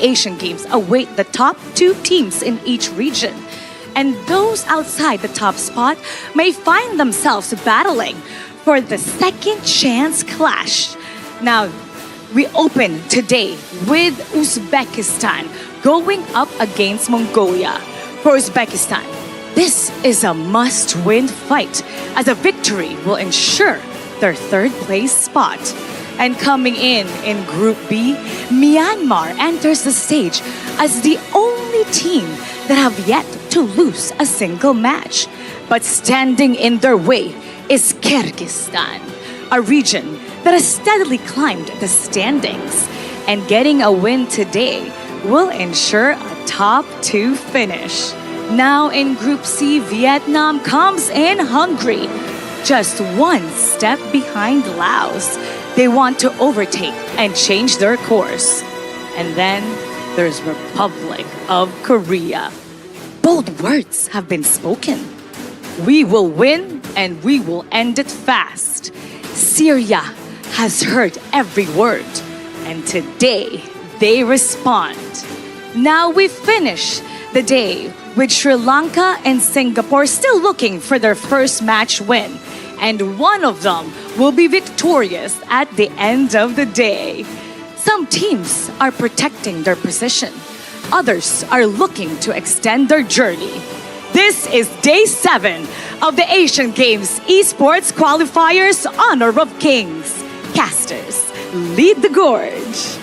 Asian Games await the top 2 teams in each region. And those outside the top spot may find themselves battling for the second chance clash. Now, we open today with Uzbekistan going up against Mongolia. For Uzbekistan, this is a must-win fight as a victory will ensure their third place spot. And coming in Group B, Myanmar enters the stage as the only team that have yet to lose a single match. But standing in their way is Kyrgyzstan, a region that has steadily climbed the standings. And getting a win today will ensure a top 2 finish. Now in Group C, Vietnam comes in hungry, just one step behind Laos. They want to overtake and change their course. And then there's Republic of Korea. Bold words have been spoken. We will win and we will end it fast. Syria has heard every word, and today they respond. Now we finish the day with Sri Lanka and Singapore still looking for their first match win. And one of them will be victorious at the end of the day. Some teams are protecting their position. Others are looking to extend their journey. This is day 7 of the Asian Games Esports Qualifiers Honor of Kings. Casters, lead the gorge.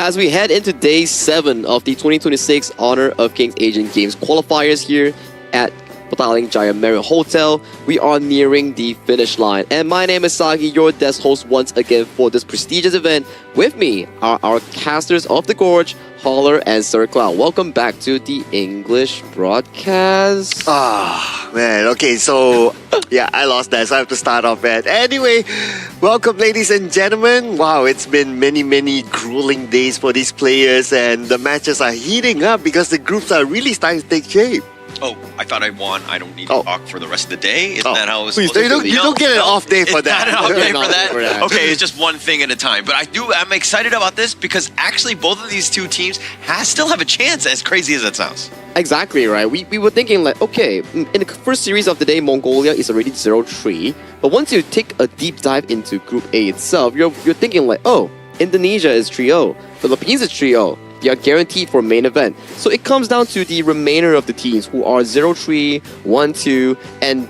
As we head into day 7 of the 2026 Honor of Kings Asian Games qualifiers here at Petaling Jaya Marriott Hotel, we are nearing the finish line. And my name is Sagi, your desk host once again for this prestigious event. With me are our casters of the gorge, Holler and Sir Cloud. Welcome back to the English broadcast. Man, okay, so yeah, I lost that, so I have to start off bad. Anyway, welcome ladies and gentlemen. Wow, it's been many grueling days for these players, and the matches are heating up because the groups are really starting to take shape. Oh, I thought I won. I don't need to talk for the rest of the day. Isn't that how it was Please, supposed to be? you don't get an off day for that. It's not an off day for that? that. Okay, it's just one thing at a time. But I'm excited about this because actually both of these two teams still have a chance, as crazy as that sounds. Exactly, right? We were thinking like, okay, in the first series of the day, Mongolia is already 0-3. But once you take a deep dive into Group A itself, you're thinking like, oh, Indonesia is 3-0, Philippines is 3-0. They are guaranteed for main event. So it comes down to the remainder of the teams who are 0-3, 1-2, and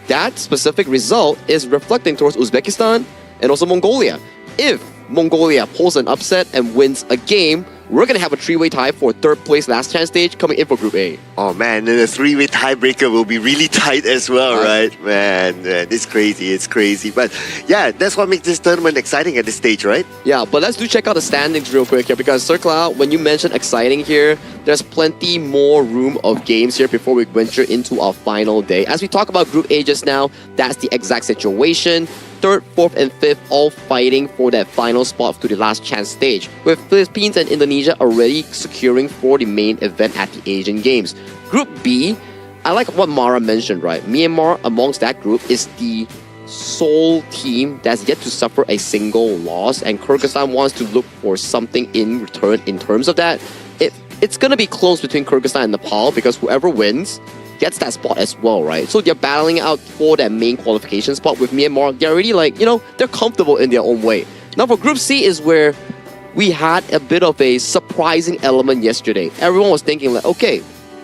that specific result is reflecting towards Uzbekistan and also Mongolia. If Mongolia pulls an upset and wins a game, we're going to have a 3-way tie for third place last chance stage coming in for Group A. Oh man, and the 3-way tiebreaker will be really tight as well, right? Man, it's crazy. But yeah, that's what makes this tournament exciting at this stage, right? Yeah, but let's check out the standings real quick here, because Sir Cloud, when you mentioned exciting here, there's plenty more room of games here before we venture into our final day. As we talk about Group A just now, that's the exact situation. 3rd, 4th, and 5th all fighting for that final spot to the last chance stage, with Philippines and Indonesia already securing for the main event at the Asian Games. Group B, I like what Mara mentioned, right? Myanmar amongst that group is the sole team that's yet to suffer a single loss, and Kyrgyzstan wants to look for something in return in terms of that. It's going to be close between Kyrgyzstan and Nepal, because whoever wins gets that spot as well, right? So they're battling out for that main qualification spot. With Myanmar, they're already like, they're comfortable in their own way. Now for Group C is where we had a bit of a surprising element yesterday. Everyone was thinking like, okay,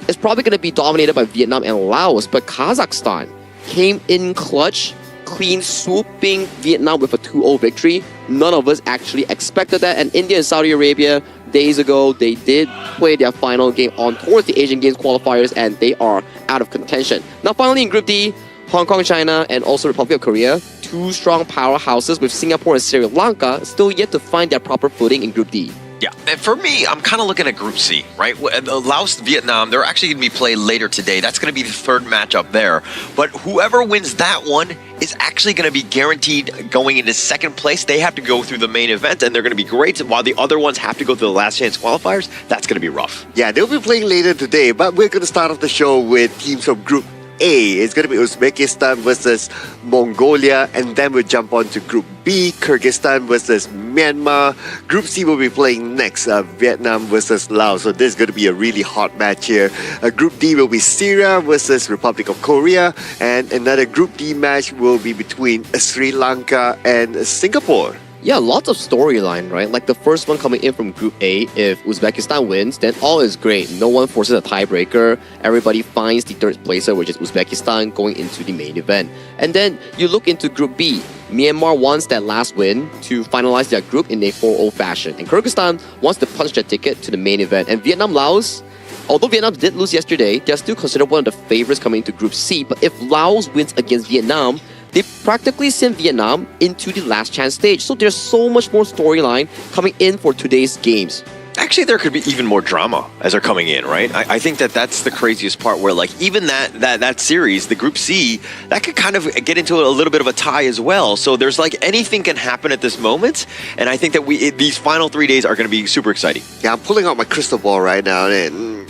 it's probably going to be dominated by Vietnam and Laos, but Kazakhstan came in clutch, clean swooping Vietnam with a 2-0 victory. None of us actually expected that. And India and Saudi Arabia, days ago, they did play their final game on towards the Asian Games qualifiers, and they are out of contention. Now finally in Group D, Hong Kong, China, and also Republic of Korea, 2 strong powerhouses with Singapore and Sri Lanka still yet to find their proper footing in Group D. Yeah, and for me, I'm kind of looking at Group C, right? Laos, Vietnam, they're actually going to be played later today. That's going to be the 3rd matchup there. But whoever wins that one is actually going to be guaranteed going into 2nd place. They have to go through the main event, and they're going to be great, while the other ones have to go through the last chance qualifiers. That's going to be rough. Yeah, they'll be playing later today, but we're going to start off the show with teams from Group A, it's going to be Uzbekistan versus Mongolia, and then we'll jump on to Group B, Kyrgyzstan versus Myanmar. Group C will be playing next, Vietnam versus Laos. So this is going to be a really hot match here. Group D will be Syria versus Republic of Korea, and another Group D match will be between Sri Lanka and Singapore. Yeah, lots of storyline, right? Like the first one coming in from Group A, if Uzbekistan wins, then all is great. No one forces a tiebreaker. Everybody finds the third placer, which is Uzbekistan, going into the main event. And then you look into Group B. Myanmar wants that last win to finalize their group in a 4-0 fashion. And Kyrgyzstan wants to punch their ticket to the main event. And Vietnam-Laos, although Vietnam did lose yesterday, they're still considered one of the favorites coming into Group C. But if Laos wins against Vietnam, they practically send Vietnam into the last chance stage. So there's so much more storyline coming in for today's games. Actually, there could be even more drama as they're coming in, right? I think that's the craziest part, where like even that series, the Group C, that could kind of get into a little bit of a tie as well. So there's like anything can happen at this moment, and I think that these final 3 days are going to be super exciting. Yeah, I'm pulling out my crystal ball right now, and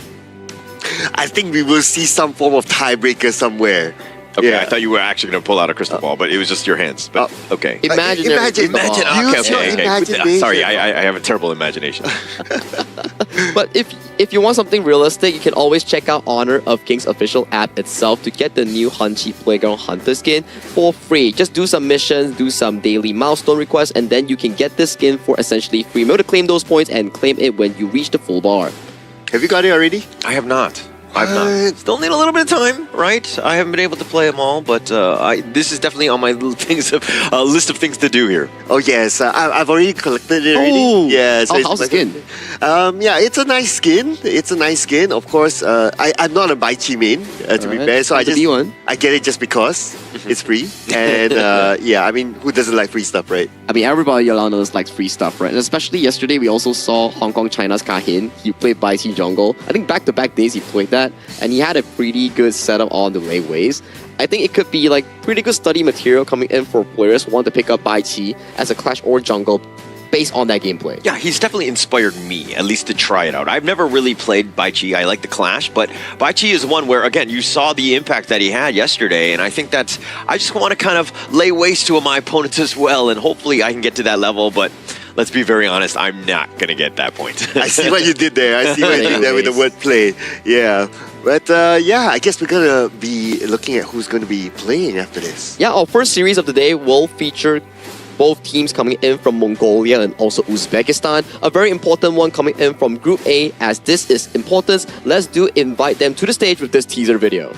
I think we will see some form of tiebreaker somewhere. Okay, Yeah. I thought you were actually going to pull out a crystal ball, but it was just your hands. But okay. Imagine. Imagine. Use your imagination. Sorry, I have a terrible imagination. But if you want something realistic, you can always check out Honor of Kings official app itself to get the new Hunchy Playground Hunter skin for free. Just do some missions, do some daily milestone requests, and then you can get this skin for essentially free. Remember to claim those points and claim it when you reach the full bar. Have you got it already? I have not. I've not. Still need a little bit of time, right? I haven't been able to play them all, but this is definitely on my list of things to do here. Oh yes, I've already collected it already. Oh, Yeah, so how's the skin? Yeah, it's a nice skin. It's a nice skin. Of course, I'm not a Baichi main, to be Alright, fair, so I the just B1. I get it just because it's free. And yeah, I mean, who doesn't like free stuff, right? I mean, everybody around us likes free stuff, right? And especially yesterday, we also saw Hong Kong China's Kahin. He played Bai Chi Jungle. I think back-to-back days he played that, and he had a pretty good setup on the laneways. I think it could be like pretty good study material coming in for players who want to pick up Bai Chi as a Clash or Jungle based on that gameplay. Yeah, he's definitely inspired me, at least to try it out. I've never really played Bai Chi. I like the Clash, but Bai Chi is one where, again, you saw the impact that he had yesterday, and I think that's... I just want to kind of lay waste to my opponents as well, and hopefully I can get to that level, but let's be very honest, I'm not going to get that point. I see what you did there. I see what you did there with the wordplay. Yeah. But yeah, I guess we're going to be looking at who's going to be playing after this. Yeah, our first series of the day will feature both teams coming in from Mongolia and also Uzbekistan. A very important one coming in from Group A, as this is importance. Let's invite them to the stage with this teaser video.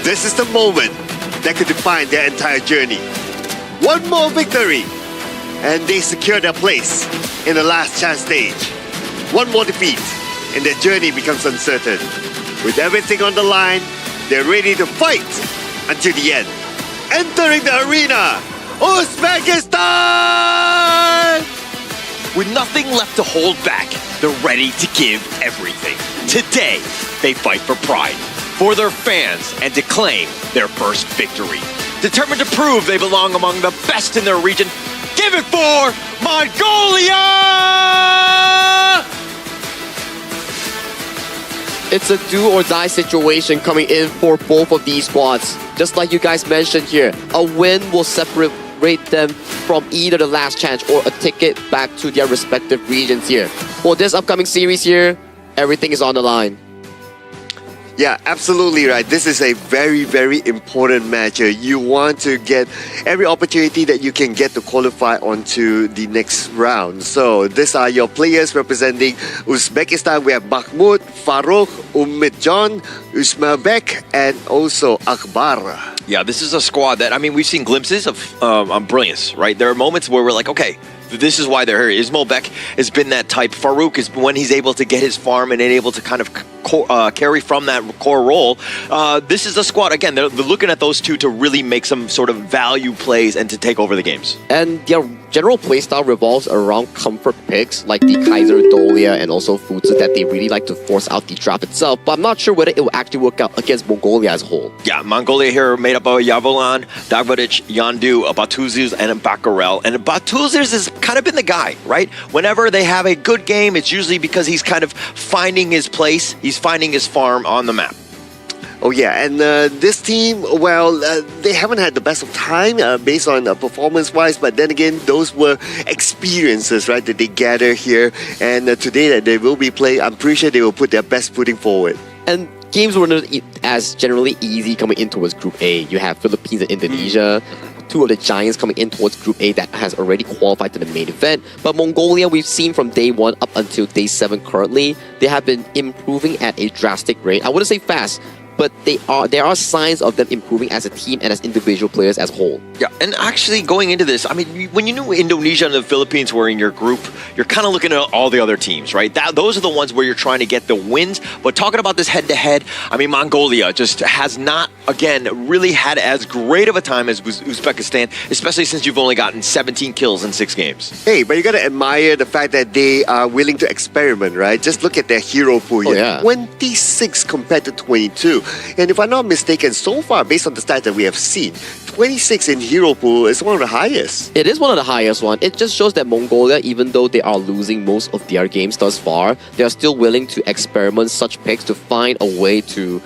This is the moment that could define their entire journey. One more victory, and they secure their place in the last chance stage. One more defeat, and their journey becomes uncertain. With everything on the line, they're ready to fight until the end. Entering the arena, Uzbekistan! With nothing left to hold back, they're ready to give everything. Today, they fight for pride, for their fans, and to claim their first victory. Determined to prove they belong among the best in their region, give it for Mongolia! It's a do-or-die situation coming in for both of these squads. Just like you guys mentioned here, a win will separate them from either the last chance or a ticket back to their respective regions here. For this upcoming series here, everything is on the line. Yeah, absolutely right. This is a very, very important match. You want to get every opportunity that you can get to qualify onto the next round. So these are your players representing Uzbekistan. We have Mahmoud, Farouk, John, Usmabek, and also Akbar. Yeah, this is a squad that, I mean, we've seen glimpses of brilliance, right? There are moments where we're like, okay, this is why they're here. Ismail Beck has been that type. Farouk is when he's able to get his farm and able to kind of carry from that core role. This is a squad, again, they're looking at those two to really make some sort of value plays and to take over the games. And their general playstyle revolves around comfort picks like the Kaiser, Dolia, and also Futsu that they really like to force out the draft itself. But I'm not sure whether it will actually work out against Mongolia as a whole. Yeah, Mongolia here made up of Yavolan, Dagvadic, Yandu, Batuzuz, and Bakarel. And Batuzuz has kind of been the guy, right? Whenever they have a good game, it's usually because he's kind of finding his place. He's finding his farm on the map. Oh yeah, and this team, well, they haven't had the best of time based on performance-wise, but then again, those were experiences, right, that they gather here. And today that they will be playing, I'm pretty sure they will put their best footing forward. And games were not as generally easy coming in towards Group A. You have Philippines and Indonesia, two of the giants coming in towards Group A that has already qualified to the main event. But Mongolia, we've seen from day 1 up until day 7 currently, they have been improving at a drastic rate. I wouldn't say fast, but there are signs of them improving as a team and as individual players as a whole. Yeah, and actually going into this, I mean, when you knew Indonesia and the Philippines were in your group, you're kind of looking at all the other teams, right? Those are the ones where you're trying to get the wins. But talking about this head-to-head, I mean, Mongolia just has not, again, really had as great of a time as Uzbekistan, especially since you've only gotten 17 kills in 6 games. Hey, but you gotta admire the fact that they are willing to experiment, right? Just look at their hero pool here. Oh, yeah. 26 compared to 22. And if I'm not mistaken, so far, based on the stats that we have seen, 26 in hero pool is one of the highest. It is one of the highest one. It just shows that Mongolia, even though they are losing most of their games thus far, they are still willing to experiment such picks to find a way to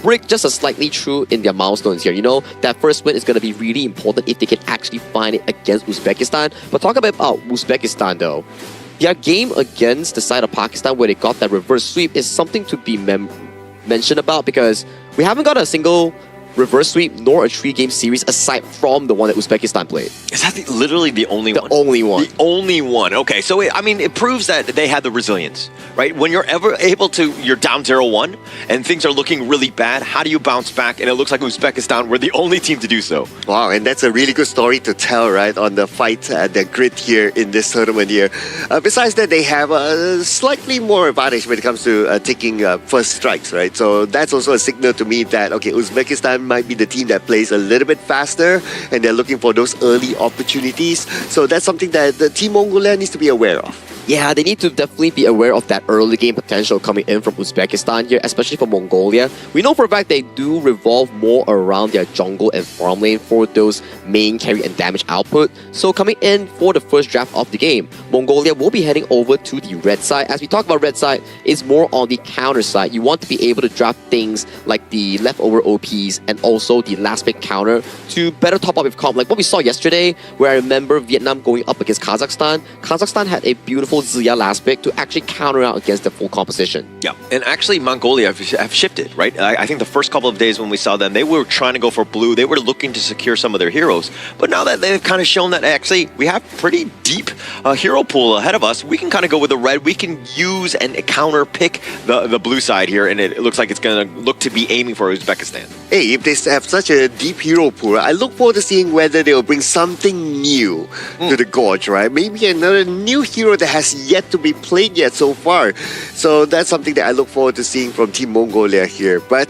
break just a slightly through in their milestones here. You know, that first win is going to be really important if they can actually find it against Uzbekistan. But talk about Uzbekistan though. Their game against the side of Pakistan where they got that reverse sweep is something to be mentioned about, because we haven't got a single reverse sweep nor a 3-game series aside from the one that Uzbekistan played. Is that literally the only one? The only one. The only one. Okay, so it proves that they had the resilience, right? When you're ever able to, you're down 0-1 and things are looking really bad, how do you bounce back? And it looks like Uzbekistan were the only team to do so. Wow, and that's a really good story to tell, right, on the fight, the grid here in this tournament here. Besides that, they have a slightly more advantage when it comes to taking first strikes, right? So that's also a signal to me that, okay, Uzbekistan might be the team that plays a little bit faster and they're looking for those early opportunities. So that's something that the Team Mongolia needs to be aware of. Yeah, they need to definitely be aware of that early game potential coming in from Uzbekistan here, especially for Mongolia. We know for a fact they do revolve more around their jungle and farm lane for those main carry and damage output. So coming in for the first draft of the game, Mongolia will be heading over to the red side. As we talk about red side, it's more on the counter side. You want to be able to draft things like the leftover OPs and also the last pick counter to better top up with comp. Like what we saw yesterday, where I remember Vietnam going up against Kazakhstan. Kazakhstan had a beautiful Ziya last pick to actually counter out against the full composition. Yeah, and actually Mongolia have shifted, right? I think the first couple of days when we saw them, they were trying to go for blue. They were looking to secure some of their heroes. But now that they've kind of shown that actually we have pretty deep hero pool ahead of us, we can kind of go with the red. We can use and counter pick the blue side here, and it looks like it's going to look to be aiming for Uzbekistan. Hey, if they have such a deep hero pool, I look forward to seeing whether they will bring something new to the Gorge, right? Maybe another new hero that has yet to be played yet so far. So that's something that I look forward to seeing from Team Mongolia here. But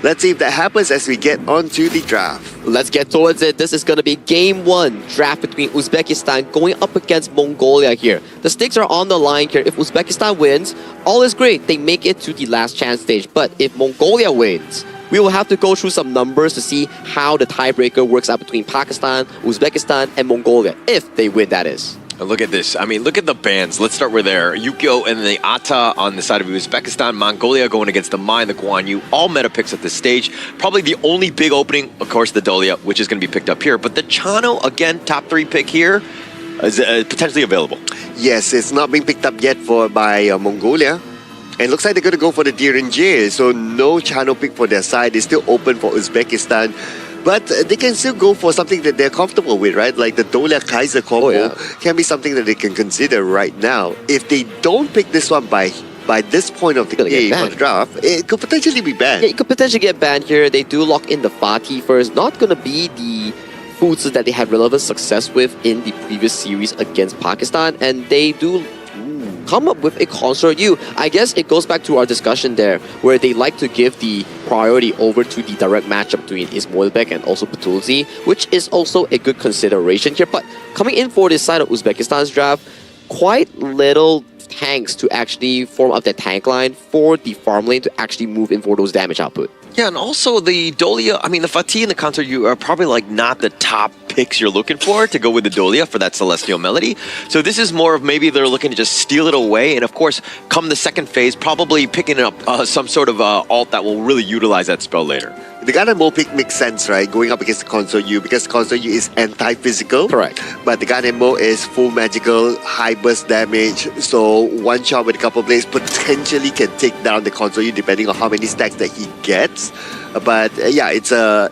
let's see if that happens as we get onto the draft. Let's get towards it. This is going to be game 1 draft between Uzbekistan going up against Mongolia here. The stakes are on the line here. If Uzbekistan wins, all is great. They make it to the last chance stage. But if Mongolia wins, we will have to go through some numbers to see how the tiebreaker works out between Pakistan, Uzbekistan, and Mongolia. If they win, that is. Look at this. I mean, look at the bands. Let's start with there. Yukio and the Ata on the side of Uzbekistan. Mongolia going against the Mai and the Guan Yu. All meta picks at this stage. Probably the only big opening, of course, the Dolia, which is going to be picked up here. But the Chano, again, top 3 pick here, is potentially available. Yes, it's not being picked up yet by Mongolia. And it looks like they're going to go for the Direnje, so no channel pick for their side. It's still open for Uzbekistan. But they can still go for something that they're comfortable with, right? Like the Dolia Kaiser combo can be something that they can consider right now. If they don't pick this one by this point of the game on the draft, it could potentially be banned. Yeah, it could potentially get banned here. They do lock in the Fatih first. Not going to be the foods that they had relevant success with in the previous series against Pakistan. And they do come up with a Consort U. I guess it goes back to our discussion there, where they like to give the priority over to the direct matchup between Ismoilbek and also Patulzi, which is also a good consideration here. But coming in for this side of Uzbekistan's draft, quite little tanks to actually form up that tank line for the farm lane to actually move in for those damage output. Yeah, and also the Dolia, I mean, the Fatih and the Consort U are probably like not the top picks you're looking for to go with the Dolia for that Celestial Melody. So this is more of maybe they're looking to just steal it away. And of course, come the second phase, probably picking up some sort of alt that will really utilize that spell later. The Ganemo pick makes sense, right? Going up against the Consort U, because Consort U is anti-physical. Correct. But the Ganemo is full magical, high burst damage. So one shot with a couple blades potentially can take down the Consort U depending on how many stacks that he gets. But yeah, it's a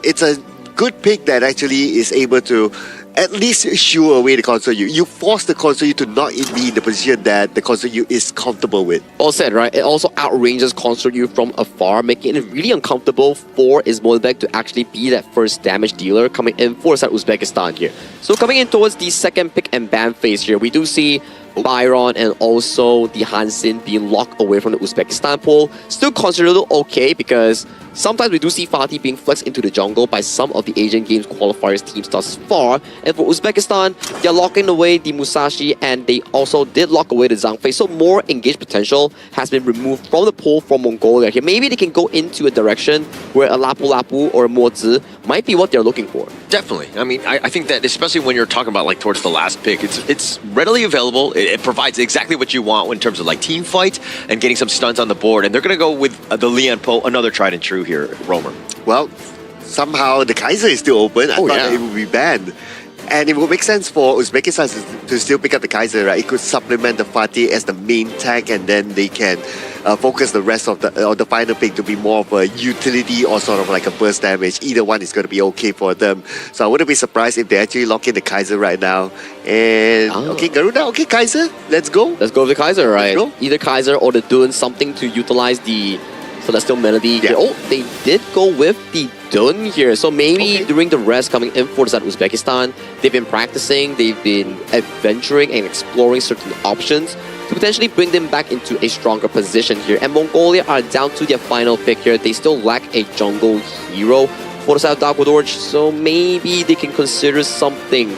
good pick that actually is able to at least shoo away the Consort U. You force the Consort U to not be in the position that the Consort U is comfortable with. All said, right? It also outranges Consort U from afar, making it really uncomfortable for Ismoilbek to actually be that first damage dealer coming in for Uzbekistan here. So coming in towards the second pick and ban phase here, we do see Byron and also the Hansin being locked away from the Uzbekistan pool. Still considered okay because sometimes we do see Fatih being flexed into the jungle by some of the Asian Games qualifiers teams thus far. And for Uzbekistan, they're locking away the Musashi and they also did lock away the Zhangfei. So more engaged potential has been removed from the pool from Mongolia here. Maybe they can go into a direction where a Lapu Lapu or a Mozi might be what they're looking for. Definitely. I mean, I think that especially when you're talking about like towards the last pick, it's readily available. It provides exactly what you want in terms of like team fight and getting some stunts on the board. And they're going to go with the Lian Po, another tried and true here, Romer. Well, somehow the Kaiser is still open. I thought that it would be banned. And it would make sense for Uzbekistan to still pick up the Kaiser, right? It could supplement the Fatih as the main tank, and then they can focus the rest of the final pick to be more of a utility or sort of like a burst damage. Either one is going to be okay for them. So I wouldn't be surprised if they actually lock in the Kaiser right now. And okay, Garuda, okay, Kaiser, let's go. Let's go with the Kaiser, right? Let's go. Either Kaiser or they're doing something to utilize the Celestial Melody. Yeah. Oh, they did go with the Dun here. So maybe during the rest coming in for Uzbekistan, they've been practicing, they've been adventuring and exploring certain options to potentially bring them back into a stronger position here. And Mongolia are down to their final pick here. They still lack a jungle hero for the side of Darkwood, so maybe they can consider something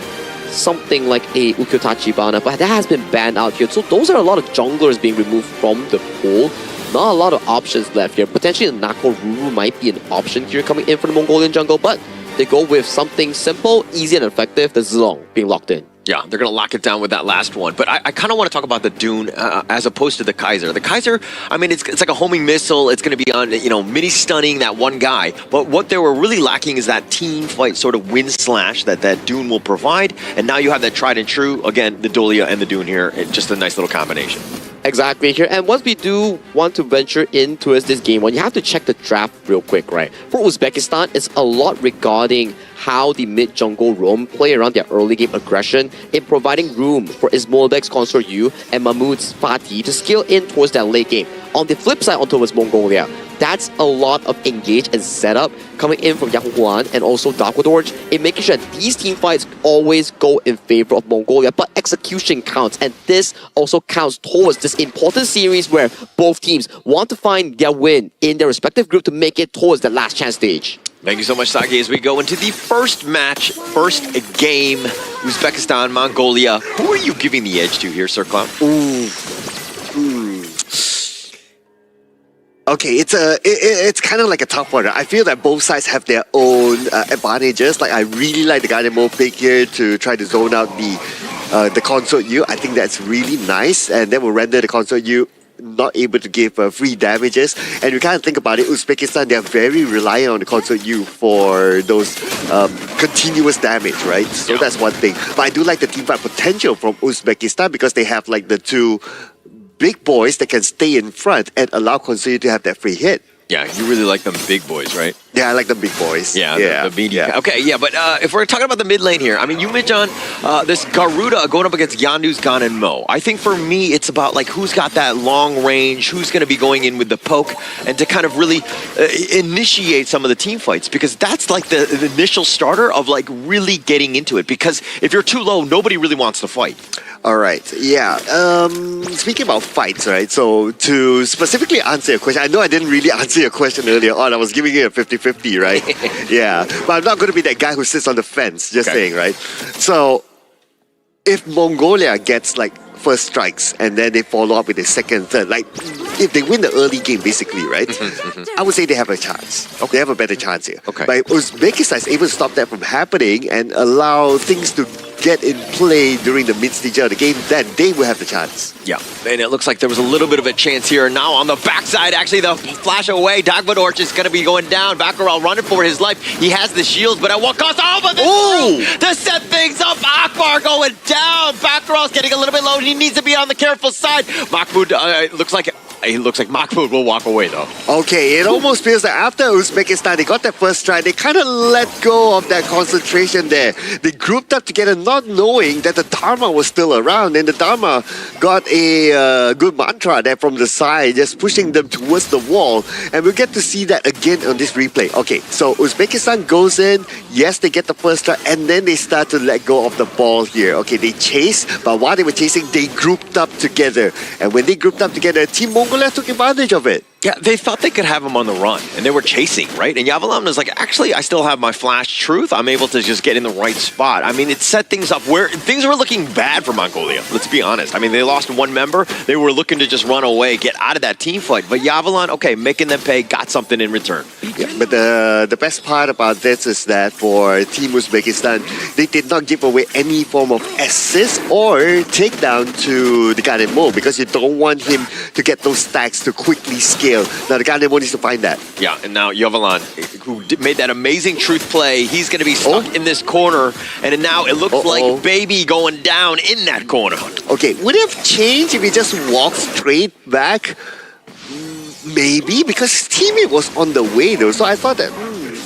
like a Ukyo Tachibana, but that has been banned out here. So those are a lot of junglers being removed from the pool. Not a lot of options left here. Potentially the Nako Ruru might be an option here coming in for the Mongolian jungle, but they go with something simple, easy and effective, the Zilong being locked in. Yeah, they're going to lock it down with that last one. But I kind of want to talk about the Dune as opposed to the Kaiser. The Kaiser, I mean, it's like a homing missile. It's going to be on, mini stunning that one guy. But what they were really lacking is that team fight sort of win slash that Dune will provide. And now you have that tried and true. Again, the Dolia and the Dune here. It's just a nice little combination. Exactly here. And once we do want to venture into this game one, you have to check the draft real quick, right? For Uzbekistan, it's a lot regarding how the mid-jungle roam play around their early game aggression in providing room for Ismoilbek's Consort U and Mahmoud's Fatih to scale in towards that late game. On the flip side, on towards Mongolia, that's a lot of engage and setup coming in from Yahoo Huan and also Darkwood in making sure that these team fights always go in favor of Mongolia, but execution counts, and this also counts towards this important series where both teams want to find their win in their respective group to make it towards the last chance stage. Thank you so much, Saki. As we go into the first match, first game, Uzbekistan, Mongolia. Who are you giving the edge to here, Sir Clown? Okay, it's kind of like a tough one. I feel that both sides have their own advantages. Like I really like the Ganemo pick here to try to zone out the Consort U. I think that's really nice, and that will render the Consort U not able to give free damages. And you kind of think about it, Uzbekistan, they're very reliant on the Consort U for those continuous damage, right? So that's one thing. But I do like the teamfight potential from Uzbekistan because they have like the two big boys that can stay in front and allow Consuelo to have that free hit. Yeah, you really like them big boys, right? Yeah, I like the big boys. Yeah, the medium. Yeah. Okay, yeah, but if we're talking about the mid lane here, I mean, you mentioned this Garuda going up against Yandu's Gan and Mo. I think for me, it's about like who's got that long range, who's going to be going in with the poke, and to kind of really initiate some of the team fights, because that's like the initial starter of like really getting into it. Because if you're too low, nobody really wants to fight. All right, yeah. Speaking about fights, right? So to specifically answer your question, I know I didn't really answer your question earlier on. I was giving you a 50-50, right? Yeah, but I'm not going to be that guy who sits on the fence, just saying, right? So if Mongolia gets like first strikes and then they follow up with the second, third, like if they win the early game, basically, right? I would say they have a chance. They have a better chance here. Okay. But Uzbekistan is able to stop that from happening and allow things to get in play during the mid-stage of the game, then they will have the chance. Yeah, and it looks like there was a little bit of a chance here. Now on the backside, actually, the flash away. Dagvadorch is going to be going down. Baccaral running for his life. He has the shields, but at what cost? Oh, but to set things up, Akbar going down. Baccaral's getting a little bit low. He needs to be on the careful side. Mahmoud looks like Mahmoud will walk away, though. Okay, it almost feels like after Uzbekistan, they got that first strike, they kind of let go of that concentration there. They grouped up together, not knowing that the Dharma was still around, and the Dharma got a good mantra there from the side, just pushing them towards the wall, and we'll get to see that again on this replay. Okay, so Uzbekistan goes in, yes, they get the first strike, and then they start to let go of the ball here. Okay, they chase, but while they were chasing, they grouped up together, and when they grouped up together, Team Mongolia took advantage of it. Yeah, they thought they could have him on the run, and they were chasing, right? And Yavalan was like, actually, I still have my flash truth. I'm able to just get in the right spot. I mean, it set things up where things were looking bad for Mongolia, let's be honest. I mean, they lost one member. They were looking to just run away, get out of that team fight. But Yavalan, okay, making them pay, got something in return. Yeah, but the best part about this is that for Team Uzbekistan, they did not give away any form of assist or takedown to the Ganemo, because you don't want him to get those stacks to quickly scale. Now the Ganemo needs to find that. Yeah, and now Yavalan, who made that amazing truth play, he's going to be stuck in this corner, and now it looks like Baby going down in that corner. Okay, would it have changed if he just walked straight back? Maybe, because his teammate was on the way though, so I thought that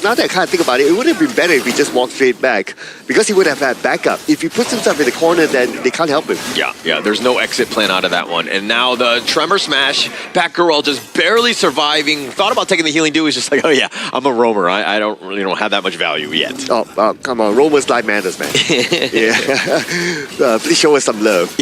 now that I can't think about it, it would have been better if he just walked straight back, because he would have had backup. If he puts himself in the corner, then they can't help him. Yeah, there's no exit plan out of that one. And now the Tremor Smash, Batgirl just barely surviving. Thought about taking the healing dew, is just like, oh yeah, I'm a roamer. I don't really don't have that much value yet. Oh, come on, roamers life matters, man. Yeah, please show us some love.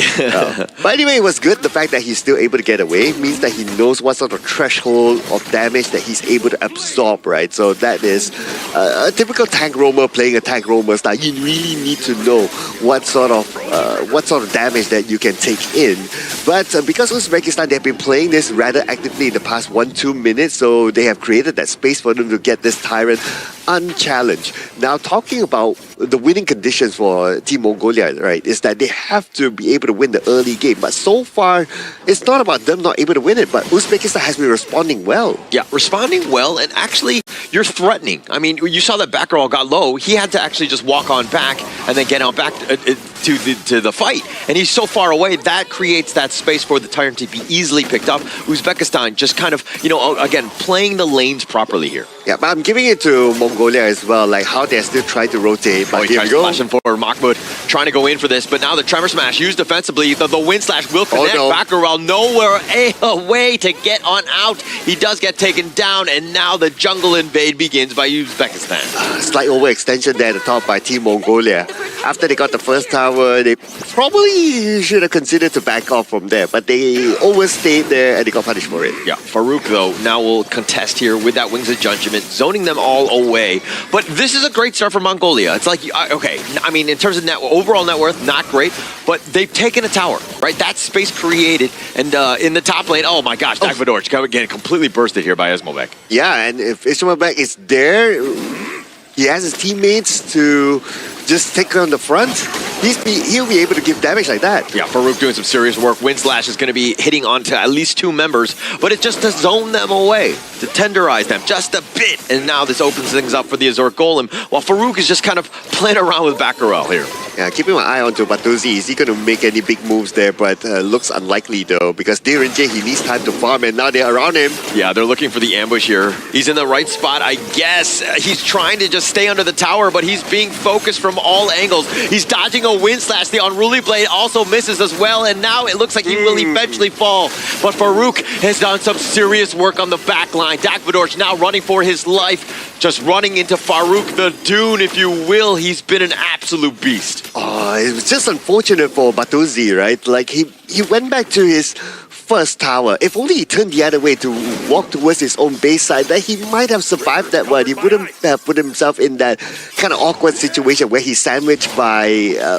But anyway, it was good. The fact that he's still able to get away means that he knows what sort of threshold of damage that he's able to absorb, right? So that is a typical tank roamer playing a tank roamer style. You really need to know what sort of damage that you can take in. But because Uzbekistan, they've been playing this rather actively in the past 1-2 minutes, so they have created that space for them to get this Tyrant unchallenged. Now, talking about the winning conditions for Team Mongolia, right, is that they have to be able to win the early game. But so far, it's not about them not able to win it, but Uzbekistan has been responding well. Yeah, responding well, and actually, you're threatening. I mean, you saw that Batgirl got low. He had to actually just walk on back and then get on back to the fight. And he's so far away, that creates that space for the Tyrant to be easily picked up. Uzbekistan just kind of, again, playing the lanes properly here. Yeah, but I'm giving it to Mongolia as well, like how they're still trying to rotate. But he tries flashing for Mahmoud, trying to go in for this, but now the Tremor Smash used defensively. The wind slash will connect. Baccaral nowhere a way to get on out. He does get taken down, and now the jungle invade begins by Uzbekistan. Slight overextension there at the top by Team Mongolia. After they got the first tower, they probably should have considered to back off from there, but they overstayed there and they got punished for it. Yeah, Farouk, though, now will contest here with that Wings of Judgment, zoning them all away. But this is a great start for Mongolia. It's like, okay, I mean, in terms of overall net worth, not great, but they've taken a tower, right? That space created, and in the top lane, oh my gosh, Dagvadorch getting completely bursted here by Esmobek. Yeah, and if Esmobek is there, he has his teammates to just take on the front. He'll be able to give damage like that. Yeah, Farouk doing some serious work. Windslash is going to be hitting onto at least 2 members, but it's just to zone them away, to tenderize them just a bit. And now this opens things up for the Azure Golem, while Farouk is just kind of playing around with Baccaral here. Yeah, keeping my eye onto Batuzi. Is he going to make any big moves there? But looks unlikely though, because J, he needs time to farm, and now they're around him. Yeah, they're looking for the ambush here. He's in the right spot, I guess. He's trying to just stay under the tower, but he's being focused from all angles. He's dodging a wind slash. The Unruly Blade also misses as well, and now it looks like he will eventually fall. But Farouk has done some serious work on the back line. Dakvadorj now running for his life, just running into Farouk the Dune, if you will. He's been an absolute beast. Oh, it was just unfortunate for Batuzi, right? Like he went back to his first tower. If only he turned the other way to walk towards his own base side, that he might have survived that one. He wouldn't have put himself in that kind of awkward situation where he's sandwiched by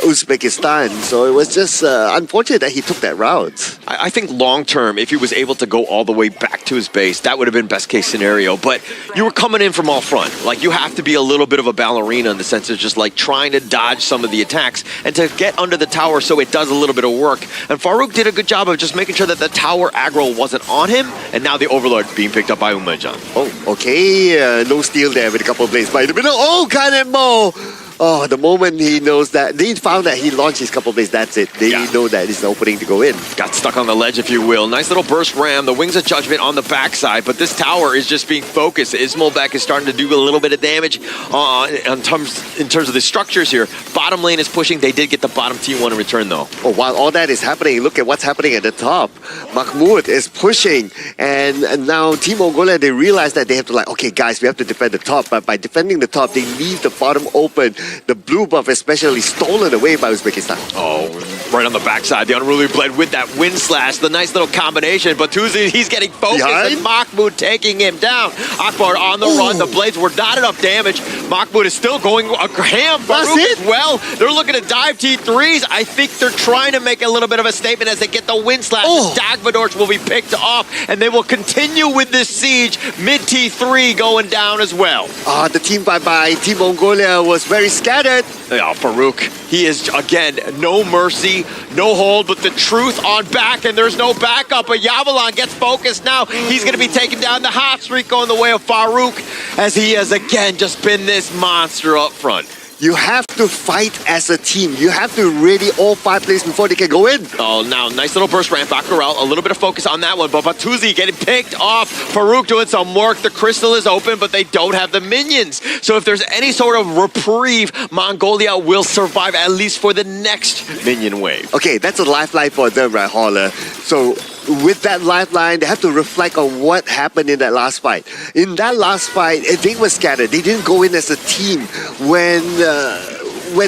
Uzbekistan. So it was just unfortunate that he took that route. I think long term, if he was able to go all the way back to his base, that would have been best case scenario. But you were coming in from all front. Like, you have to be a little bit of a ballerina in the sense of just like trying to dodge some of the attacks and to get under the tower so it does a little bit of work. And Farouk did a good job of just making sure that the tower aggro wasn't on him, and now the Overlord being picked up by Umejan. Oh, okay. No steal there with a couple of blades by the middle. Oh, Kanemo! Oh, the moment he knows that, they found that he launched his couple of blades, that's it. They know that it's the opening to go in. Got stuck on the ledge, if you will. Nice little burst ram, the Wings of Judgment on the backside, but this tower is just being focused. Ismolbek is starting to do a little bit of damage in terms of the structures here. Bottom lane is pushing. They did get the bottom T1 in return, though. Oh, while all that is happening, look at what's happening at the top. Mahmoud is pushing, and now Team Mongolia, they realize that they have to like, okay, guys, we have to defend the top, but by defending the top, they leave the bottom open. The blue buff especially stolen away by Uzbekistan. Oh, right on the backside. The Unruly Blade with that wind slash. The nice little combination. But Tuzi, he's getting focused. And Mahmoud taking him down. Akbar on the run. The blades were not enough damage. Mahmoud is still going ham. Farouk as well. They're looking to dive T3s. I think they're trying to make a little bit of a statement as they get the wind slash. Dagvadorj will be picked off, and they will continue with this siege. Mid T3 going down as well. The team bye-bye. Team Mongolia was very scattered. Yeah, Farouk, he is, again, no mercy, no hold, but the truth on back, and there's no backup. But Yavalon gets focused now. He's going to be taking down the hot streak going the way of Farouk, as he has, again, just been this monster up front. You have to fight as a team. You have to ready all 5 plays before they can go in. Oh, now, nice little burst ramp. Bakurel, a little bit of focus on that one, but Batuzi getting picked off. Farouk doing some work. The crystal is open, but they don't have the minions. So if there's any sort of reprieve, Mongolia will survive, at least for the next minion wave. Okay, that's a lifeline for them, right, Holler? So with that lifeline, they have to reflect on what happened in that last fight. In that last fight, they were scattered. They didn't go in as a team when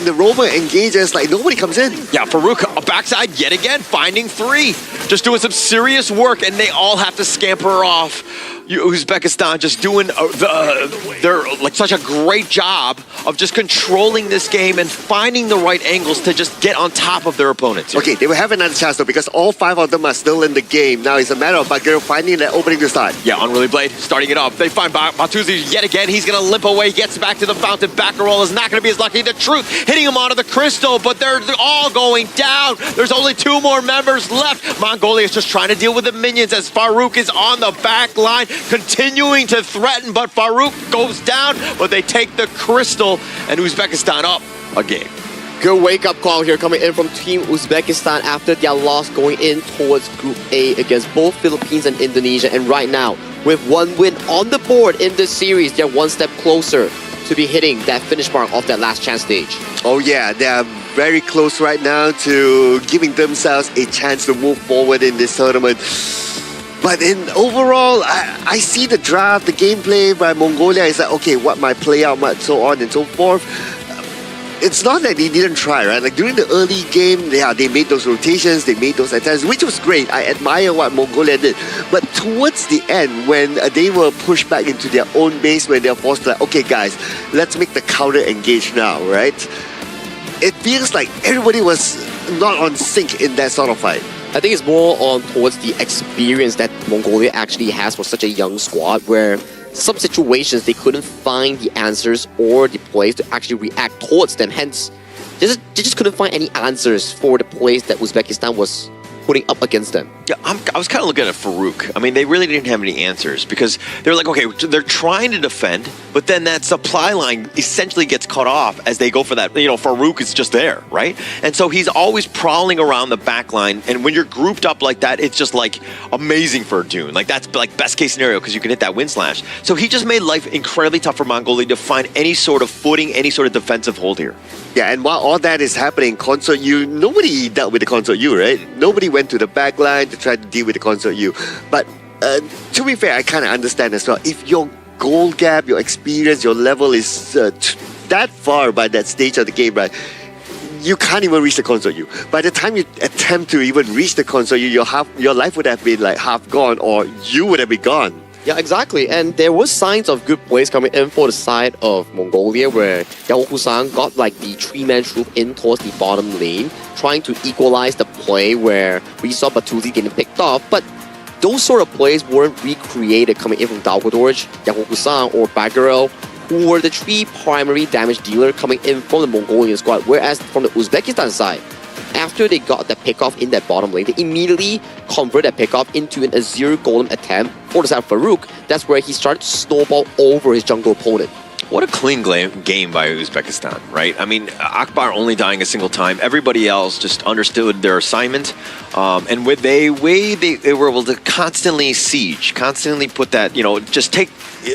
the Rover engages, like nobody comes in. Yeah, Farouk backside yet again, finding 3. Just doing some serious work, and they all have to scamper off. Uzbekistan just doing they're like such a great job of just controlling this game and finding the right angles to just get on top of their opponents. Okay, they will have another chance though, because all 5 of them are still in the game. Now it's a matter of Bagheera finding that opening to start. Yeah, Unruly Blade starting it off. They find Batuzi yet again. He's going to limp away. Gets back to the fountain. Backroll is not going to be as lucky. The truth hitting him onto the crystal, but they're all going down. There's only 2 more members left. Mongolia is just trying to deal with the minions as Farouk is on the back line, continuing to threaten, but Farouk goes down, but they take the crystal, and Uzbekistan up a game. Good wake-up call here coming in from Team Uzbekistan after their loss going in towards Group A against both Philippines and Indonesia. And right now, with 1 win on the board in this series, they're 1 step closer to be hitting that finish mark of that last chance stage. Oh yeah, they are very close right now to giving themselves a chance to move forward in this tournament. But in overall, I see the draft, the gameplay by Mongolia is like, okay, what might play out, so on and so forth. It's not that they didn't try, right? Like during the early game, they made those rotations, they made those attacks, which was great. I admire what Mongolia did. But towards the end, when they were pushed back into their own base, when they're forced to like, okay guys, let's make the counter engage now, right? It feels like everybody was not on sync in that sort of fight. I think it's more on towards the experience that Mongolia actually has for such a young squad, where some situations they couldn't find the answers or the plays to actually react towards them. Hence, they just couldn't find any answers for the plays that Uzbekistan was putting up against them. Yeah, I was kind of looking at Farouk. I mean, they really didn't have any answers because they're like, okay, they're trying to defend, but then that supply line essentially gets cut off as they go for that. Farouk is just there, right? And so he's always prowling around the back line. And when you're grouped up like that, it's just like amazing for Dune. Like that's like best case scenario because you can hit that wind slash. So he just made life incredibly tough for Mongolia to find any sort of footing, any sort of defensive hold here. Yeah, and while all that is happening, Console U, nobody dealt with the Console U, right? Nobody went to the back line to try to deal with the Console U. But to be fair, I kind of understand as well. If your goal gap, your experience, your level is that far by that stage of the game, right? You can't even reach the Console U. By the time you attempt to even reach the Console U, your life would have been like half gone, or you would have been gone. Yeah, exactly. And there were signs of good plays coming in for the side of Mongolia, where Yao Kusang got like the three-man troop in towards the bottom lane, trying to equalize the play where we saw Batuzi getting picked off. But those sort of plays weren't recreated coming in from Dalgodorj, Yao Kusang, or Bagarel, who were the three primary damage dealer coming in from the Mongolian squad. Whereas from the Uzbekistan side, after they got the pickoff in that bottom lane, they immediately convert that pickoff into an Azir Golem attempt for the side of Farouk. That's where he started to snowball over his jungle opponent. What a clean game by Uzbekistan, right? I mean, Akbar only dying a single time. Everybody else just understood their assignment. And with they were able to constantly siege, constantly put that, just take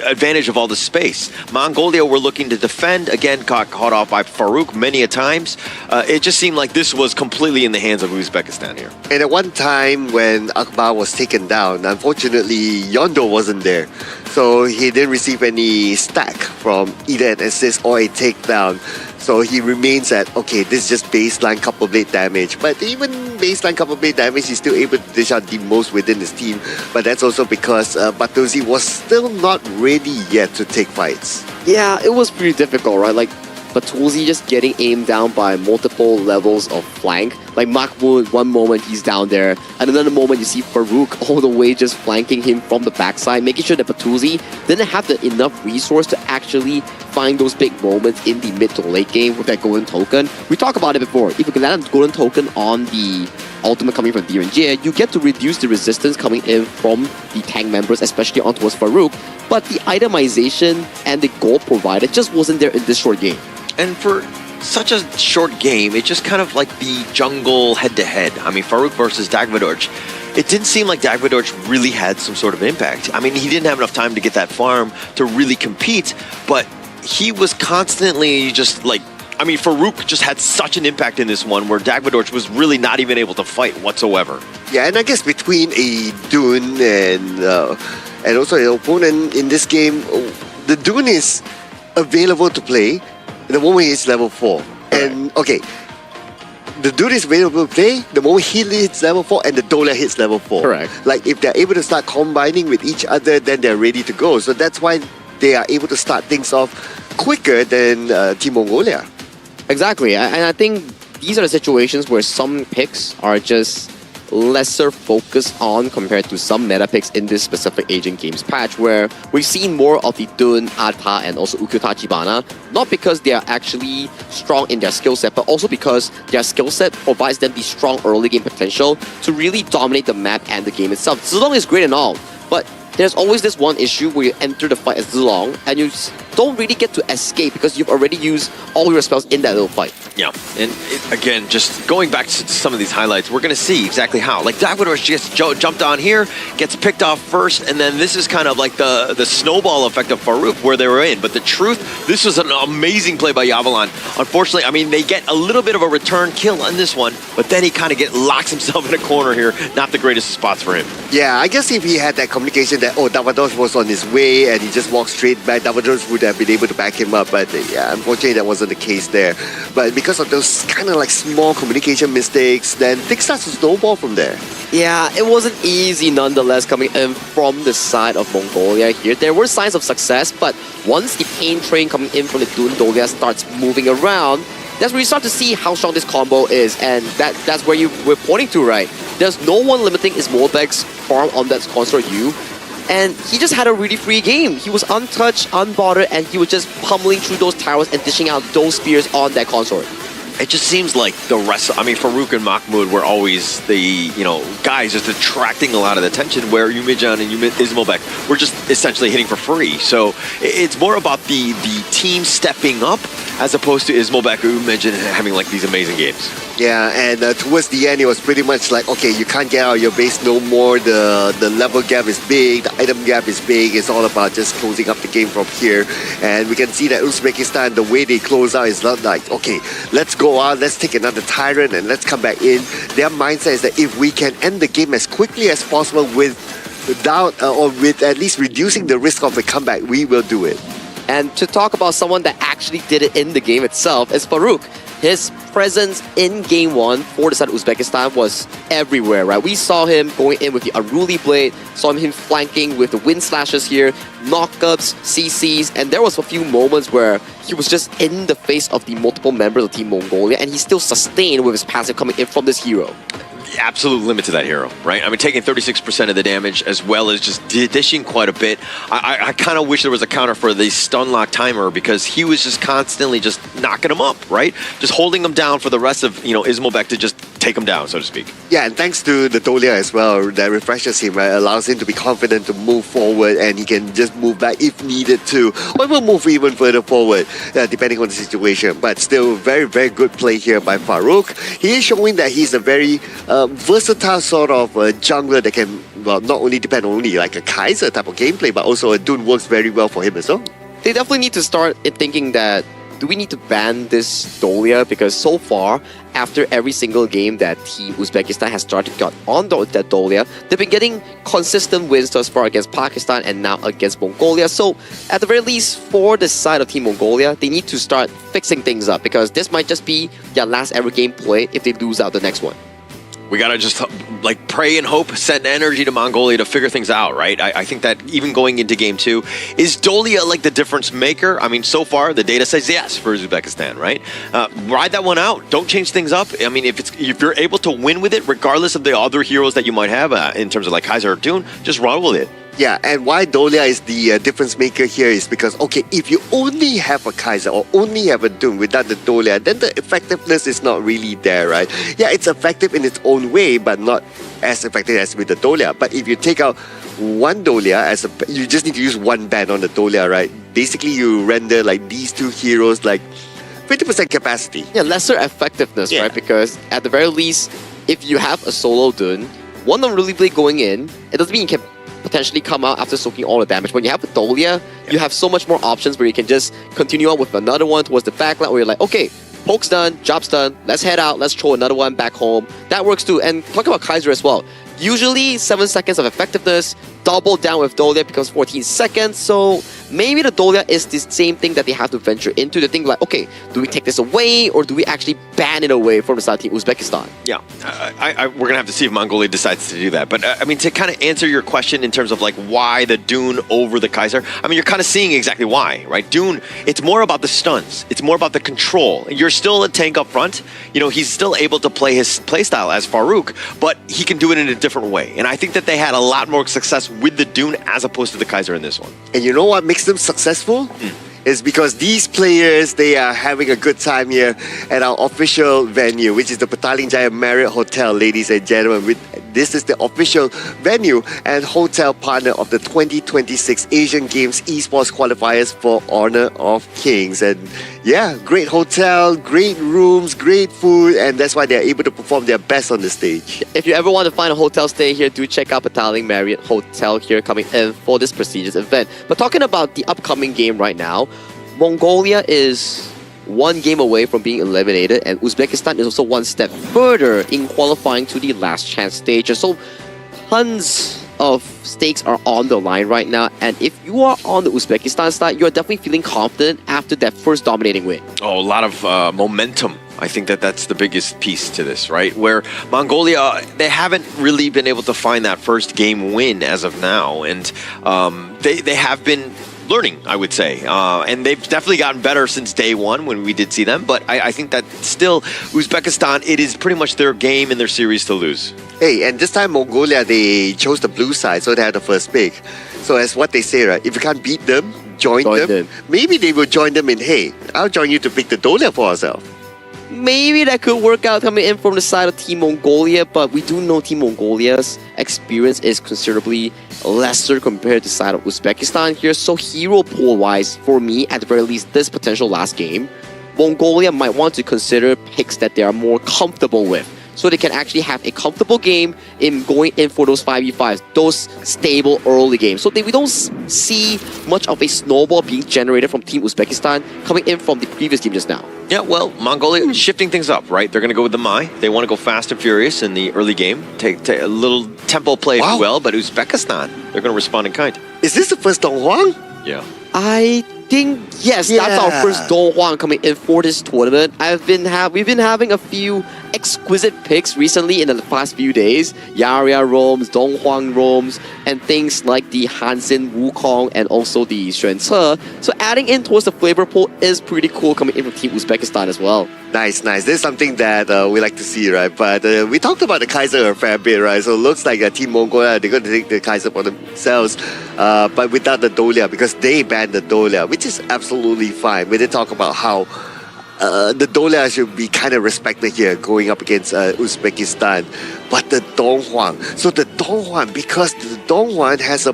advantage of all the space. Mongolia were looking to defend, again, got caught off by Farouk many a times. It just seemed like this was completely in the hands of Uzbekistan here. And at one time when Akbar was taken down, unfortunately, Yondo wasn't there. So he didn't receive any stack from either an assist or a takedown. So he remains at, okay, this is just baseline couple blade damage. But even baseline couple blade damage, he's still able to dish out the most within his team. But that's also because Batuzi was still not ready yet to take fights. Yeah, it was pretty difficult, right? Like, Batuzi just getting aimed down by multiple levels of flank. Like Mahmoud, one moment he's down there, and another moment you see Farouk all the way just flanking him from the backside, making sure that Batuzi didn't have the enough resource to actually find those big moments in the mid to late game with that golden token. We talked about it before. If you can land a golden token on the ultimate coming from Direnjie, you get to reduce the resistance coming in from the tank members, especially on towards Farouk. But the itemization and the gold provided just wasn't there in this short game. And for such a short game, it's just kind of like the jungle head-to-head. I mean, Farouk versus Dagvadorj. It didn't seem like Dagvadorj really had some sort of impact. I mean, he didn't have enough time to get that farm to really compete, but he was constantly just like... I mean, Farouk just had such an impact in this one where Dagvadorj was really not even able to fight whatsoever. Yeah, and I guess between a Dune and also an opponent in this game, the Dune is available to play the moment he's level 4. And okay, the Dune is available to play the moment he hits level 4 and the Dola hits level 4. Correct. Like if they're able to start combining with each other, then they're ready to go. So that's why they are able to start things off quicker than Team Mongolia. Exactly, and I think these are the situations where some picks are just lesser focused on compared to some meta picks in this specific Asian Games patch, where we've seen more of the Dun, Ata, and also Ukyota Chibana, not because they are actually strong in their skill set, but also because their skill set provides them the strong early game potential to really dominate the map and the game itself. Zilong is great and all, but there's always this one issue where you enter the fight as Zilong and you don't really get to escape because you've already used all your spells in that little fight. Yeah, and again, just going back to some of these highlights, we're going to see exactly how. Like, Dagvadorj just jumped on here, gets picked off first, and then this is kind of like the snowball effect of Farouk where they were in. But the truth, this was an amazing play by Yavalan. Unfortunately, I mean, they get a little bit of a return kill on this one, but then he kind of locks himself in a corner here. Not the greatest spots for him. Yeah, I guess if he had that communication that, Dagvadorj was on his way and he just walked straight back, Dagvadorj would have been able to back him up. But yeah, unfortunately, that wasn't the case there. But because of those kind of like small communication mistakes, then things start to snowball from there. Yeah, it wasn't easy nonetheless coming in from the side of Mongolia here. There were signs of success, but once the pain train coming in from the Dun Dolia starts moving around, that's where you start to see how strong this combo is, and that's where we're pointing to, right? There's no one limiting his Molbek's farm on that Consort U, and he just had a really free game. He was untouched, unbothered, and he was just pummeling through those towers and dishing out those spears on that Consort. it just seems like the rest. I mean, Farouk and Mahmoud were always the guys just attracting a lot of the attention. Where Yumijan and Ismobek were just essentially hitting for free. So it's more about the team stepping up as opposed to Ismobek, who mentioned having like these amazing games. Yeah, and towards the end, it was pretty much like, okay, you can't get out of your base no more. The level gap is big, the item gap is big. It's all about just closing up the game from here. And we can see that Uzbekistan, the way they close out is not like, okay, let's go out, let's take another Tyrant and let's come back in. Their mindset is that if we can end the game as quickly as possible without or with at least reducing the risk of a comeback, we will do it. And to talk about someone that actually did it in the game itself is Farouk. His presence in Game 1 for the side of Uzbekistan was everywhere, right? We saw him going in with the Unruly Blade, saw him flanking with the Wind Slashes here, knockups, CCs, and there was a few moments where he was just in the face of the multiple members of Team Mongolia, and he still sustained with his passive coming in from this hero. Absolute limit to that hero, right? I mean, taking 36% of the damage as well as just dishing quite a bit. I kind of wish there was a counter for the stun lock timer because he was just constantly just knocking him up, right? Just holding him down for the rest of, Ismobek to just take him down, so to speak. Yeah, and thanks to the Dolia as well, that refreshes him, right? Allows him to be confident to move forward, and he can just move back if needed to, or even move even further forward, depending on the situation. But still, very, very good play here by Farouk. He is showing that he's a very versatile sort of jungler that can, well, not only depend only like a Kaiser type of gameplay, but also a Dune works very well for him as well. They definitely need to start thinking that, do we need to ban this Dolia? Because so far, after every single game that Team Uzbekistan has started got on that Dolia, they've been getting consistent wins thus far against Pakistan and now against Mongolia. So at the very least, for the side of Team Mongolia, they need to start fixing things up because this might just be their last ever game played if they lose out the next one. We gotta just like pray and hope, send energy to Mongolia to figure things out, right? I think that even going into Game 2, is Dolia like the difference maker? I mean, so far the data says yes for Uzbekistan, right? Ride that one out. Don't change things up. I mean, if you're able to win with it, regardless of the other heroes that you might have in terms of like Kaiser or Dune, just run with it. Yeah, and why Dolia is the difference maker here is because, okay, if you only have a Kaiser or only have a Doom without the Dolia, then the effectiveness is not really there, right? Yeah, it's effective in its own way, but not as effective as with the Dolia. But if you take out one Dolia, you just need to use one ban on the Dolia, right? Basically, you render like these two heroes like 50% capacity. Yeah, lesser effectiveness, right? Because at the very least, if you have a solo Dune, one Unruly Blade going in, it doesn't mean you can potentially come out after soaking all the damage. When you have a Dolia, you have so much more options where you can just continue on with another one towards the backline where you're like, okay, poke's done, job's done, let's head out, let's throw another one back home. That works too. And talk about Kaiser as well. Usually 7 seconds of effectiveness, double down with Dolia becomes 14 seconds. So maybe the Dolia is the same thing that they have to venture into. They think like, okay, do we take this away or do we actually ban it away from the side of Team Uzbekistan? Yeah, we're going to have to see if Mongolia decides to do that. But I mean, to kind of answer your question in terms of like why the Dune over the Kaiser, I mean, you're kind of seeing exactly why, right? Dune, it's more about the stuns. It's more about the control. You're still a tank up front. He's still able to play his playstyle as Farouk, but he can do it in a different way. And I think that they had a lot more success with the Dune as opposed to the Kaiser in this one. And you know what makes them successful? Is because these players, they are having a good time here at our official venue, which is the Petaling Jaya Marriott Hotel, ladies and gentlemen. This is the official venue and hotel partner of the 2026 Asian Games Esports Qualifiers for Honor of Kings. And yeah, great hotel, great rooms, great food, and that's why they're able to perform their best on the stage. If you ever want to find a hotel stay here, do check out Petaling Marriott Hotel here coming in for this prestigious event. But talking about the upcoming game right now, Mongolia is one game away from being eliminated, and Uzbekistan is also one step further in qualifying to the last chance stage. So tons of stakes are on the line right now, and if you are on the Uzbekistan side, you're definitely feeling confident after that first dominating win. Oh, a lot of momentum. I think that's the biggest piece to this, right? Where Mongolia, they haven't really been able to find that first game win as of now, and they have been learning, I would say. And they've definitely gotten better since day one when we did see them. But I think that still, Uzbekistan, it is pretty much their game and their series to lose. Hey, and this time Mongolia, they chose the blue side, so they had the first pick. So as what they say, right? If you can't beat them, join them. Maybe they will join them in, hey, I'll join you to pick the Dolia for ourselves. maybe that could work out coming in from the side of Team Mongolia, but we do know Team Mongolia's experience is considerably lesser compared to the side of Uzbekistan here. So hero pool-wise, for me, at the very least, this potential last game, Mongolia might want to consider picks that they are more comfortable with, so they can actually have a comfortable game in going in for those 5v5s, those stable early games. So we don't see much of a snowball being generated from Team Uzbekistan coming in from the previous game just now. Yeah, well, Mongolia is shifting things up, right? They're going to go with the Mai. They want to go fast and furious in the early game. Take a little tempo play, if you will, but Uzbekistan, they're going to respond in kind. Is this the first Donghuang? Yeah. I think, yes, that's our first Donghuang coming in for this tournament. We've been having a few exquisite picks recently in the past few days. Yaria roams, Donghuang roams, and things like the Hansen Wukong and also the Xuan Ce. So adding in towards the flavor pool is pretty cool coming in from Team Uzbekistan as well. Nice. This is something that we like to see, right? But we talked about the Kaiser a fair bit, right? So it looks like Team Mongolia, they're going to take the Kaiser for themselves, but without the Dolia, because they banned the Dolia, which is absolutely fine. We did talk about how the Dolia should be kind of respected here going up against Uzbekistan. But the Donghuang, so the Donghuang, because the Donghuang has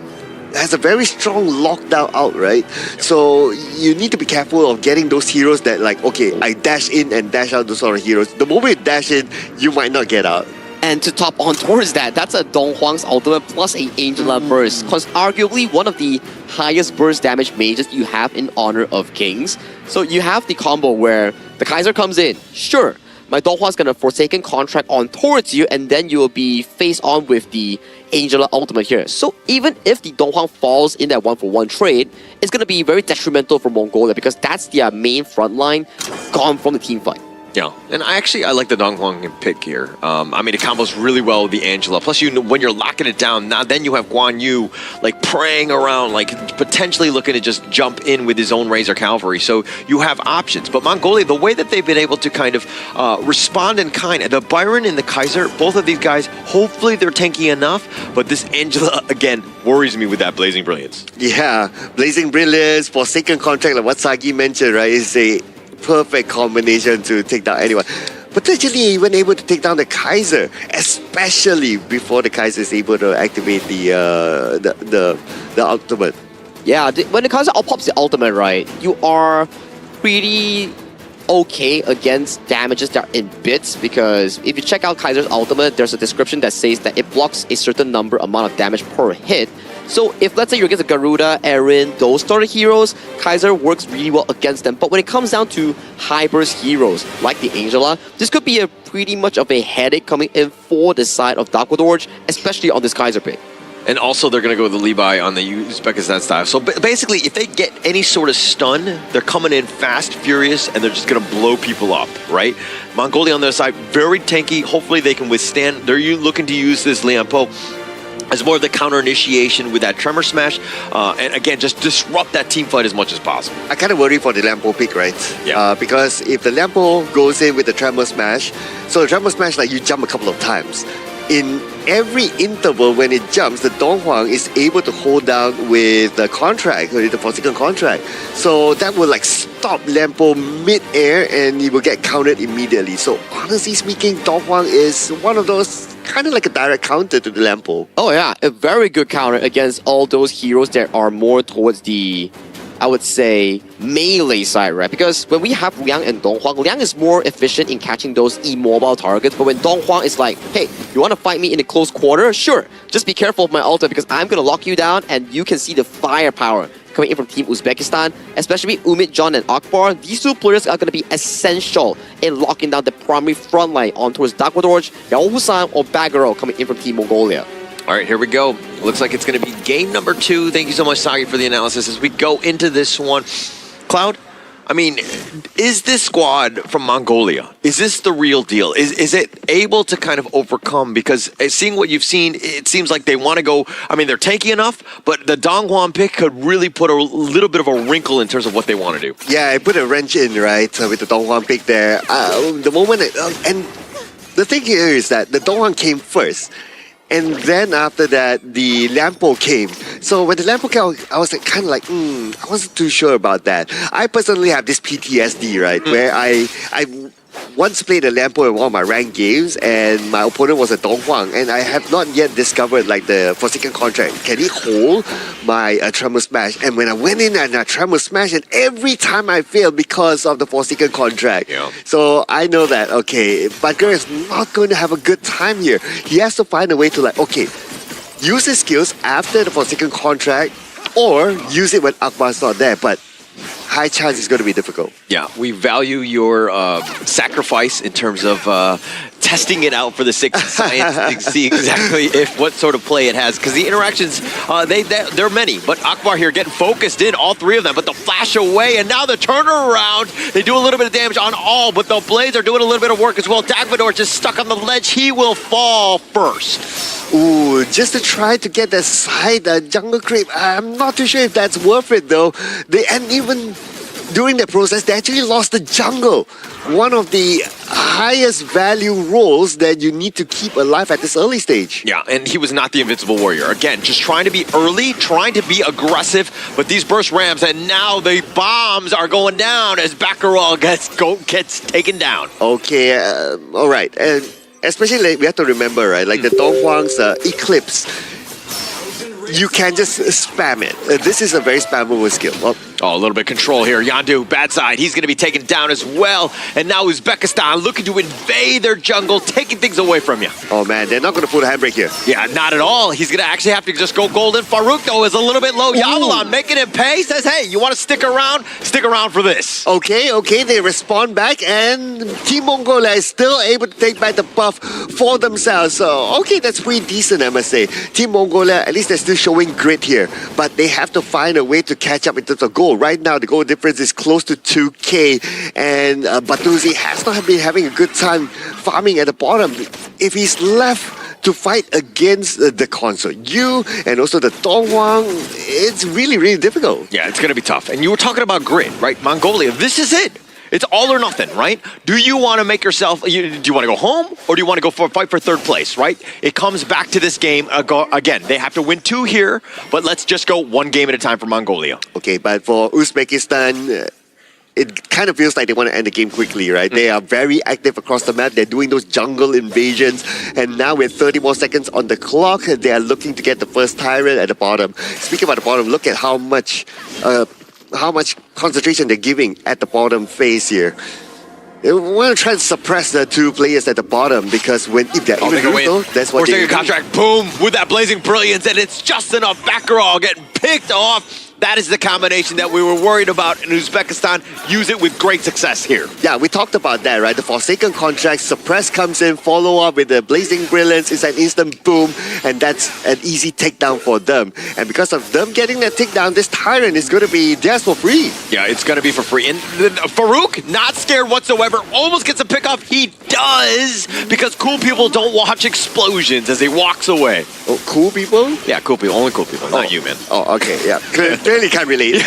a very strong lockdown out, right? So you need to be careful of getting those heroes that like, okay, I dash in and dash out those sort of heroes. The moment you dash in, you might not get out. And to top on towards that, that's a Donghuang's ultimate plus a Angela burst. Because arguably one of the highest burst damage mages you have in Honor of Kings. So you have the combo where the Kaiser comes in, sure, my Donghuang's gonna Forsaken Contract on towards you, and then you will be face on with the Angela ultimate here. So even if the Donghuang falls in that 1-for-1 trade, it's gonna be very detrimental for Mongolia because that's their main front line gone from the team fight. Yeah, and I like the Donghuang pick here. I mean, it combos really well with the Angela. Plus, when you're locking it down, now then you have Guan Yu like praying around, like potentially looking to just jump in with his own Razor Cavalry. So you have options. But Mongolia, the way that they've been able to kind of respond in kind, the Byron and the Kaiser, both of these guys, hopefully they're tanky enough. But this Angela, again, worries me with that Blazing Brilliance. Yeah, Blazing Brilliance, Forsaken Contract, like what Sagi mentioned, right, is a perfect combination to take down anyone. Potentially even able to take down the Kaiser, especially before the Kaiser is able to activate the ultimate. Yeah, when the Kaiser pops the ultimate, right, you are pretty okay against damages that are in bits, because if you check out Kaiser's ultimate, there's a description that says that it blocks a certain amount of damage per hit. So if let's say you're against a Garuda, Eren, those sort of heroes, Kaiser works really well against them. But when it comes down to high burst heroes like the Angela, this could be a pretty much of a headache coming in for the side of Darkwadorj, especially on this Kaiser pick. And also they're going to go with the Levi on the Uzbekistan style. So basically, if they get any sort of stun, they're coming in fast, furious, and they're just going to blow people up, right? Mongolia on their side, very tanky. Hopefully they can withstand. They're looking to use this Lianpo as more of the counter initiation with that Tremor Smash. And again, just disrupt that team fight as much as possible. I kind of worry for the Lampo pick, right? Yeah. Because if the Lampo goes in with the Tremor Smash, so the Tremor Smash, like you jump a couple of times. In every interval when it jumps, the Donghuang is able to hold down with the contract, with the Forsaken Contract. So that will like stop Lampo mid-air and he will get countered immediately. So honestly speaking, Donghuang is one of those kind of like a direct counter to the Lampo. Oh yeah, a very good counter against all those heroes that are more towards the, I would say, melee side, right? Because when we have Liang and Donghuang, Liang is more efficient in catching those immobile targets. But when Donghuang is like, hey, you want to fight me in a close quarter? Sure. Just be careful of my ultimate because I'm going to lock you down and you can see the firepower coming in from Team Uzbekistan, especially Umit, John, and Akbar. These two players are going to be essential in locking down the primary front line on towards Darkwadorj, Yao Husan, or Bagaro coming in from Team Mongolia. All right, here we go. Looks like it's going to be game number 2. Thank you so much, Sagi, for the analysis as we go into this one. Cloud, I mean, is this squad from Mongolia, is this the real deal? Is it able to kind of overcome? Because seeing what you've seen, it seems like they want to go, I mean, they're tanky enough, but the Donghuang pick could really put a little bit of a wrinkle in terms of what they want to do. Yeah, I put a wrench in, right, with the Donghuang pick there. The moment, and the thing here is that the Donghuang came first. And then after that, the Lampo came. So when the Lampo came, I was like, kind of like, I wasn't too sure about that. I personally have this PTSD, right, where I once played a Lampo in one of my ranked games, and my opponent was a Dong Huang, and I have not yet discovered like the Forsaken contract. Can he hold my Tremor Smash? And when I went in and I Tremor Smash, and every time I failed because of the Forsaken contract. Yeah. So I know that, okay, Butker is not going to have a good time here. He has to find a way to like, okay, use his skills after the Forsaken contract, or use it when Akbar's not there. But high chance it's going to be difficult. Yeah, we value your sacrifice in terms of testing it out for the sixth science to see exactly what sort of play it has. Because the interactions, they're many. But Akbar here getting focused in, all three of them. But the flash away, and now the turnaround. They do a little bit of damage on all, but the Blades are doing a little bit of work as well. Dagvador just stuck on the ledge. He will fall first. Ooh, just to try to get that side jungle creep. I'm not too sure if that's worth it though. And even during that process, they actually lost the jungle. One of the highest value roles that you need to keep alive at this early stage. Yeah, and he was not the invincible warrior. Again, just trying to be early, trying to be aggressive, but these burst rams, and now the bombs are going down as Baccarat gets taken down. Okay, all right. And especially like, we have to remember, right? Like the Dong Huang's Eclipse. You can just spam it. This is a very spammable skill. Oh, a little bit of control here. Yandu, bad side. He's going to be taken down as well. And now Uzbekistan looking to invade their jungle, taking things away from you. Oh, man, they're not going to put a handbrake here. Yeah, not at all. He's going to actually have to just go golden. Farouk, though, is a little bit low. Yavalon making him pay. Says, hey, you want to stick around? Stick around for this. Okay, they respond back, and Team Mongolia is still able to take back the buff for themselves. So, okay, that's pretty decent, I must say. Team Mongolia, at least they're still showing grit here, but they have to find a way to catch up in terms of goal. Right now, the goal difference is close to 2K, and Batuzi has not been having a good time farming at the bottom. If he's left to fight against the console, you and also the Dong Huang, it's really, really difficult. Yeah, it's going to be tough. And you were talking about grit, right? Mongolia, this is it. It's all or nothing, right? Do you want to make yourself, do you want to go home, or do you want to go for a fight for third place, right? It comes back to this game. Again, they have to win 2 here, but let's just go 1 game at a time for Mongolia. Okay, but for Uzbekistan, it kind of feels like they want to end the game quickly, right? They are very active across the map. They're doing those jungle invasions. And now with 30 more seconds on the clock, they are looking to get the first Tyrant at the bottom. Speaking about the bottom, look at how much concentration they're giving at the bottom phase here. They want to try to suppress the 2 players at the bottom, because if they're even though, that's what they do. Contract, boom, with that blazing brilliance, and it's just enough. Baccarat getting picked off. That is the combination that we were worried about in Uzbekistan. Use it with great success here. Yeah, we talked about that, right? The Forsaken contract, Suppress comes in, follow up with the Blazing Brilliance. It's an instant boom, and that's an easy takedown for them. And because of them getting that takedown, this Tyrant is going to be theirs for free. Yeah, it's going to be for free. And Farouk, not scared whatsoever, almost gets a pick off. He does, because cool people don't watch explosions as he walks away. Oh, cool people? Yeah, cool people. Only cool people, not you, man. Oh, okay, yeah. Clearly can't relate.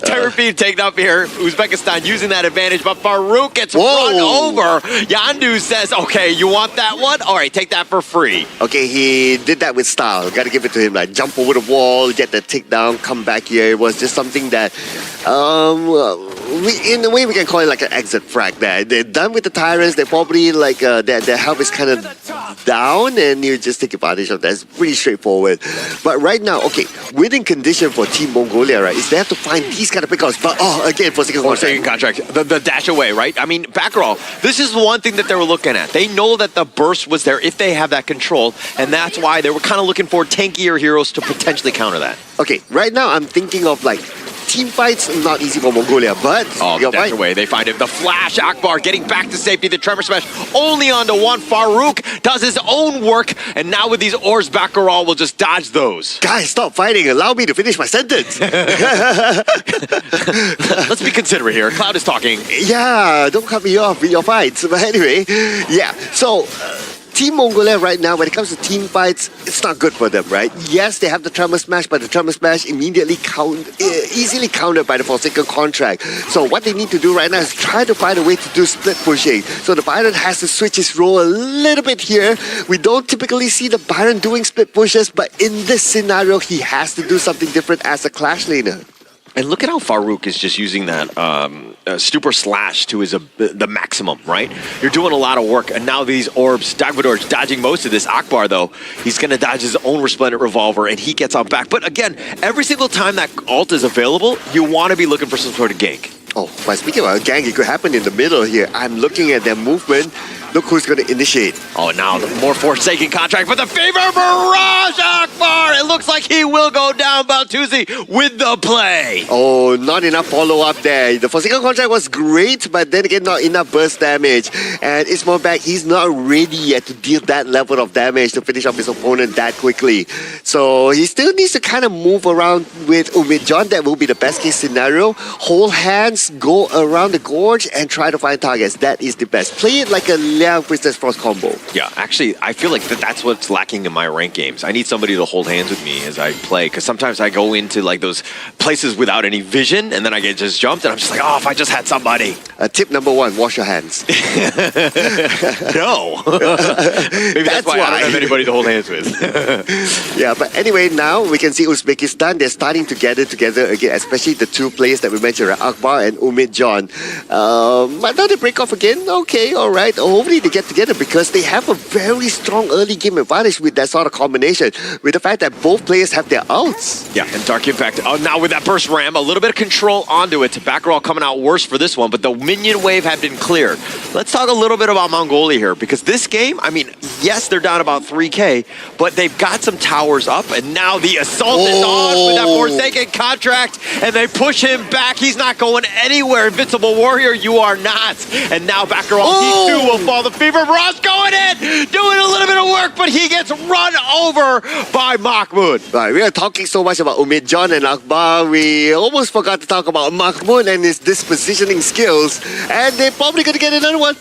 Tyrant being taken up here. Uzbekistan using that advantage, but Farouk gets run over. Yandu says, okay, you want that one? All right, take that for free. Okay, he did that with style. Got to give it to him. Like, jump over the wall, get the takedown, come back here. It was just something that, in a way, we can call it like an exit frag there. They're done with the Tyrants. They're probably like, their health is kind of down, and you just take advantage of that. It's pretty straightforward. But right now, okay, winning condition for Team Mongolia, right, is they have to find these kind of pickups. But, again, for second contract. The dash away, right? I mean, Baccarat, this is one thing that they were looking at. They know that the burst was there if they have that control, and that's why they were kind of looking for tankier heroes to potentially counter that. Okay, right now I'm thinking of like team fights, not easy for Mongolia, but the dash away, they find it. The flash, Akbar getting back to safety. The Tremor Smash only onto one. Farouk does his own work, and now with these ores, Baccarat will just dodge those. Guys, stop fighting. Allow me to finish my sentence. Let's be considerate here. Cloud is talking. Yeah, don't cut me off with your fights. But anyway, yeah. So, Team Mongolia right now, when it comes to team fights, it's not good for them, right? Yes, they have the Tremor Smash, but the Tremor Smash immediately easily countered by the Forsaken contract. So what they need to do right now is try to find a way to do split pushing. So the Byron has to switch his role a little bit here. We don't typically see the Byron doing split pushes, but in this scenario, he has to do something different as a Clash laner. And look at how Farouk is just using that stupor slash to the maximum, right? You're doing a lot of work, and now these orbs, Dagvador's dodging most of this. Akbar, though, he's going to dodge his own Resplendent Revolver, and he gets on back. But again, every single time that ult is available, you want to be looking for some sort of gank. Oh, but speaking about a gang, it could happen in the middle here. I'm looking at their movement. Look who's going to initiate. Oh, now the more Forsaken contract for the Fever Barrage, Akbar! It looks like he will go down, Baltuzi, with the play. Oh, not enough follow-up there. The Forsaken contract was great, but then again, not enough burst damage. And Ismail back, he's not ready yet to deal that level of damage to finish off his opponent that quickly. So he still needs to kind of move around with Umid John. That will be the best case scenario. Hold hands, go around the gorge, and try to find targets. That is the best. Play it like a Liang Priestess Frost combo. Yeah, actually, I feel like that's what's lacking in my rank games. I need somebody to hold hands with me as I play, because sometimes I go into like those places without any vision, and then I get just jumped, and I'm just like, oh, if I just had somebody. Tip number 1, wash your hands. No. Maybe that's why I don't have anybody to hold hands with. Yeah, but anyway, now we can see Uzbekistan, they're starting to gather together again, especially the two players that we mentioned, Akbar and Umid John. But now they break off again. Okay, all right. Hopefully they get together because they have a very strong early game advantage with that sort of combination, with the fact that both players have their ults. Yeah, and Dark Impact, now with that burst ram, a little bit of control onto it. Backroll coming out worse for this one, but the minion wave had been cleared. Let's talk a little bit about Mongolia here, because this game, I mean, yes, they're down about 3K, but they've got some towers up, and now the assault is on with that Forsaken contract, and they push him back. He's not going anywhere. Invincible Warrior, you are not. And now Backroll, he too will fall. The Fever Barrage going in, doing a little bit of work, but he gets run over by Mahmoud. Right, we are talking so much about Umid John and Akbar, we almost forgot to talk about Mahmoud and his dispositioning skills, and they're probably going to get another one.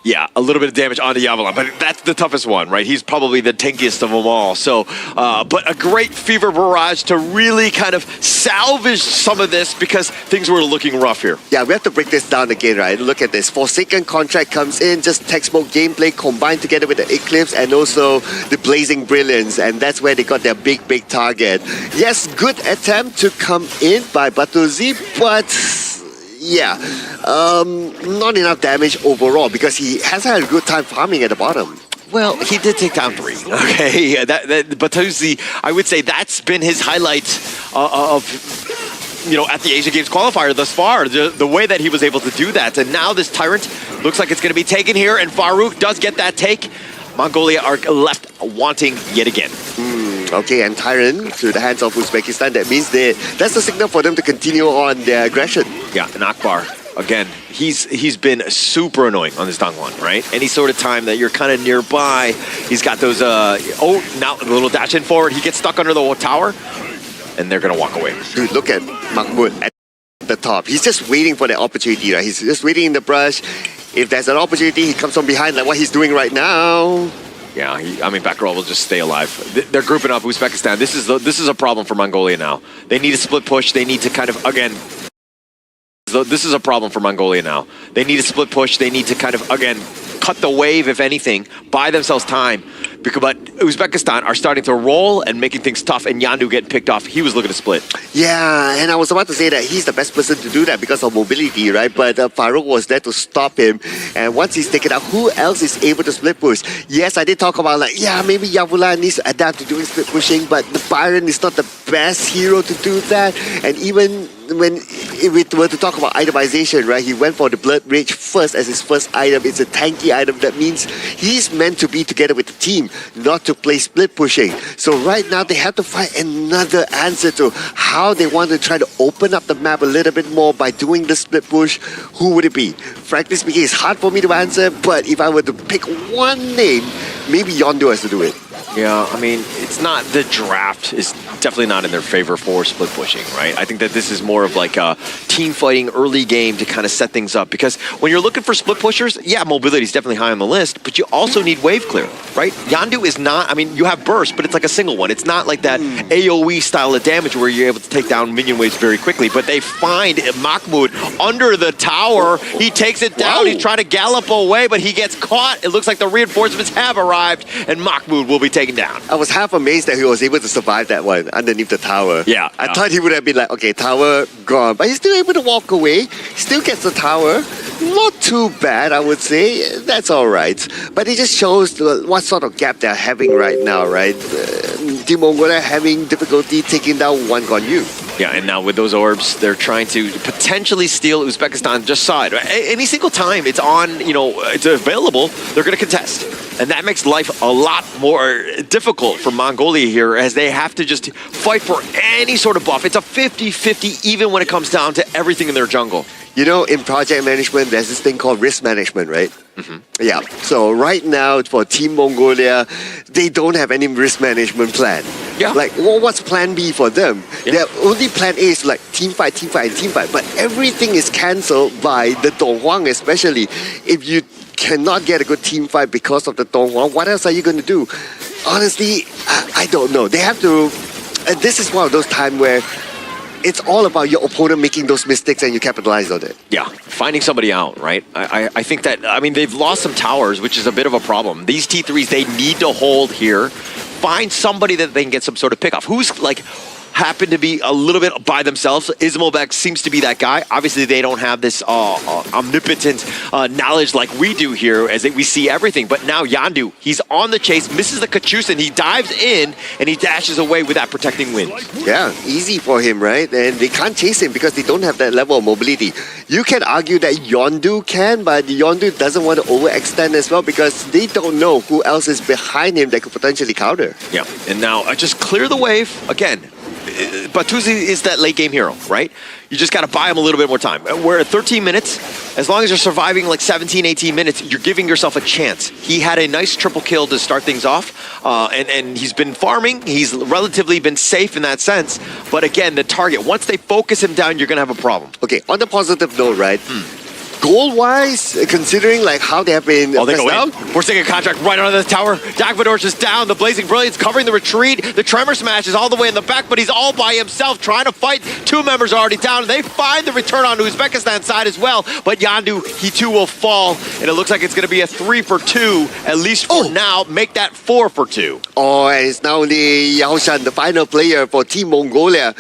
Yeah, a little bit of damage onto Yavalan, but that's the toughest one, right? He's probably the tankiest of them all. So, but a great Fever Barrage to really kind of salvage some of this, because things were looking rough here. Yeah, we have to break this down again, right? Look at this. Forsaken contract comes in, just textbook gameplay combined together with the Eclipse and also the Blazing Brilliance, and that's where they got their big target. Yes, good attempt to come in by Batuzi, but yeah, not enough damage overall because he has had a good time farming at the bottom. Well, he did take down 3. Okay, yeah, Batuzi, I would say that's been his highlight of, you know, at the Asian Games qualifier thus far, the way that he was able to do that. And now this Tyrant looks like it's going to be taken here, and Farouk does get that take. Mongolia are left wanting yet again. Okay, and Tyrant to the hands of Uzbekistan. That means that's the signal for them to continue on their aggression. Yeah, and Akbar, again, he's been super annoying on this Dongwon, right? Any sort of time that you're kind of nearby, he's got those, now a little dash in forward, he gets stuck under the tower, and they're going to walk away. Dude, look at Mahmoud at the top. He's just waiting for the opportunity, right? He's just waiting in the brush. If there's an opportunity, he comes from behind like what he's doing right now. Yeah, I mean, Backroll will just stay alive. They're grouping up Uzbekistan. This is a problem for Mongolia now. They need a split push. They need to kind of, again, this is a problem for Mongolia now. They need a split push. They need to kind of, again, cut the wave, if anything, buy themselves time. But Uzbekistan are starting to roll and making things tough, and Yandu getting picked off. He was looking to split. Yeah, and I was about to say that he's the best person to do that because of mobility, right? But Farouk was there to stop him, and once he's taken out, who else is able to split push? Yes, I did talk about like, yeah, maybe Yavula needs to adapt to doing split pushing, but the Byron is not the best hero to do that, and even when we were to talk about itemization, right, he went for the Blood Rage first as his first item. It's a tanky item. That means he's meant to be together with the team, not to play split pushing. So right now they have to find another answer to how they want to try to open up the map a little bit more by doing the split push. Who would it be? Frankly speaking, it's hard for me to answer, but if I were to pick one name, maybe Yondu has to do it. Yeah, I mean, it's not, the draft is definitely not in their favor for split pushing, right? I think that this is more of like a team fighting early game to kind of set things up, because when you're looking for split pushers, yeah, mobility is definitely high on the list, but you also need wave clear, right? Yandu is not, I mean, you have burst, but it's like a single one. It's not like that AoE style of damage where you're able to take down minion waves very quickly, but they find Mahmoud under the tower. He takes it down. He's trying to gallop away, but he gets caught. It looks like the reinforcements have arrived, and Mahmoud will be taken down. I was half amazed that he was able to survive that one. underneath the tower. Yeah. I thought he would have been like, okay, tower gone. But he's still able to walk away. Still gets the tower. Not too bad, I would say. That's all right. But it just shows what sort of gap they're having right now, right? Team Mongolia having difficulty taking down one Gonyu. Yeah, and now with those orbs, they're trying to potentially steal Uzbekistan. Just saw it. Any single time it's on, it's available, they're going to contest. And that makes life a lot more difficult for Mongolia here as they have to just fight for any sort of buff. It's a 50-50 even when it comes down to everything in their jungle. You know, in project management, there's this thing called risk management, right? Mm-hmm. Yeah. So right now, for Team Mongolia, they don't have any risk management plan. Yeah. Like, well, what's plan B for them? Yeah. Their only plan A is like team fight, team fight, and team fight. But everything is cancelled by the Donghuang, especially. If you cannot get a good team fight because of the Donghuang, what else are you going to do? Honestly, I don't know. They have to... this is one of those times where it's all about your opponent making those mistakes and you capitalize on it. Yeah, finding somebody out, right? I think that, they've lost some towers, which is a bit of a problem. These T3s, they need to hold here. Find somebody that they can get some sort of pick off. Who's happen to be a little bit by themselves. Ismobek seems to be that guy. Obviously, they don't have this omnipotent knowledge like we do here, as we see everything. But now Yandu, he's on the chase, misses the Kachusa, and he dives in, and he dashes away with that protecting wind. Yeah, easy for him, right? And they can't chase him because they don't have that level of mobility. You can argue that Yondu can, but Yondu doesn't want to overextend as well because they don't know who else is behind him that could potentially counter. Yeah, and now just clear the wave. Again, Batuzi is that late game hero, right? You just got to buy him a little bit more time. We're at 13 minutes. As long as you're surviving like 17, 18 minutes, you're giving yourself a chance. He had a nice triple kill to start things off, and he's been farming. He's relatively been safe in that sense. But again, the target, once they focus him down, you're going to have a problem. Okay, on the positive note, right? Goal-wise, considering like how they have been they go down. Forcing a contract right under the tower. Dagvadorj is down. The Blazing Brilliance covering the retreat. The Tremor Smash is all the way in the back, but he's all by himself trying to fight. Two members are already down. They find the return on Uzbekistan side as well, but Yandu, he too will fall, and it looks like it's going to be a 3 for 2, at least for now. Make that 4 for 2. Oh, and it's now only Yao Shan, the final player for Team Mongolia.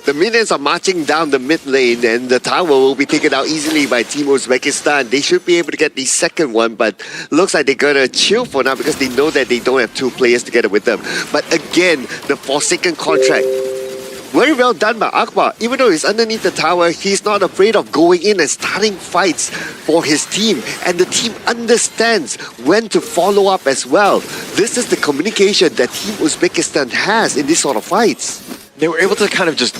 The minions are marching down the mid lane and the tower will be taken out easily by Team Uzbekistan. They should be able to get the second one, but looks like they're gonna chill for now because they know that they don't have two players together with them. But again, the Forsaken contract, very well done by Akbar. Even though he's underneath the tower, he's not afraid of going in and starting fights for his team. And the team understands when to follow up as well. This is the communication that Team Uzbekistan has in these sort of fights. They were able to kind of just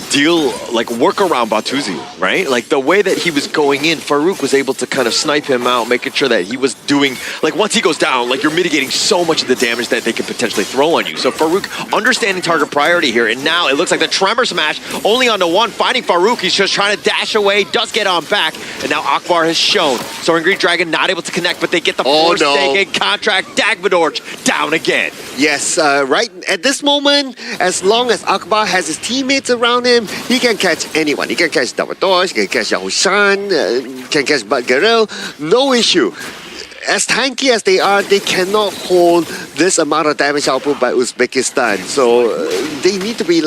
work around Batuzi, right? Like the way that he was going in, Farouk was able to kind of snipe him out, making sure that he was doing, once he goes down, you're mitigating so much of the damage that they could potentially throw on you. So Farouk understanding target priority here, and now it looks like the Tremor Smash only on the one, finding Farouk. He's just trying to dash away, does get on back, and now Akbar has shown. Soaring Green Dragon not able to connect, but they get the Forsaken contract. Dagvadorj down again. Yes, right at this moment, as long as Akbar has his teammates around him, he can catch anyone. He can catch Davadosh, he can catch Yao Shan, can catch Bud Garel, no issue. As tanky as they are, they cannot hold this amount of damage output by Uzbekistan. So they need to be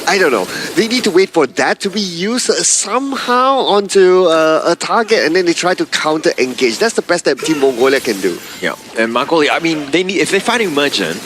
I don't know. They need to wait for that to be used somehow onto a target, and then they try to counter engage. That's the best that Team Mongolia can do. Yeah, and Mongolia, they need, if they find Imagine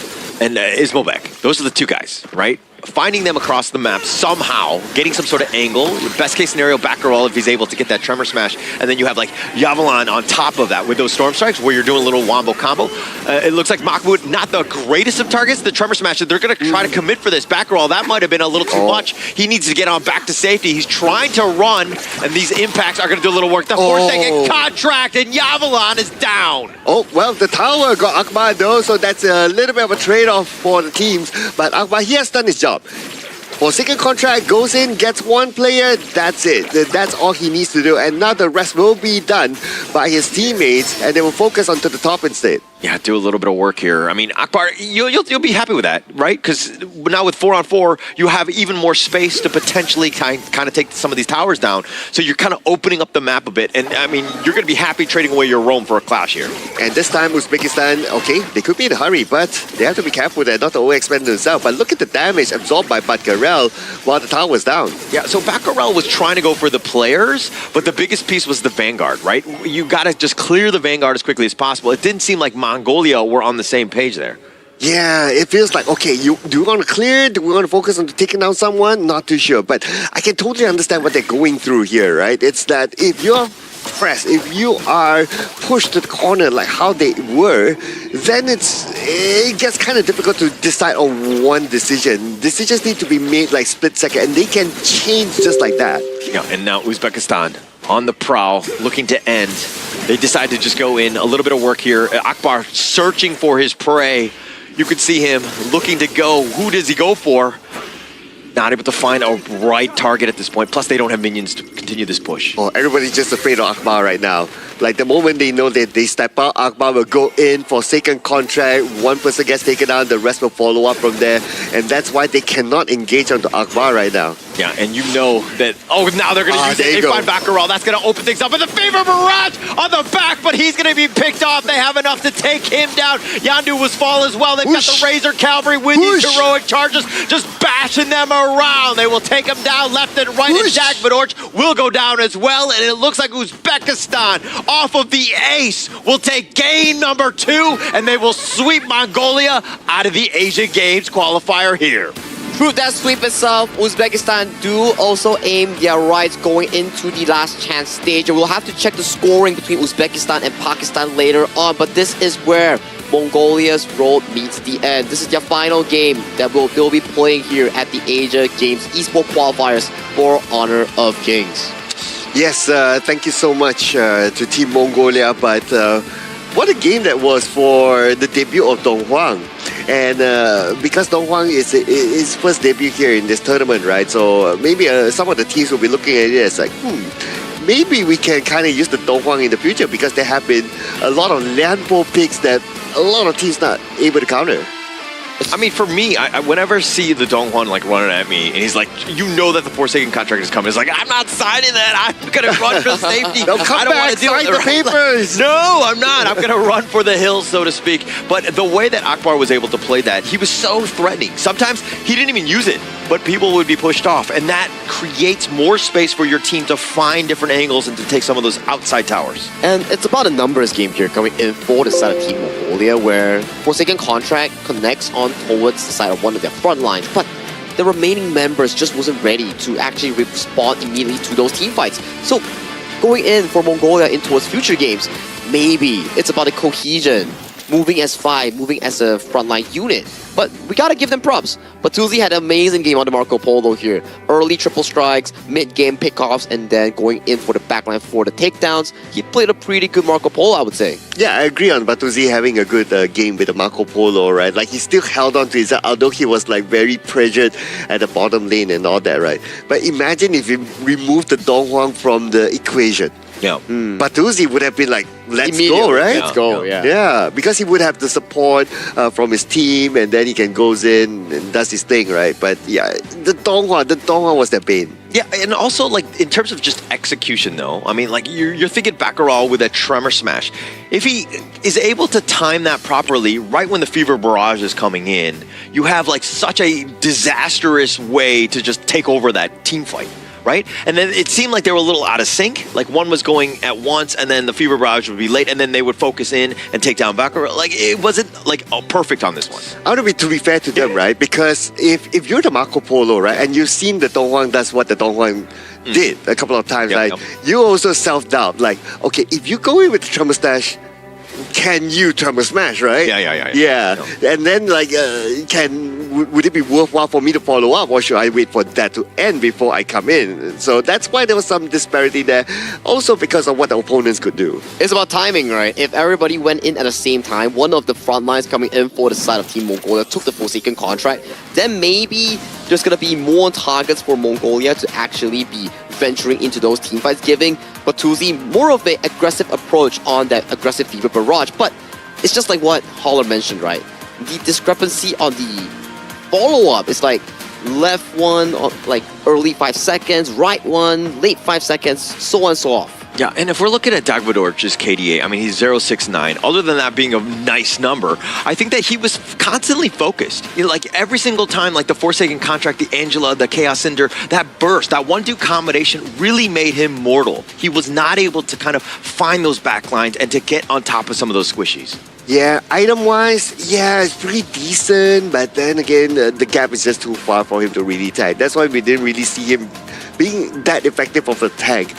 and Ismobek, those are the two guys, right? Finding them across the map somehow, getting some sort of angle. Best case scenario, back roll if he's able to get that Tremor Smash, and then you have Yavalan on top of that with those Storm Strikes where you're doing a little wombo combo. It looks like Mahmoud, not the greatest of targets. The Tremor Smash, they're going to try to commit for this back roll. That might have been a little too much. He needs to get on back to safety. He's trying to run, and these impacts are going to do a little work. The Forsaken contract, and Yavalan is down. Oh, well, the tower got Akbar though, so that's a little bit of a trade-off for the teams. But Akbar, he has done his job. Forsaken contract goes in, gets one player, that's it. That's all he needs to do. And now the rest will be done by his teammates, and they will focus onto the top instead. Yeah, do a little bit of work here. I mean, Akbar, you'll be happy with that, right? Because now with 4-on-4, you have even more space to potentially kind of take some of these towers down. So you're kind of opening up the map a bit. And I mean, you're going to be happy trading away your roam for a clash here. And this time, Uzbekistan, okay, they could be in a hurry, but they have to be careful there not to overexpend themselves. But look at the damage absorbed by Batgarel while the tower was down. Yeah, so Batgarel was trying to go for the players, but the biggest piece was the Vanguard, right? You got to just clear the Vanguard as quickly as possible. It didn't seem like Mongolia were on the same page there. Yeah, it feels like, okay, do we want to clear? Do we want to focus on taking down someone? Not too sure. But I can totally understand what they're going through here, right? It's that if you're pressed, if you are pushed to the corner like how they were, then it gets kind of difficult to decide on one decision. Decisions need to be made like split second, and they can change just like that. Yeah, and now Uzbekistan on the prowl, looking to end. They decide to just go in, a little bit of work here. Akbar searching for his prey. You could see him looking to go. Who does he go for? Not able to find a right target at this point. Plus, they don't have minions to continue this push. Oh, everybody's just afraid of Akbar right now. Like, the moment they know that they step out, Akbar will go in for second contract. One person gets taken down, the rest will follow up from there. And that's why they cannot engage onto Akbar right now. Yeah, and you know that, now they're going to use it. They find Batgarel. That's going to open things up. And the Fever Barrage on the back, but he's going to be picked off. They have enough to take him down. Yandu was fall as well. They've got the Razor Cavalry with these heroic charges, just bashing them around. They will take him down left and right, and Jack Vidorch will go down as well. And it looks like Uzbekistan, off of the ace, will take game number 2, and they will sweep Mongolia out of the Asia Games qualifier here. Through that sweep itself, Uzbekistan do also aim their rights going into the last chance stage. We'll have to check the scoring between Uzbekistan and Pakistan later on, but this is where Mongolia's road meets the end. This is their final game that they'll be playing here at the Asia Games Esports Qualifiers for Honor of Kings. Yes, thank you so much to Team Mongolia, but what a game that was for the debut of Dong Huang. And because Dong Huang is his first debut here in this tournament, right? So maybe some of the teams will be looking at it as like, maybe we can kind of use the Dong Huang in the future, because there have been a lot of Lianpo picks that a lot of teams not able to counter. I mean, for me, I whenever I see the Dong Huan like running at me, and he's like, you know that the Forsaken contract is coming. It's like, I'm not signing that. I'm gonna run for safety. No, come I don't want back, to deal with sign the papers. No, I'm not. I'm gonna run for the hills, so to speak. But the way that Akbar was able to play that, he was so threatening. Sometimes he didn't even use it, but people would be pushed off, and that creates more space for your team to find different angles and to take some of those outside towers. And it's about a numbers game here coming in for the side of Team Mongolia, where Forsaken contract connects on towards the side of one of their front lines, but the remaining members just wasn't ready to actually respond immediately to those team fights. So going in for Mongolia in towards future games, maybe it's about the cohesion, moving as 5, moving as a frontline unit. But we gotta give them props. Batuzi had an amazing game on the Marco Polo here. Early triple strikes, mid-game pickoffs, and then going in for the backline for the takedowns. He played a pretty good Marco Polo, I would say. Yeah, I agree on Batuzi having a good game with the Marco Polo, right? Like, he still held on to his, although he was like very pressured at the bottom lane and all that, right? But imagine if we removed the Dong Huang from the equation. Yeah. Batuzi would have been like, let's go, right? Let's go, yeah. Yeah, because he would have the support from his team, and then he can goes in and does his thing, right? But yeah, the Dong Huang was their bane. Yeah, and also, like, in terms of just execution, though, I mean, like, you're thinking Batgarel with that Tremor Smash. If he is able to time that properly, right when the Fever Barrage is coming in, you have, like, such a disastrous way to just take over that team fight. Right? And then it seemed like they were a little out of sync. Like, one was going at once, and then the Fever Barrage would be late, and then they would focus in and take down Batgarel. Like, it wasn't, like, perfect on this one. I want to be fair to them, right? Because if you're the Marco Polo, right, and you've seen the Dong Huang does what the Dong Huang did a couple of times, right? You also self-doubt. Like, okay, if you go in with the Tremor Stash, can you Tremor Smash, right? Yeah. And then, like, would it be worthwhile for me to follow up, or should I wait for that to end before I come in? So that's why there was some disparity there. Also because of what the opponents could do. It's about timing, right? If everybody went in at the same time, one of the front lines coming in for the side of Team Mongolia took the Forsaken contract, then maybe there's going to be more targets for Mongolia to actually be venturing into those teamfights, giving Batuzi more of an aggressive approach on that aggressive Fever Barrage. But it's just like what Holler mentioned, right? The discrepancy on the follow-up is like left one like early 5 seconds, right one late 5 seconds, so on and so off. Yeah, and if we're looking at Dagvador's KDA, I mean, he's 0.69. Other than that being a nice number, I think that he was constantly focused. You know, like every single time, like the Forsaken contract, the Angela, the Chaos Cinder, that burst, that 1-2 combination really made him mortal. He was not able to kind of find those backlines and to get on top of some of those squishies. Yeah, item-wise, yeah, it's pretty decent, but then again, the gap is just too far for him to really tank. That's why we didn't really see him being that effective of a tank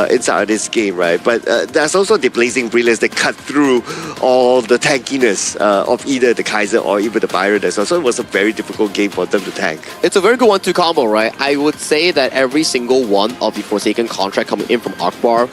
inside of this game, right? But there's also the Blazing Brilliance that cut through all the tankiness of either the Kaiser or even the Byron as well. So it was a very difficult game for them to tank. It's a very good 1-2 combo, right? I would say that every single one of the Forsaken contract coming in from Akbar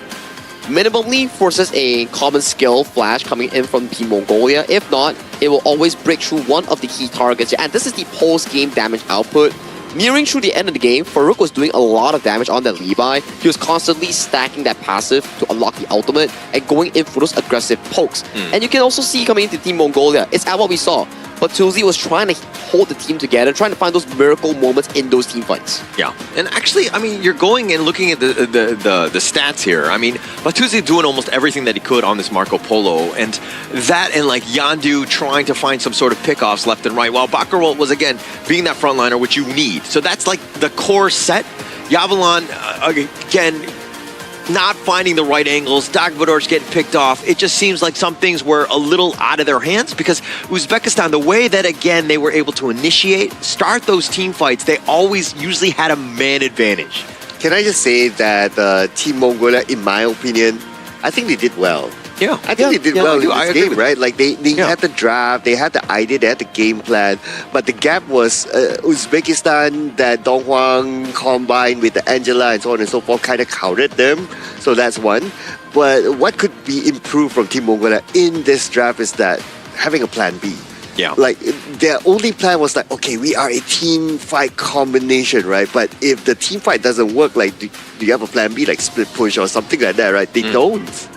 minimally forces a common skill flash coming in from Team Mongolia. If not, it will always break through one of the key targets. And this is the post-game damage output. Nearing through the end of the game, Farouk was doing a lot of damage on that Levi. He was constantly stacking that passive to unlock the ultimate and going in for those aggressive pokes. And you can also see coming into Team Mongolia, it's at what we saw. But Tuzi was trying to hold the team together, trying to find those miracle moments in those team fights. Yeah, and actually, I mean, you're going and looking at the stats here. I mean, Batuzi doing almost everything that he could on this Marco Polo, and that and like Yandu trying to find some sort of pickoffs left and right, while Bakarol was, again, being that frontliner, which you need. So that's like the core set. Yavalon, again, not finding the right angles, Dagvador's getting picked off. It just seems like some things were a little out of their hands because Uzbekistan, the way that, again, they were able to initiate, start those team fights, they always usually had a man advantage. Can I just say that Team Mongolia, in my opinion, I think they did well. Yeah, I think they did well in this game, right? Like they Yeah. had the draft, they had the idea, they had the game plan, but the gap was Uzbekistan, that Dong Huang combined with the Angela and so on and so forth kind of countered them. So that's one. But what could be improved from Team Mongolia in this draft is that having a plan B. Yeah. Like their only plan was like, okay, we are a team fight combination, right? But if the team fight doesn't work, like do you have a plan B, like split push or something like that, right? They don't.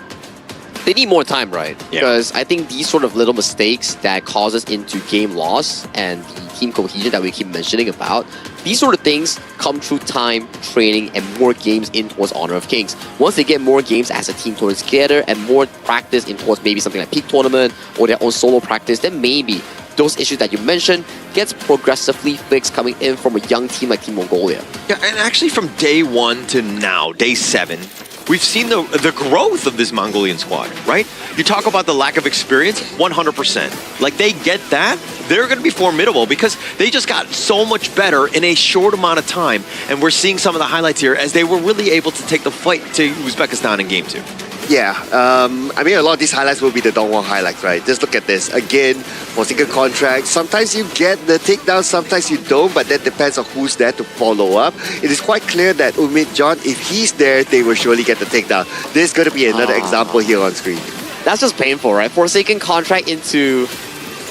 They need more time, right? Yeah. Because I think these sort of little mistakes that causes into game loss and the team cohesion that we keep mentioning about, these sort of things come through time, training, and more games in towards Honor of Kings. Once they get more games as a team towards together and more practice in towards maybe something like Peak Tournament or their own solo practice, then maybe those issues that you mentioned gets progressively fixed coming in from a young team like Team Mongolia. Yeah, and actually from day 1 to now, day 7, we've seen the growth of this Mongolian squad, right? You talk about the lack of experience, 100%. Like, they get that, they're going to be formidable because they just got so much better in a short amount of time. And we're seeing some of the highlights here as they were really able to take the fight to Uzbekistan in Game 2. Yeah, I mean, a lot of these highlights will be the Dongwon highlights, right? Just look at this. Again, for single contract, sometimes you get the takedown, sometimes you don't, but that depends on who's there to follow up. It is quite clear that Umid John, if he's there, they will surely get the takedown. There's going to be another example here on screen. That's just painful, right? Forsaken contract into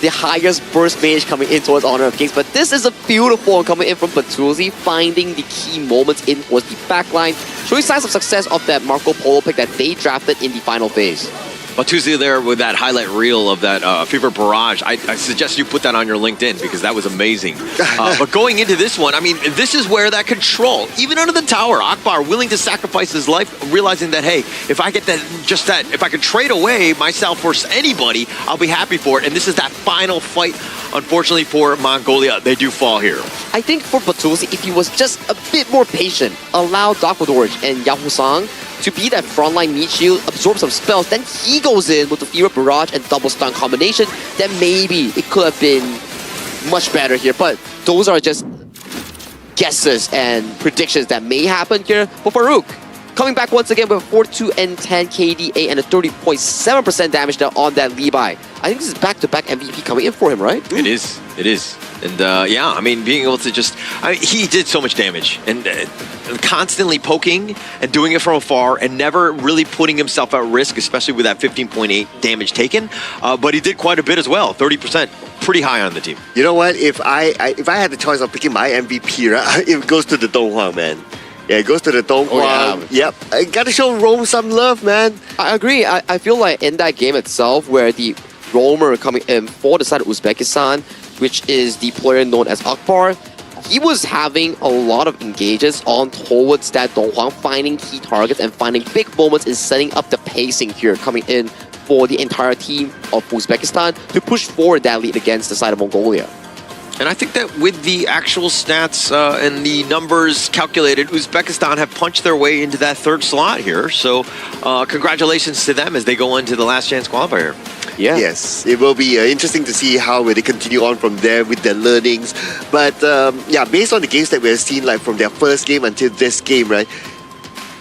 the highest burst mage coming in towards Honor of Kings, but this is a beautiful one coming in from Patuzzi, finding the key moments in towards the backline, showing signs of success of that Marco Polo pick that they drafted in the final phase. Batuzi there with that highlight reel of that Fever Barrage. I suggest you put that on your LinkedIn because that was amazing. But going into this one, I mean, this is where that control, even under the tower, Akbar willing to sacrifice his life, realizing that, hey, if I get that, if I could trade away myself for anybody, I'll be happy for it. And this is that final fight. Unfortunately for Mongolia, they do fall here. I think for Batuzi, if he was just a bit more patient, allow Dakwadorj and Yahoo Sang to be that frontline meat shield, absorb some spells, then he goes in with the Fever Barrage and double stun combination, then maybe it could have been much better here. But those are just guesses and predictions that may happen here. But Farouk, coming back once again with a 4-2 and 10 KDA and a 30.7% damage down on that Levi. I think this is back-to-back MVP coming in for him, right? It is. It is. And yeah, I mean, being able to just, he did so much damage and constantly poking and doing it from afar and never really putting himself at risk, especially with that 15.8 damage taken. But he did quite a bit as well, 30%, pretty high on the team. You know what? If I had the choice of picking my MVP, right, it goes to the Donghua, man. Yeah, it goes to the Donghua. Yeah. Yep. I gotta show Rome some love, man. I agree. I feel like in that game itself, where the roamer coming in for the side of Uzbekistan, which is the player known as Akbar. He was having a lot of engages on towards that Donghuang, finding key targets and finding big moments in setting up the pacing here, coming in for the entire team of Uzbekistan to push forward that lead against the side of Mongolia. And I think that with the actual stats and the numbers calculated, Uzbekistan have punched their way into that third slot here. So congratulations to them as they go into the last chance qualifier. Yeah. Yes, it will be interesting to see how they continue on from there with their learnings. But yeah, based on the games that we have seen, like from their first game until this game, right?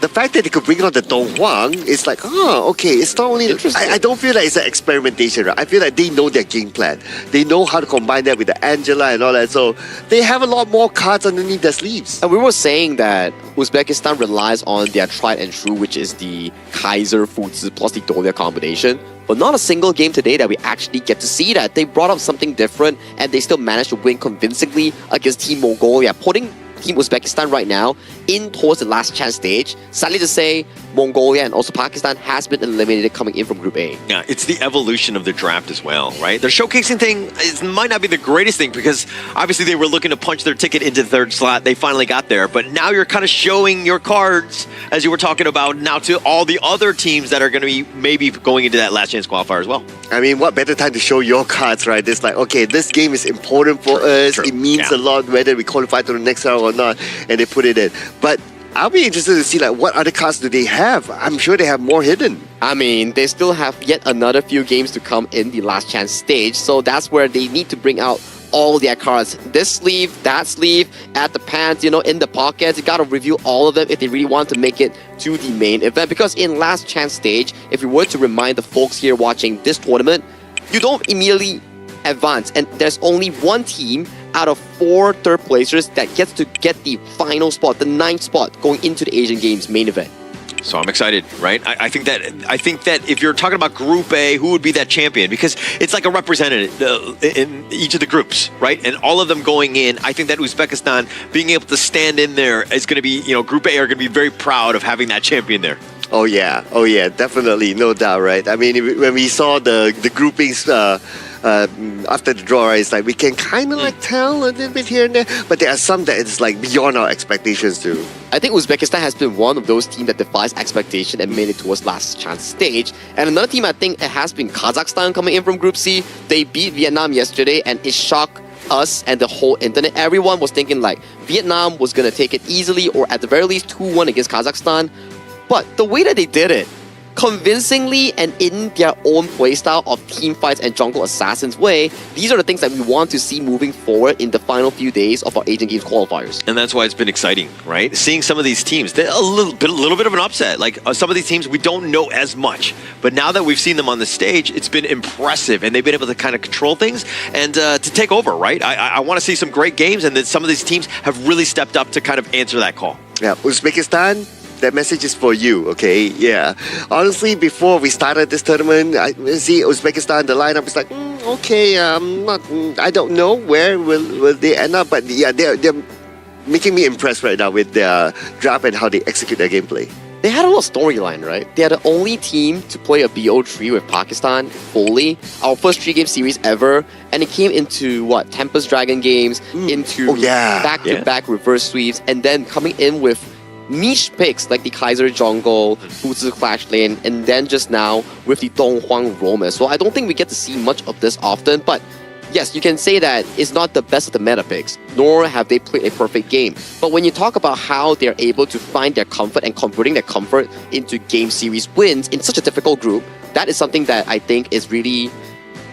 The fact that they could bring on the Donghuang is like, oh, okay, it's not only... I don't feel like it's an experimentation, right? I feel like they know their game plan. They know how to combine that with the Angela and all that, so they have a lot more cards underneath their sleeves. And we were saying that Uzbekistan relies on their tried and true, which is the Kaiser Futsu plus the Dolia combination. But not a single game today that we actually get to see that. They brought up something different and they still managed to win convincingly against Team Mongolia, putting Team Uzbekistan right now in towards the last chance stage. Sadly to say, Mongolia and also Pakistan has been eliminated coming in from Group A. Yeah, it's the evolution of the draft as well, right? Their showcasing thing might not be the greatest thing because obviously they were looking to punch their ticket into the third slot. They finally got there, but now you're kind of showing your cards, as you were talking about, now to all the other teams that are going to be maybe going into that last chance qualifier as well. I mean, what better time to show your cards, right? It's like, okay, this game is important for us. True. It means a lot whether we qualify to the next round or not, and they put it in. But I'll be interested to see like what other cards do they have. I'm sure they have more hidden. I mean, they still have yet another few games to come in the last chance stage, so that's where they need to bring out all their cards. This sleeve, that sleeve, at the pants, you know, in the pockets. You gotta review all of them if they really want to make it to the main event. Because in last chance stage, if we were to remind the folks here watching this tournament, you don't immediately advance, and there's only one team out of 4 third placers that gets to get the final spot, the 9th spot, going into the Asian Games main event. So I'm excited, right? I think that if you're talking about Group A, who would be that champion? Because it's like a representative in each of the groups, right? And all of them going in. I think that Uzbekistan being able to stand in there is going to be, you know, Group A are going to be very proud of having that champion there. Oh yeah, definitely, no doubt, right? I mean, when we saw the groupings after the draw, right, it's like we can kind of like tell a little bit here and there, but there are some that it's like beyond our expectations too. I think Uzbekistan has been one of those teams that defies expectation and made it towards last chance stage. And another team, I think it has been Kazakhstan coming in from Group C. They beat Vietnam yesterday and it shocked us and the whole internet. Everyone was thinking like Vietnam was going to take it easily or at the very least 2-1 against Kazakhstan. But the way that they did it, convincingly and in their own playstyle of team fights and jungle assassins way, these are the things that we want to see moving forward in the final few days of our Asian Games qualifiers. And that's why it's been exciting, right? Seeing some of these teams, they're a little bit of an upset. Like some of these teams, we don't know as much. But now that we've seen them on the stage, it's been impressive. And they've been able to kind of control things and to take over, right? I want to see some great games, and that some of these teams have really stepped up to kind of answer that call. Yeah, Uzbekistan, that message is for you, okay? Yeah. Honestly, before we started this tournament, I see Uzbekistan, the lineup is like, okay, I don't know where will they end up, but yeah, they're making me impressed right now with their draft and how they execute their gameplay. They had a little storyline, right? They are the only team to play a BO3 with Pakistan fully. Our first 3-game series ever. And it came into, Tempest Dragon games, into back-to-back reverse sweeps, and then coming in with niche picks like the Kaiser Jungle, Futsu Clash Lane, and then just now with the Donghuang Roamer. So I don't think we get to see much of this often, but yes, you can say that it's not the best of the meta picks, nor have they played a perfect game. But when you talk about how they're able to find their comfort and converting their comfort into game series wins in such a difficult group, that is something that I think is really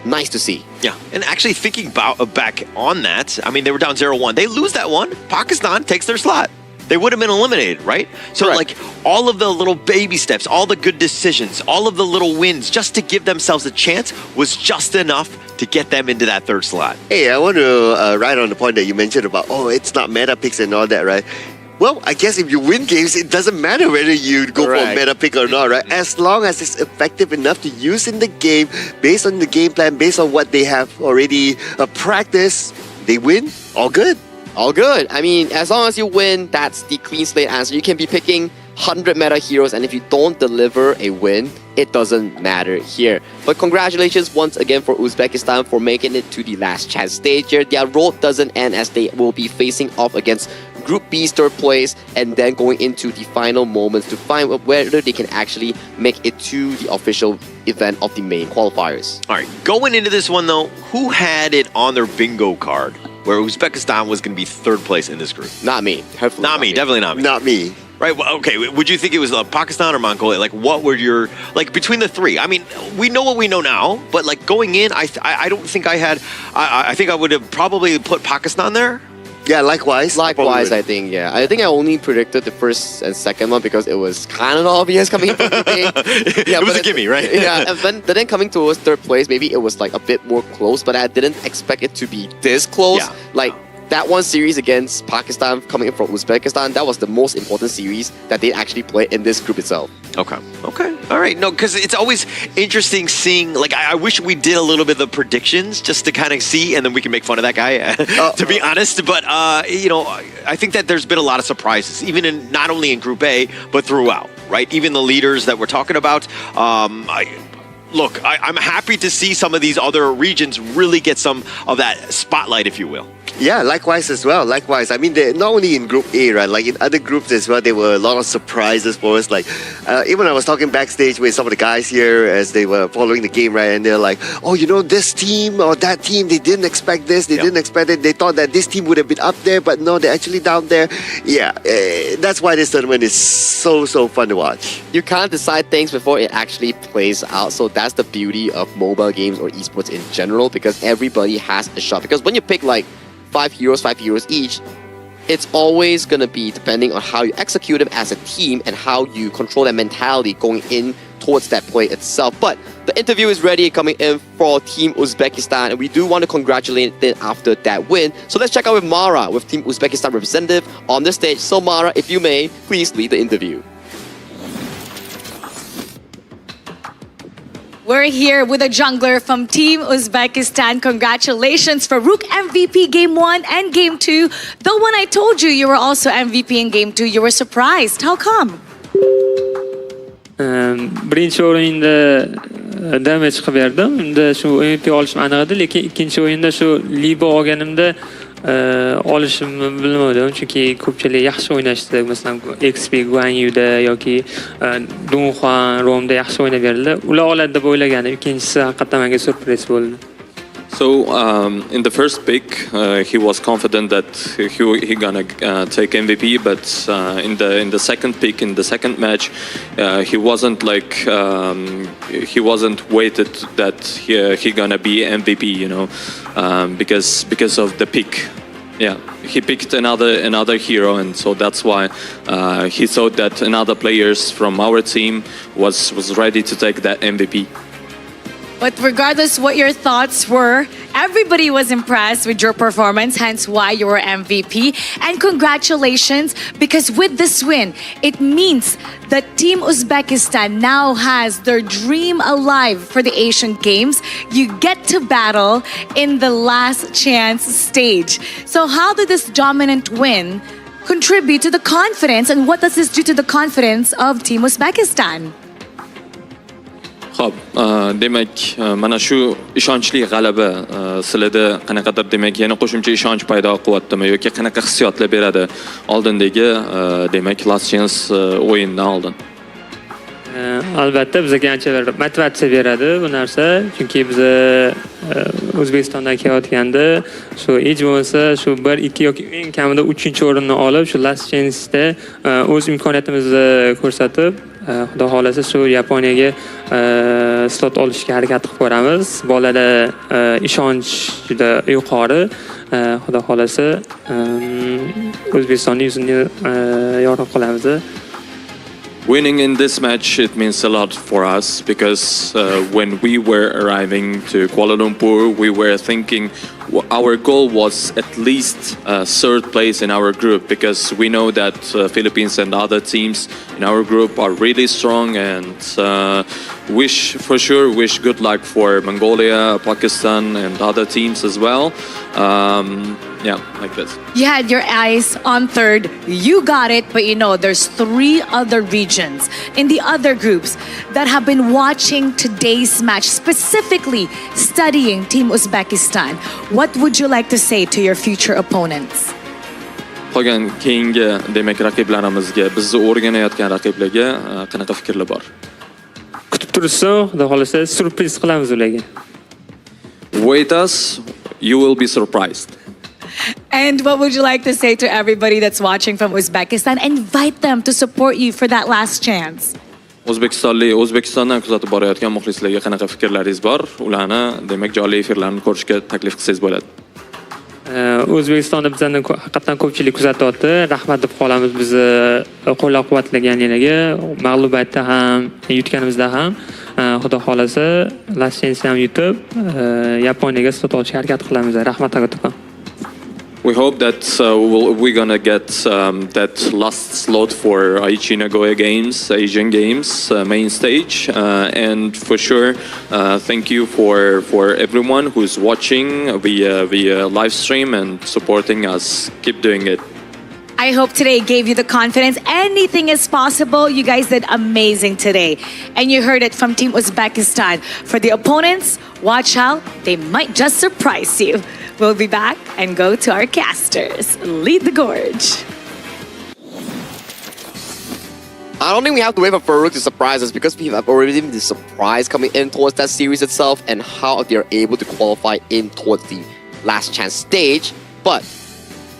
nice to see. Yeah, and actually thinking back on that, I mean, they were down 0-1. They lose that one, Pakistan takes their slot. They would have been eliminated, right? So like all of the little baby steps, all the good decisions, all of the little wins, just to give themselves a chance was just enough to get them into that third slot. Hey, I want to ride on the point that you mentioned about, it's not meta picks and all that, right? Well, I guess if you win games, it doesn't matter whether you go for a meta pick or not, right? As long as it's effective enough to use in the game, based on the game plan, based on what they have already practiced, they win, all good. All good. I mean, as long as you win, that's the clean slate answer. You can be picking 100 meta heroes, and if you don't deliver a win, it doesn't matter here. But congratulations once again for Uzbekistan for making it to the last chance stage here. Their road doesn't end as they will be facing off against Group B's third place and then going into the final moments to find whether they can actually make it to the official event of the main qualifiers. All right, going into this one though, who had it on their bingo card where Uzbekistan was going to be third place in this group? Not me. Hopefully Not me, definitely not me. Not me. Right, well, okay, would you think it was Pakistan or Mongolia? Like, what were your, like, between the three? I mean, we know what we know now, but, like, going in, I don't think I had, I think I would have probably put Pakistan there. Yeah, likewise. Likewise, I think, yeah. I think I only predicted the first and second one because it was kind of obvious coming from the day. Yeah, it was a gimme, right? Yeah, and then coming towards third place, maybe it was like a bit more close, but I didn't expect it to be this close. Yeah. Like, that one series against Pakistan coming in from Uzbekistan, that was the most important series that they actually played in this group itself. Okay. All right. No, because it's always interesting seeing, like, I wish we did a little bit of the predictions just to kind of see, and then we can make fun of that guy, to be honest. But, you know, I think that there's been a lot of surprises, even in not only in Group A, but throughout, right? Even the leaders that we're talking about. I'm happy to see some of these other regions really get some of that spotlight, if you will. Yeah, likewise as well. Likewise. I mean, not only in Group A, right? Like in other groups as well, there were a lot of surprises for us. Like, even I was talking backstage with some of the guys here as they were following the game, right? And they're like, oh, you know, this team or that team, they didn't expect this, they didn't expect it. They thought that this team would have been up there, but no, they're actually down there. Yeah, that's why this tournament is so fun to watch. You can't decide things before it actually plays out. So that's the beauty of mobile games or esports in general, because everybody has a shot. Because when you pick like 5 heroes each, it's always going to be depending on how you execute them as a team and how you control that mentality going in towards that play itself. But the interview is ready coming in for Team Uzbekistan, and we do want to congratulate them after that win. So let's check out with Mara, with Team Uzbekistan representative on the stage. So Mara, if you may, please lead the interview. We're here with a jungler from Team Uzbekistan. Congratulations for Rook MVP Game 1 and Game 2. Though when I told you you were also MVP in Game 2, you were surprised. How come? Birinchi o'yinda damage qilib berdim. Unda shu MVP olishim aniq edi, lekin ikkinchi o'yinda shu Libo olganimda olishimni bilmadim, chunki ko'pchilik yaxshi o'ynashdi. Masalan, XP Guanyuda yoki Dunhuan, Romda yaxshi o'ynab berdilar. Ular oladi deb o'ylaganim, ikkinchisi haqiqatan menga surpriz bo'ldi. So in the first pick, he was confident that he gonna take MVP, but in the second pick, in the second match, he wasn't like he wasn't weighted that he gonna be MVP, you know, because of the pick. Yeah, he picked another hero, and so that's why he thought that another players from our team was ready to take that MVP. But regardless what your thoughts were, everybody was impressed with your performance, hence why you were MVP. And congratulations, because with this win, it means that Team Uzbekistan now has their dream alive for the Asian Games. You get to battle in the last chance stage. So how did this dominant win contribute to the confidence, and what does this do to the confidence of Team Uzbekistan? Xo'p, demak, mana shu ishonchli g'alaba sizlarda qanaqadir demak yana qo'shimcha ishonch paydo qilyaptimi yoki qanaqa hissiyotlar beradi oldindagi demak last chance o'yindan oldin? Albatta bizga ancha motivatsiya beradi bu narsa, chunki biz O'zbekistondan kelayotganda shu hech bo'lmasa shu 1-2 yoki eng kamida 3-o'rinni olib, shu last chance'da o'z imkoniyatimizni ko'rsatib, xudo xolasa shu Yaponiyaga slot olishga harakat qilib ko'ramiz. Bolada ishonch juda yuqori. Xudo xolasa O'zbekistonning yuzini yorug' qilamiz. Winning in this match, it means a lot for us because when we were arriving to Kuala Lumpur, we were thinking our goal was at least third place in our group, because we know that Philippines and other teams in our group are really strong, and wish good luck for Mongolia, Pakistan and other teams as well. Yeah, like this. You had your eyes on third, you got it, but you know, there's 3 other regions in the other groups that have been watching today's match, specifically studying Team Uzbekistan. What would you like to say to your future opponents? Qolgan keyingi demak raqiblarimizga, bizni o'rganayotgan raqiblarga qanaqa fikrlar bor? Kutib turishsin, xudo xolasa surpriz qilamiz ularga. Wait us, you will be surprised. And what would you like to say to everybody that's watching from Uzbekistan? Invite them to support you for that last chance. O'zbekistondan kuzatib borayotgan muxlislarga qanaqa fikrlaringiz bor? Ularni demak jonli efirlarni ko'rishga taklif qilsangiz bo'ladi. O'zbekistonda bizlarni haqiqatan ko'pchilik kuzatyapti. Rahmat deb qolamiz bizni qo'llab-quvvatlaganlarga, mag'lubiyatda ham, yutganimizda ham. Xudo xolasa, last chance ham yutib, Yaponiyaga stot olishga harakat qilamiz. Rahmat aka. We hope that we're gonna get that last slot for Aichi Nagoya Games, Asian Games main stage, and for sure, thank you for everyone who's watching via live stream and supporting us. Keep doing it. I hope today gave you the confidence. Anything is possible. You guys did amazing today. And you heard it from Team Uzbekistan. For the opponents, watch out. They might just surprise you. We'll be back and go to our casters. Lead the gorge. I don't think we have to wait for Farouk to surprise us because we have already been the surprise coming in towards that series itself and how they're able to qualify in towards the last chance stage. But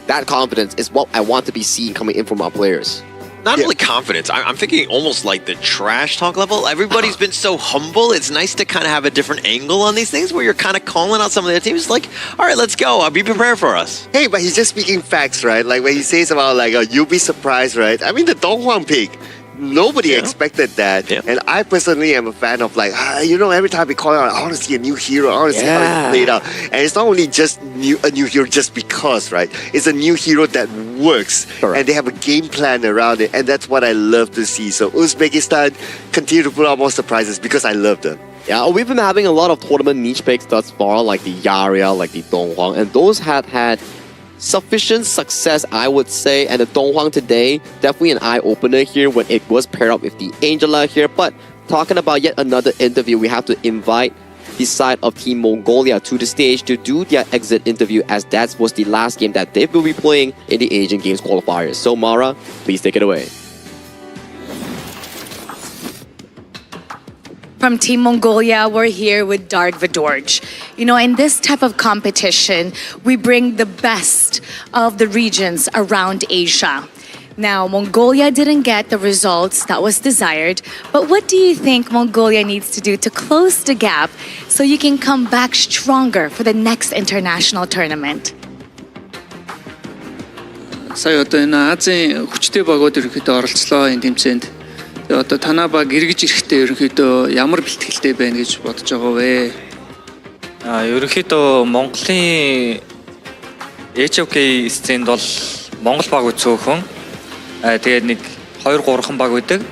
that confidence is what I want to be seeing coming in from our players. Not really confidence. I'm thinking almost like the trash talk level. Everybody's been so humble. It's nice to kind of have a different angle on these things where you're kind of calling out some of their teams. Like, all right, let's go. Be prepared for us. Hey, but he's just speaking facts, right? Like when he says about like, you'll be surprised, right? I mean, the Donghuang pick. Nobody expected that. Yeah. And I personally am a fan of like, every time we call out, I want to see a new hero. I want to see how it's played out. And it's not only just a new hero just because, right? It's a new hero that works. Correct. And they have a game plan around it. And that's what I love to see. So Uzbekistan continue to put out more surprises because I love them. Yeah, we've been having a lot of tournament niche picks thus far, like the Yaria, like the Donghuang, and those had sufficient success, I would say. And the Donghuang today, definitely an eye-opener here when it was paired up with the Angela here. But talking about yet another interview, we have to invite the side of Team Mongolia to the stage to do their exit interview, as that was the last game that they will be playing in the Asian Games qualifiers. So Mara, please take it away. From Team Mongolia, we're here with Dark Vidorj. You know, in this type of competition, we bring the best of the regions around Asia. Now, Mongolia didn't get the results that was desired, but what do you think Mongolia needs to do to close the gap so you can come back stronger for the next international tournament? Сая одоо энэ Азийн хүчтэй багууд ерөнхийдөө оролцлоо энэ тэмцээнд. Тэгээ одоо танаа баг эргэж ирэхдээ ерөнхийдөө ямар бэлтгэлтэй байна гэж бодож байгаа вэ? Ерөнхийдөө Монголын HOK сценд бол Монгол баг цөөхөн. Тэгээд нэг 2-3хан баг байдаг.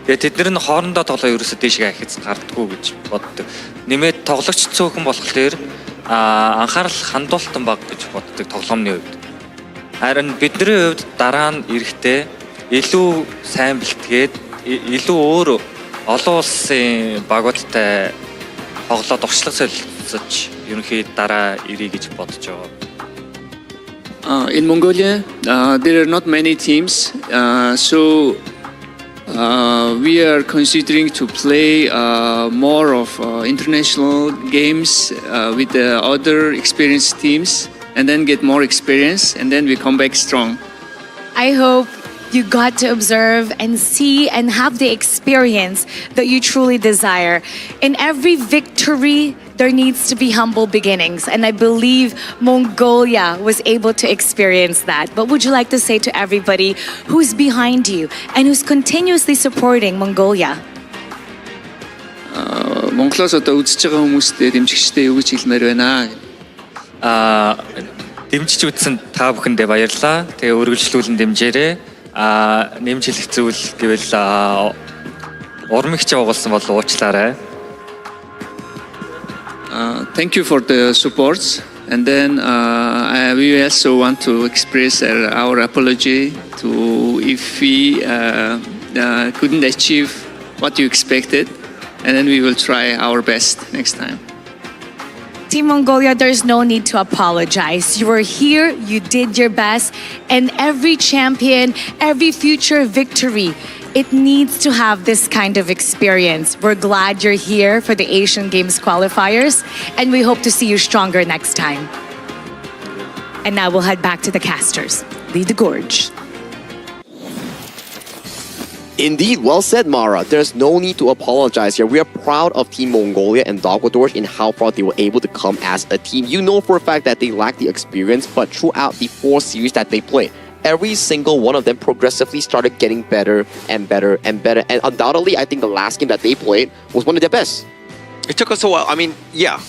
Тэгээд тэднэр нь хоорондоо тоглоо ерөөсөө дээшгээ ахиц гардггүй гэж боддог. Нэмээд тоглогч цөөхөн болохоор анхаарал хандуултан баг гэж боддог тоглоомны хувьд. Харин бидний хувьд дараа нь эрэхтэй илүү сайн бэлтгээд илүү өөр олон улсын багуудтай тоглоод урьдчилан солилцож ерөнхий дараа ирэх гэж бодож байгаа. In Mongolia, there are not many teams, so we are considering to play more of international games with the other experienced teams, and then get more experience, and then we come back strong. I hope you got to observe and see and have the experience that you truly desire. In every victory, there needs to be humble beginnings, and I believe Mongolia was able to experience that. What would you like to say to everybody who's behind you and who's continuously supporting Mongolia? Монголоос одоо үзэж байгаа хүмүүстээ дэмжигчтэй юу гэж хэлмээр байна? Дэмжиж үзсэн та бүхэндээ баярлалаа. Тэгээ үргэлжлүүлэн дэмжээрэй. Нэмж хэлэх зүйл гэвэл урмигч явуулсан бол уучлаарай. Thank you for the support. And then we also want to express our apology to if we couldn't achieve what you expected, and then we will try our best next time. Team Mongolia, there's no need to apologize. You were here, you did your best, and every champion, every future victory, it needs to have this kind of experience. We're glad you're here for the Asian Games qualifiers, and we hope to see you stronger next time. And now we'll head back to the casters. Lead the gorge. Indeed, well said, Mara. There's no need to apologize here. We are proud of Team Mongolia and Dogwadorj in how far they were able to come as a team. You know for a fact that they lack the experience, but throughout the 4 series that they played, every single one of them progressively started getting better and better and better. And undoubtedly, I think the last game that they played was one of their best. It took us a while. I mean, yeah,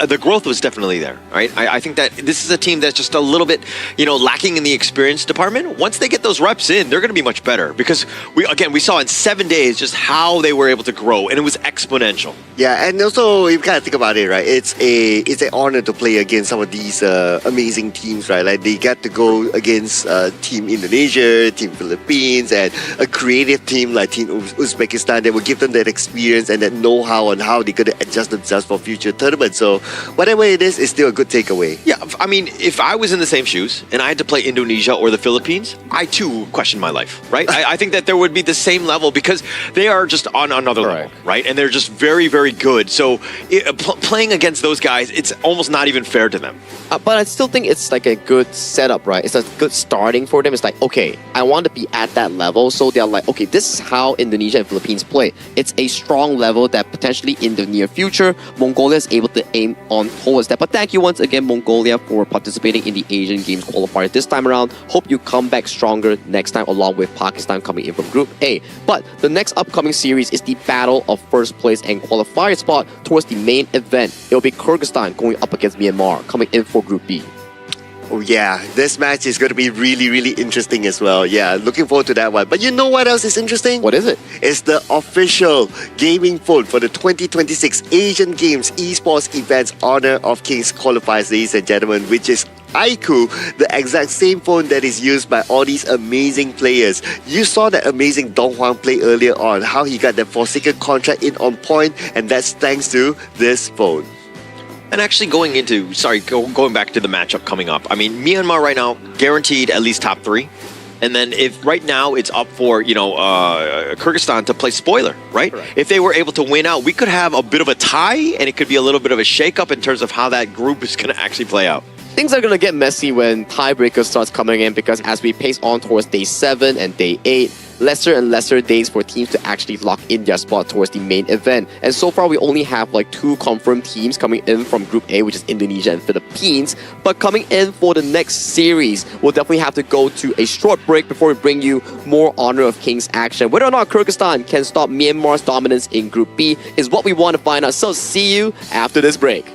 the growth was definitely there, right? I think that this is a team that's just a little bit, lacking in the experience department. Once they get those reps in, they're going to be much better because we saw in 7 days just how they were able to grow, and it was exponential. Yeah, and also you kind of think about it, right? It's an honor to play against some of these amazing teams, right? Like they get to go against Team Indonesia, Team Philippines, and a creative team like Team Uzbekistan. They will give them that experience and that know-how on how they're going to adjust themselves for future tournaments. So whatever it is, it's still a good takeaway. Yeah, I mean, if I was in the same shoes and I had to play Indonesia or the Philippines, I too would question my life, right? I think that there would be the same level because they are just on another level, right? And they're just very, very good. So playing against those guys, it's almost not even fair to them. But I still think it's like a good setup, right? It's a good starting for them. It's like, okay, I want to be at that level. So they're like, okay, this is how Indonesia and Philippines play. It's a strong level that potentially in the near future, Mongolia is able to aim on towards that. But thank you once again, Mongolia, for participating in the Asian Games qualifier this time around. Hope you come back stronger next time, along with Pakistan coming in from Group A. But the next upcoming series is the battle of first place and qualifier spot towards the main event. It'll be Kyrgyzstan going up against Myanmar, coming in for Group B. Oh yeah, this match is going to be really, really interesting as well. Yeah, looking forward to that one. But you know what else is interesting? What is it? It's the official gaming phone for the 2026 Asian Games Esports Events Honor of Kings qualifiers, ladies and gentlemen, which is iQOO, the exact same phone that is used by all these amazing players. You saw that amazing Dong Huang play earlier on, how he got that Forsaken contract in on point, and that's thanks to this phone. And actually going back to the matchup coming up. I mean, Myanmar right now guaranteed at least top 3. And then if right now it's up for, Kyrgyzstan to play spoiler, right? Correct. If they were able to win out, we could have a bit of a tie, and it could be a little bit of a shakeup in terms of how that group is going to actually play out. Things are going to get messy when tiebreaker starts coming in, because as we pace on towards day 7 and day 8, lesser and lesser days for teams to actually lock in their spot towards the main event. And so far, we only have like 2 confirmed teams coming in from Group A, which is Indonesia and Philippines. But coming in for the next series, we'll definitely have to go to a short break before we bring you more Honor of Kings action. Whether or not Kyrgyzstan can stop Myanmar's dominance in Group B is what we want to find out. So see you after this break.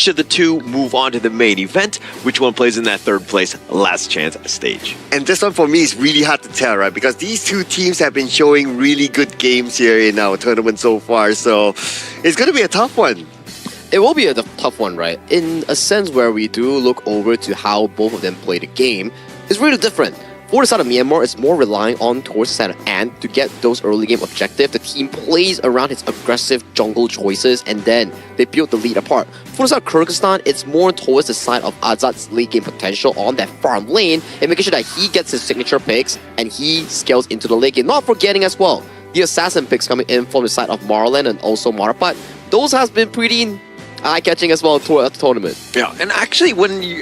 which of the two move on to the main event, which one plays in that third place last chance stage. And this one for me is really hard to tell, right? Because these two teams have been showing really good games here in our tournament so far. So it's going to be a tough one. It will be a tough one, right? In a sense where we do look over to how both of them play the game, it's really different. For the side of Myanmar, it's more relying on towards the side of Ant to get those early game objectives. The team plays around its aggressive jungle choices and then they build the lead apart. For the side of Kyrgyzstan, it's more towards the side of Azad's late game potential on that farm lane and making sure that he gets his signature picks and he scales into the late game. Not forgetting as well, the assassin picks coming in from the side of Marlon and also Marapat. Those has been pretty eye-catching as well throughout the tournament. Yeah, and actually,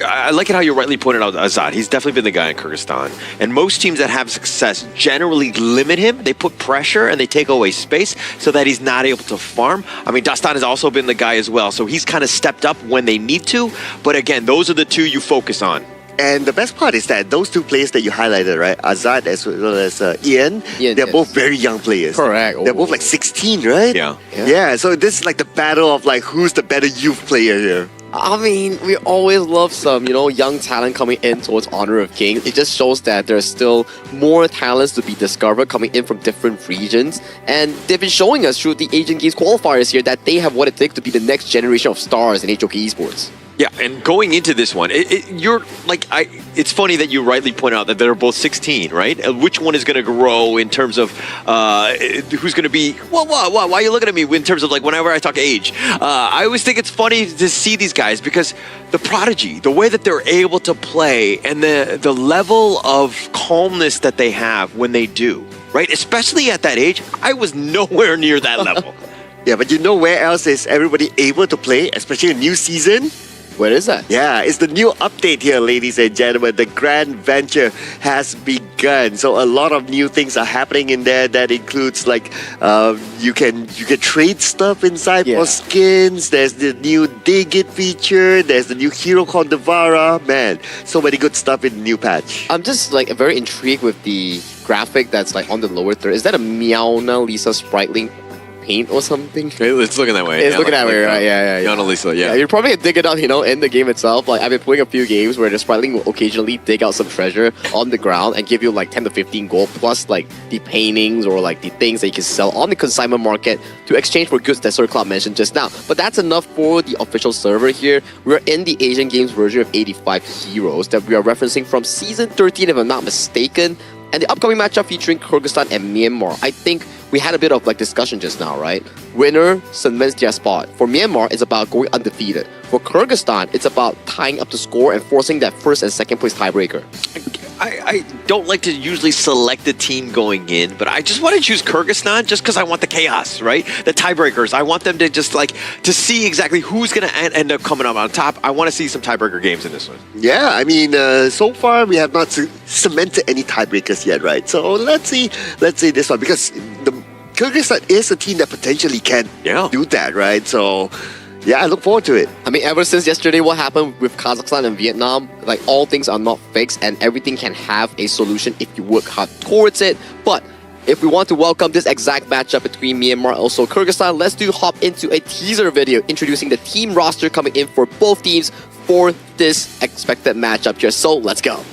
I like it how you rightly pointed out Azad. He's definitely been the guy in Kyrgyzstan. And most teams that have success generally limit him. They put pressure and they take away space so that he's not able to farm. I mean, Dastan has also been the guy as well. So he's kind of stepped up when they need to. But again, those are the two you focus on. And the best part is that those two players that you highlighted, right? Azad as well as Ian, they're both very young players. Correct. They're both like 16, right? Yeah. So this is like the battle of like who's the better youth player here. I mean, we always love some, young talent coming in towards Honor of Kings. It just shows that there's still more talents to be discovered coming in from different regions. And they've been showing us through the Asian Games qualifiers here that they have what it takes to be the next generation of stars in HOK Esports. Yeah, and going into this one, it's funny that you rightly point out that they're both 16, right? Which one is going to grow in terms of who's going to be? Why are you looking at me in terms of like whenever I talk age? I always think it's funny to see these guys because the prodigy, the way that they're able to play, and the level of calmness that they have when they do, right? Especially at that age, I was nowhere near that level. Yeah, but you know where else is everybody able to play, especially a new season? Where is that? Yeah, it's the new update here, ladies and gentlemen. The grand venture has begun. So a lot of new things are happening in there. That includes like you can trade stuff inside for skins. There's the new Dig It feature. There's the new hero called Devara. Man, so many good stuff in the new patch. I'm just like very intrigued with the graphic that's like on the lower third. Is that a Meowna Lisa spriteling paint or something? It's looking that way. It's looking that way, right? Yeah. Meowna Lisa, yeah. You're probably gonna dig it out, in the game itself. Like I've been playing a few games where the spriteling will occasionally dig out some treasure on the ground and give you like 10 to 15 gold plus like the paintings or like the things that you can sell on the consignment market to exchange for goods that Sir Cloud mentioned just now. But that's enough for the official server here. We're in the Asian Games version of 85 Heroes that we are referencing from Season 13 if I'm not mistaken. And the upcoming matchup featuring Kyrgyzstan and Myanmar. I think we had a bit of like discussion just now, right? Winner cements their spot. For Myanmar, it's about going undefeated. For Kyrgyzstan, it's about tying up the score and forcing that first and second place tiebreaker. I don't like to usually select the team going in, but I just want to choose Kyrgyzstan just because I want the chaos, right? The tiebreakers. I want them to just like to see exactly who's going to end up coming up on top. I want to see some tiebreaker games in this one. Yeah, I mean, so far we have not cemented any tiebreakers yet, right? So let's see this one because the Kyrgyzstan is a team that potentially can do that, right? So yeah, I look forward to it. I mean, ever since yesterday, what happened with Kazakhstan and Vietnam, like all things are not fixed and everything can have a solution if you work hard towards it. But if we want to welcome this exact matchup between Myanmar and also Kyrgyzstan, let's hop into a teaser video introducing the team roster coming in for both teams for this expected matchup here. So let's go.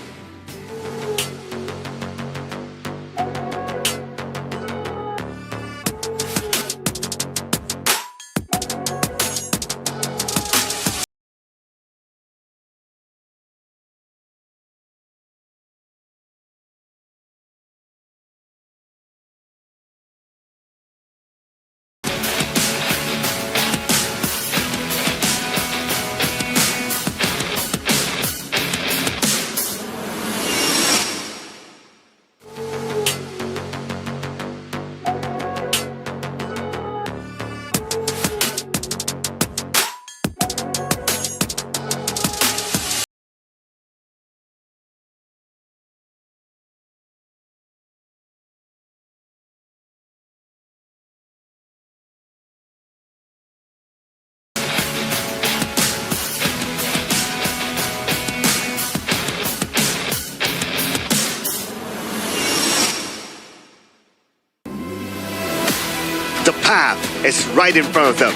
The path is right in front of them.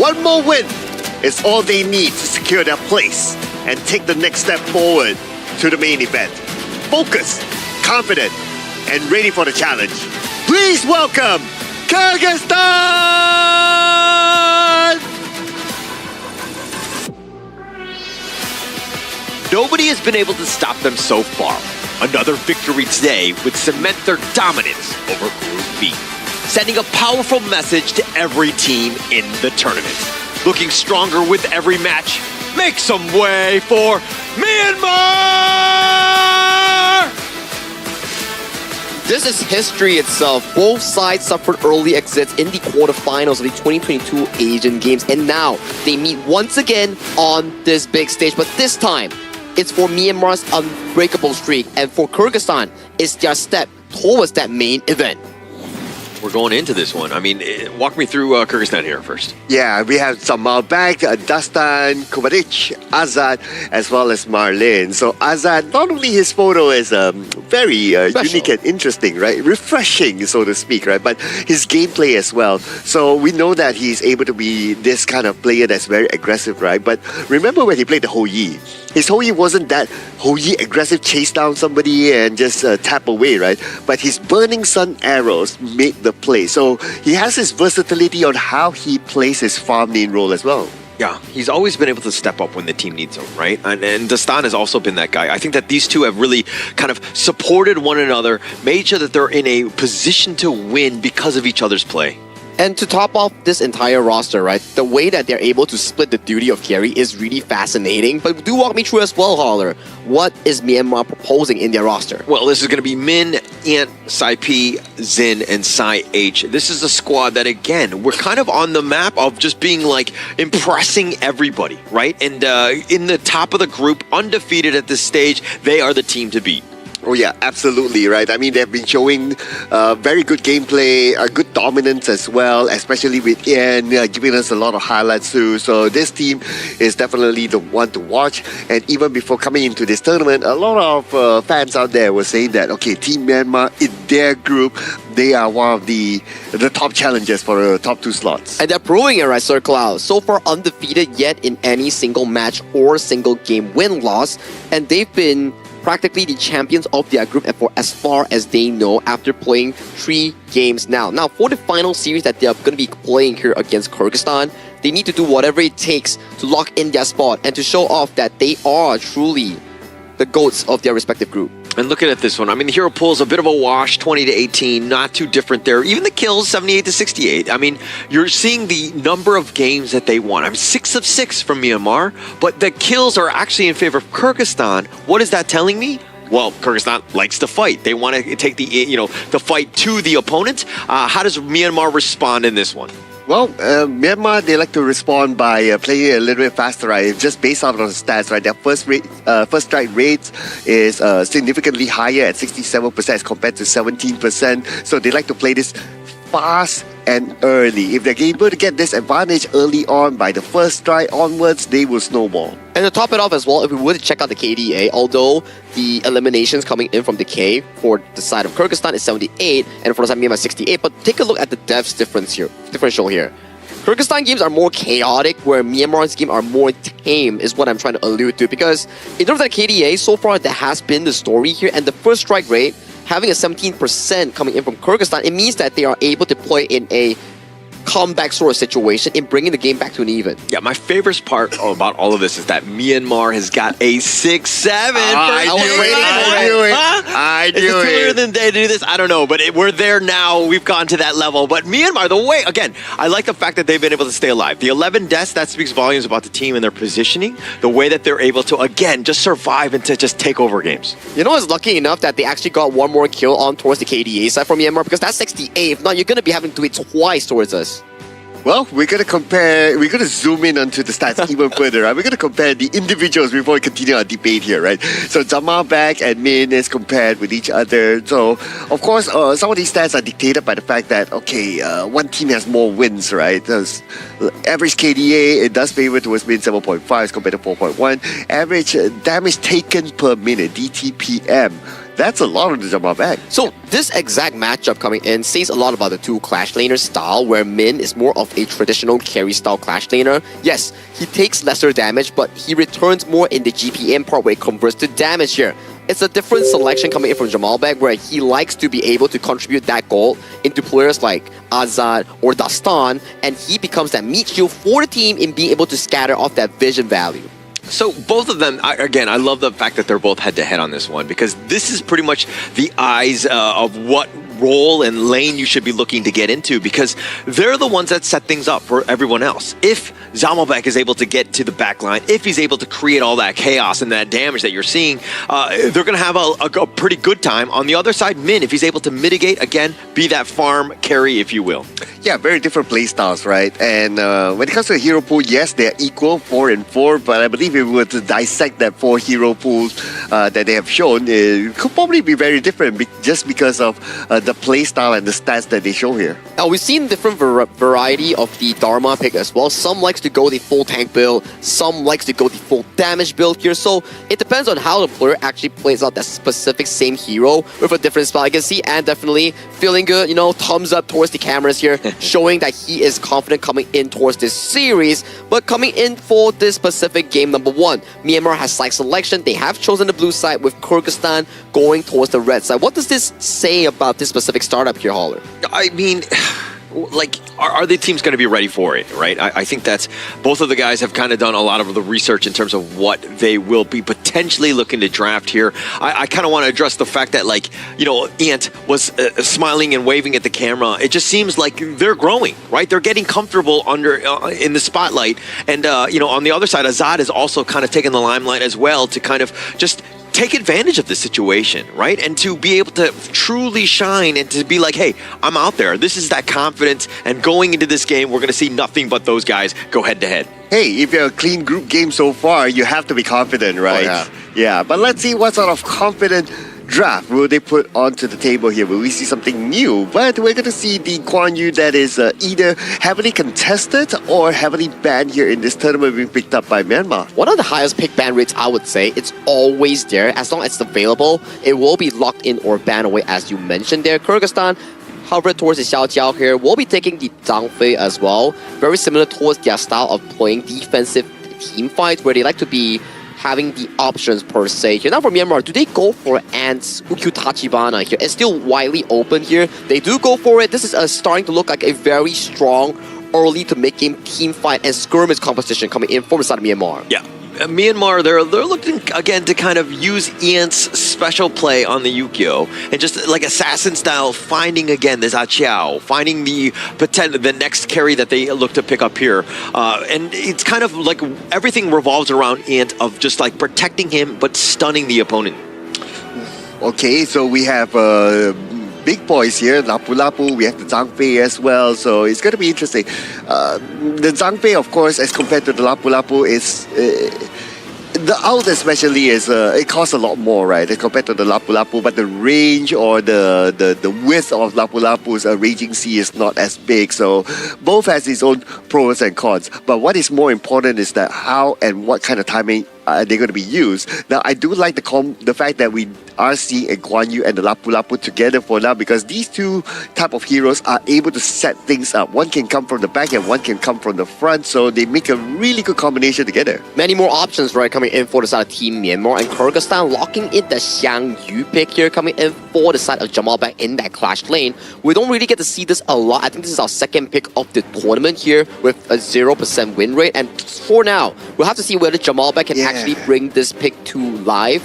One more win It's all they need to secure their place and take the next step forward to the main event. Focused, confident, and ready for the challenge. Please welcome Kyrgyzstan! Nobody has been able to stop them so far. Another victory today would cement their dominance over Group B, sending a powerful message to every team in the tournament. Looking stronger with every match, make some way for Myanmar! This is history itself. Both sides suffered early exits in the quarterfinals of the 2022 Asian Games, and now they meet once again on this big stage. But this time, it's for Myanmar's unbreakable streak, and for Kyrgyzstan, it's their step towards that main event. We're going into this one. I mean, walk me through Kyrgyzstan here first. Yeah, we have Jamal back, Dastan, Kovacic, Azad, as well as Marlin. So Azad, not only his photo is very unique and interesting, right? Refreshing, so to speak, right? But his gameplay as well. So we know that he's able to be this kind of player that's very aggressive, right? But remember when he played the Ho Yi? His Ho Yi wasn't that Ho Yi aggressive, chase down somebody and just tap away, right? But his Burning Sun arrows made the play. So he has his versatility on how he plays his farm lane role as well. Yeah, he's always been able to step up when the team needs him, right? And Dastan has also been that guy. I think that these two have really kind of supported one another, made sure that they're in a position to win because of each other's play. And to top off this entire roster, right, the way that they're able to split the duty of carry is really fascinating. But do walk me through as well, Holler. What is Myanmar proposing in their roster? Well, this is going to be Min, Ant, Sai P, Zin, and Sai H. This is a squad that, again, we're kind of on the map of just being like impressing everybody, right? And in the top of the group, undefeated at this stage, they are the team to beat. Oh yeah, absolutely, right? I mean, they've been showing very good gameplay, good dominance as well, especially with Ian giving us a lot of highlights too. So this team is definitely the one to watch. And even before coming into this tournament, a lot of fans out there were saying that, okay, Team Myanmar, in their group, they are one of the top challengers for the top two slots. And they're proving it, right, Sir Cloud? So far undefeated yet in any single match or single game win-loss. And they've been practically the champions of their group and for as far as they know after playing 3 games now. Now, for the final series that they're going to be playing here against Kyrgyzstan, they need to do whatever it takes to lock in their spot and to show off that they are truly the GOATs of their respective group. And looking at this one, I mean, the hero pool's a bit of a wash, 20-18, not too different there. Even the kills, 78-68. I mean, you're seeing the number of games that they won. I mean, 6 of 6 from Myanmar, but the kills are actually in favor of Kyrgyzstan. What is that telling me? Well, Kyrgyzstan likes to fight. They want to take the fight to the opponent. How does Myanmar respond in this one? Well, Myanmar, they like to respond by playing a little bit faster, right? Just based on the stats, right? Their first strike rates is significantly higher at 67% as compared to 17%. So they like to play this fast and early. If they're able to get this advantage early on by the first strike onwards, they will snowball. And to top it off as well, if we were to check out the KDA, although the eliminations coming in from the K for the side of Kyrgyzstan is 78 and for the side of Myanmar 68, but take a look at the depths differential here. Kyrgyzstan games are more chaotic, where Myanmar's games are more tame, is what I'm trying to allude to. Because in terms of the KDA, so far that has been the story here, and the first strike rate having a 17% coming in from Kyrgyzstan, it means that they are able to play in a comeback sort of situation in bringing the game back to an even. Yeah, my favorite part about all of this is that Myanmar has got a 6-7. I knew Is it too early than day to do this? I don't know, but we're there now. We've gone to that level. But Myanmar, the way, again, I like the fact that they've been able to stay alive. The 11 deaths, that speaks volumes about the team and their positioning. The way that they're able to, again, just survive and to just take over games. You know, it's lucky enough that they actually got one more kill on towards the KDA side from Myanmar, because that's 68. If not, you're going to be having to do it twice towards us. Well, we're going to zoom in onto the stats even further, right? We're going to compare the individuals before we continue our debate here, right? So Jamal back and Min is compared with each other. So, of course, some of these stats are dictated by the fact that, okay, one team has more wins, right? Average KDA, it does favor towards Min 7.5 as compared to 4.1. Average damage taken per minute, DTPM, That's a lot of the Jamal back. So this exact matchup coming in says a lot about the two Clash Laner style, where Min is more of a traditional carry style Clash Laner. Yes, he takes lesser damage, but he returns more in the GPM part where it converts to damage here. It's a different selection coming in from Jamalbek, where he likes to be able to contribute that gold into players like Azad or Dastan, and he becomes that meat shield for the team in being able to scatter off that vision value. So both of them, again, I love the fact that they're both head-to-head on this one, because this is pretty much the eyes of what role and lane you should be looking to get into, because they're the ones that set things up for everyone else. If Zamalbek is able to get to the back line, if he's able to create all that chaos and that damage that you're seeing, they're going to have a pretty good time. On the other side, Min, if he's able to mitigate, again, be that farm carry, if you will. Yeah, very different play styles, right? And when it comes to the hero pool, yes, they're equal, 4 and 4, but I believe if we were to dissect that 4 hero pools that they have shown, it could probably be very different just because of the play style and the stats that they show here. Now, we've seen different variety of the Dharma pick as well. Some likes to go the full tank build, some likes to go the full damage build here. So it depends on how the player actually plays out that specific same hero with a different spell. I can see Ant definitely feeling good, you know, thumbs up towards the cameras here, showing that he is confident coming in towards this series. But coming in for this specific game number 1, Myanmar has side selection. They have chosen the blue side with Kyrgyzstan going towards the red side. What does this say about this specific startup here, Holler? I mean, like, are the teams going to be ready for it, right? I think that's, both of the guys have kind of done a lot of the research in terms of what they will be potentially looking to draft here. I kind of want to address the fact that, like, you know, Ant was smiling and waving at the camera. It just seems like they're growing, right? They're getting comfortable under in the spotlight. And, you know, on the other side, Azad is also kind of taking the limelight as well to kind of just take advantage of the situation, right? And to be able to truly shine and to be like, hey, I'm out there. This is that confidence. And going into this game, we're going to see nothing but those guys go head to head. Hey, if you're a clean group game so far, you have to be confident, right? Oh, yeah, but let's see what sort of confident draft will they put onto the table here. Will we see something new? But we're going to see the Guan Yu that is either heavily contested or heavily banned here in this tournament being picked up by Myanmar. One of the highest pick ban rates, I would say. It's always there. As long as it's available, it will be locked in or banned away, as you mentioned there. Kyrgyzstan, however, towards the Xiao Jiao here, will be taking the Zhang Fei as well. Very similar towards their style of playing defensive team fights, where they like to be having the options per se here. Now for Myanmar, do they go for Ant's Ukyu Tachibana here? It's still widely open here. They do go for it. This is starting to look like a very strong early to mid-game team fight and skirmish competition coming in from the side of Myanmar. Yeah. Myanmar, they're looking again to kind of use Ian's special play on the Yukio and just like assassin style, finding again this Aqiao, finding the next carry that they look to pick up here, and it's kind of like everything revolves around Ant of just like protecting him but stunning the opponent. Okay, so we have big boys here, Lapu Lapu, we have the Zhang Fei as well, so it's going to be interesting. The Zhang Fei, of course, as compared to the Lapu Lapu, is the ult especially is it costs a lot more, right, as compared to the Lapu Lapu, but the range or the width of Lapu Lapu's Raging Sea is not as big, so both has its own pros and cons. But what is more important is that how and what kind of timing they're going to be used. Now, I do like the fact that we are seeing a Guan Yu and the Lapu Lapu together for now, because these two type of heroes are able to set things up. One can come from the back and one can come from the front, so they make a really good combination together. Many more options, right, coming in for the side of Team Myanmar, and Kyrgyzstan locking in the Xiang Yu pick here, coming in for the side of Jamalbek in that Clash lane. We don't really get to see this a lot. I think this is our second pick of the tournament here with a 0% win rate, and for now, we'll have to see whether Jamalbek can actually bring this pick to live.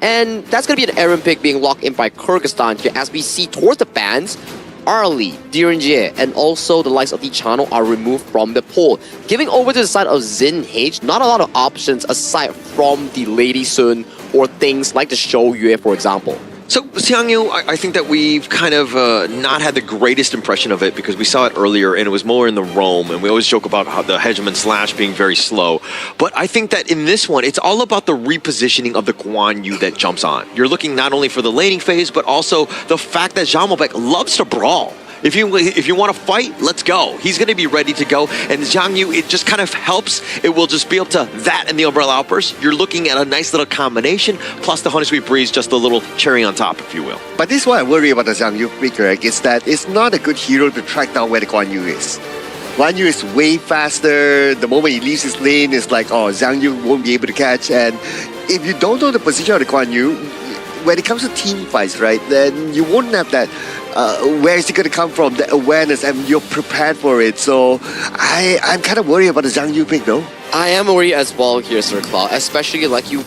And that's going to be an Aaron pick being locked in by Kyrgyzstan here, as we see towards the bans, Arlie, Direnjie, and also the likes of the channel are removed from the pool. Giving over to the side of Zin H, not a lot of options aside from the Lady Sun or things like the Shou Yue, for example. So Xiang Yu, I think that we've kind of not had the greatest impression of it because we saw it earlier and it was more in the roam, and we always joke about how the Hegemon Slash being very slow. But I think that in this one, it's all about the repositioning of the Guan Yu that jumps on. You're looking not only for the laning phase, but also the fact that Jamalbek loves to brawl. If you want to fight, let's go. He's going to be ready to go. And Zhang Yu, it just kind of helps. It will just be up to that and the Umbrella Outburst. You're looking at a nice little combination, plus the Honey Sweet Breeze, just a little cherry on top, if you will. But this is what I worry about the Zhang Yu pick, right? Is that it's not a good hero to track down where the Guan Yu is. Guan Yu is way faster. The moment he leaves his lane, it's like, oh, Zhang Yu won't be able to catch. And if you don't know the position of the Guan Yu, when it comes to team fights, right, then you won't have that where is it going to come from, the awareness, and you're prepared for it. So I'm kind of worried about the Zhang Yu pick, though. I am worried as well here, Sir Cloud, especially like you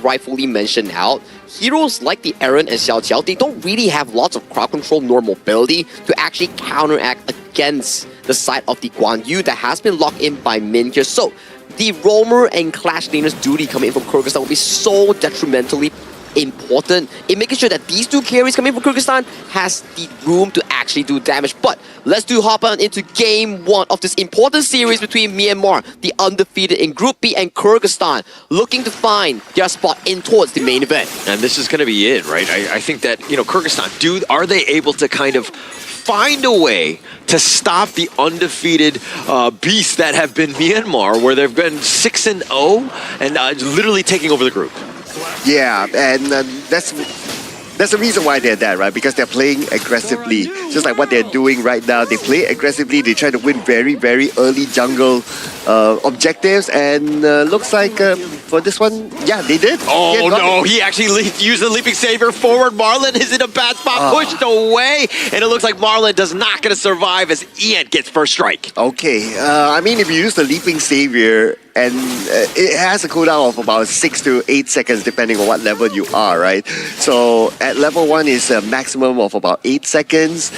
rightfully mentioned out. Heroes like the Aaron and Xiao Qiao, they don't really have lots of crowd control nor mobility to actually counteract against the side of the Guan Yu that has been locked in by Min here. So the roamer and clash laner's duty coming in from Kyrgyzstan will be so detrimentally important in making sure that these two carries coming from Kyrgyzstan has the room to actually do damage. But let's hop on into game one of this important series between Myanmar, the undefeated in Group B, and Kyrgyzstan, looking to find their spot in towards the main event. And this is going to be it, right? I think that, Kyrgyzstan, are they able to kind of find a way to stop the undefeated beasts that have been Myanmar, where they've been 6-0 and literally taking over the group? Yeah, and that's the reason why they're there, right? Because they're playing aggressively, just like what they're doing right now. They play aggressively. They try to win very, very early jungle objectives, and looks like for this one, yeah, they did. Oh no, he actually used the Leaping Savior forward. Marlon is in a bad spot, pushed away, and it looks like Marlon does not going to survive as Ian gets first strike. Okay, I mean, if you use the Leaping Savior, and it has a cooldown of about 6 to 8 seconds depending on what level you are, right? So at level 1 is a maximum of about 8 seconds.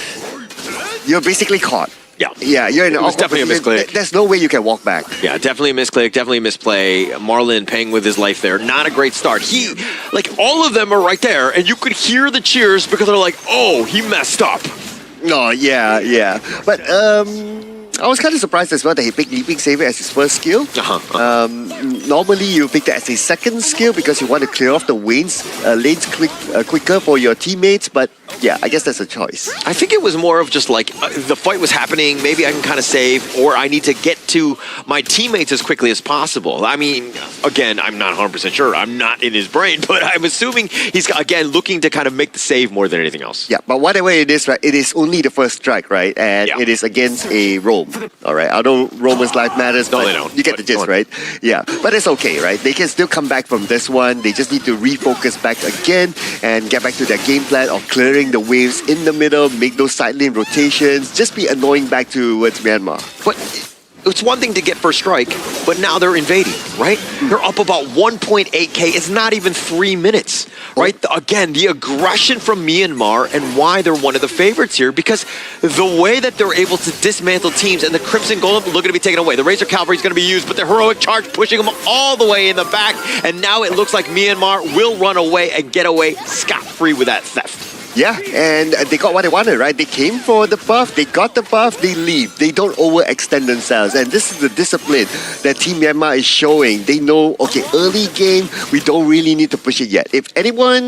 You're basically caught. Yeah, you're in an awkward definitely a misclick. There's no way you can walk back. Yeah, definitely a misclick, definitely a misplay. Marlon paying with his life there. Not a great start. All of them are right there, and you could hear the cheers because they're like, oh, he messed up. No, yeah. But I was kind of surprised as well that he picked Leaping Savior as his first skill. Normally you pick that as a second skill because you want to clear off the lanes quicker for your teammates, but yeah, I guess that's a choice. I think it was more of just like the fight was happening, maybe I can kind of save, or I need to get to my teammates as quickly as possible. I mean, again, I'm not 100% sure. I'm not in his brain, but I'm assuming he's, again, looking to kind of make the save more than anything else. Yeah, but whatever it is, right, it is only the first strike, right? And it is against a roam. All right, although Roman's life matters, no, but they don't. You get the gist, right? Yeah, but it's okay, right? They can still come back from this one. They just need to refocus back again and get back to their game plan of clearing the waves in the middle, make those side lane rotations, just be annoying back towards Myanmar. But it's one thing to get first strike, but now they're invading, right? They're up about 1.8k. It's not even 3 minutes, right? Again, the aggression from Myanmar and why they're one of the favorites here, because the way that they're able to dismantle teams, and the Crimson Golem looking to be taken away. The Razor Cavalry is going to be used, but the Heroic Charge pushing them all the way in the back, and now it looks like Myanmar will run away and get away scot-free with that theft. Yeah, and they got what they wanted, right? They came for the buff, they got the buff, they leave. They don't overextend themselves. And this is the discipline that Team Myanmar is showing. They know, okay, early game, we don't really need to push it yet. If anyone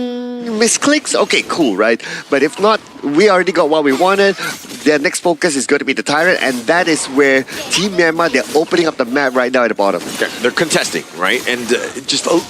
misclicks, okay, cool, right? But if not, we already got what we wanted. Their next focus is going to be the Tyrant, and that is where Team Myanmar, they're opening up the map right now at the bottom. They're contesting, right? And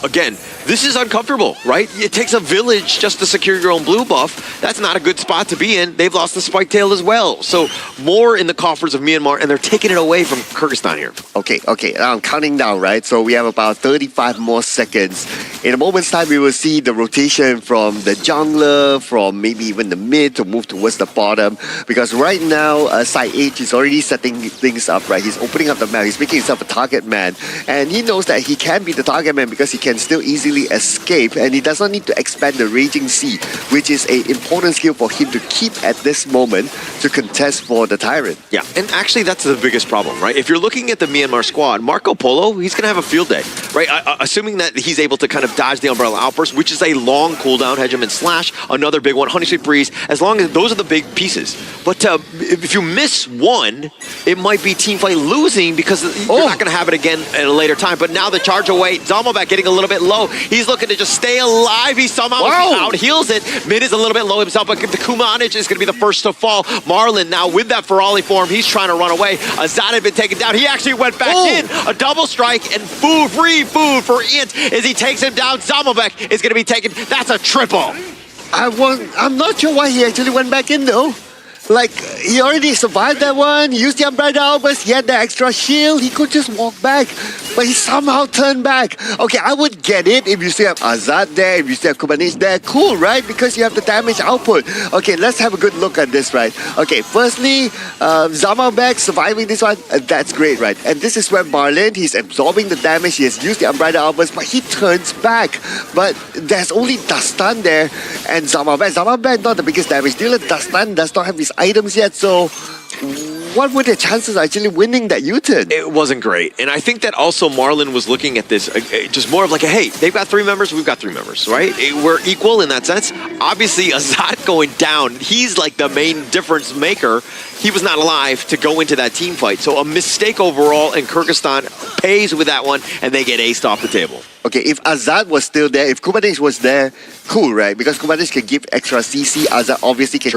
again, this is uncomfortable, right? It takes a village just to secure your own blue buff. That's not a good spot to be in. They've lost the Spike Tail as well. So more in the coffers of Myanmar, and they're taking it away from Kyrgyzstan here. Okay, I'm counting down, right? So we have about 35 more seconds. In a moment's time, we will see the rotation from the jungler, from maybe even the mid to move towards the bottom. Because right now, side H is already setting things up, right? He's opening up the map. He's making himself a target man. And he knows that he can be the target man because he can still easily escape. And he does not need to expand the Raging Sea, which is an important skill for him to keep at this moment to contest for the Tyrant. Yeah, and actually that's the biggest problem, right? If you're looking at the Myanmar squad, Marco Polo, he's going to have a field day, right? Assuming that he's able to kind of dodge the Umbrella Outburst, which is a long cooldown, Hegemon Slash, another big one, Honey Sweet Breeze, as long as those are the big pieces. But if you miss one, it might be teamfight losing because you're not going to have it again at a later time. But now the charge away, Zalmovac getting a little bit low. He's looking to just stay alive. He somehow out heals it. Mid is a little bit low himself, but the Kumanich is going to be the first to fall. Marlon now with that Ferrari form, he's trying to run away. Azad had been taken down. He actually went back in. A double strike and free food for Int as he takes him down. Zamalbek is going to be taken. That's a triple. I'm not sure why he actually went back in though. Like, he already survived that one, he used the umbrella outburst, he had the extra shield, he could just walk back, but he somehow turned back. Okay, I would get it if you still have Azad there, if you still have Kubanich there, cool, right? Because you have the damage output. Okay, let's have a good look at this, right? Okay, firstly, Zamalbek surviving this one, that's great, right? And this is where Marlon, he's absorbing the damage, he has used the umbrella outburst, but he turns back. But there's only Dastan there, and Zamalbek not the biggest damage dealer. Dastan does not have his items yet, so what were the chances of actually winning that U-turn? It wasn't great. And I think that also Marlon was looking at this just more of like, hey, they've got 3 members, we've got 3 members, right? We're equal in that sense. Obviously, Azad going down, he's like the main difference maker. He was not alive to go into that team fight. So a mistake overall, and Kyrgyzstan pays with that one, and they get aced off the table. Okay, if Azad was still there, if Kubanich was there, cool, right? Because Kubanich can give extra CC, Azad obviously can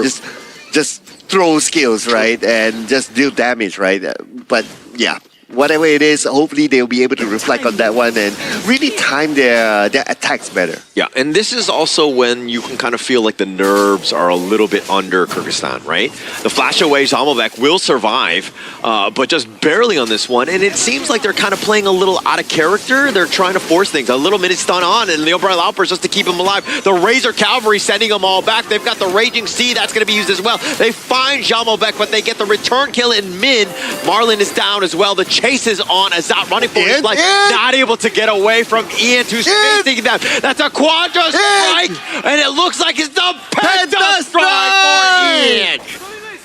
just throw skills, right? And just deal damage, right? But yeah, whatever it is, hopefully they'll be able to reflect on that one and really time their attacks better. Yeah, and this is also when you can kind of feel like the nerves are a little bit under Kyrgyzstan, right? The flash away Zamalbek will survive, but just barely on this one. And it seems like they're kind of playing a little out of character. They're trying to force things. A little mini stun on, and the Umbrella Outburst just to keep them alive. The Razor Cavalry sending them all back. They've got the Raging Sea. That's going to be used as well. They find Zamalbek, but they get the return kill in mid. Marlon is down as well. The chase is on. Azat running for his life. Not able to get away from Ian, who's chasing them. That's a Quadra Strike, and it looks like it's the Penta Strike for Ian.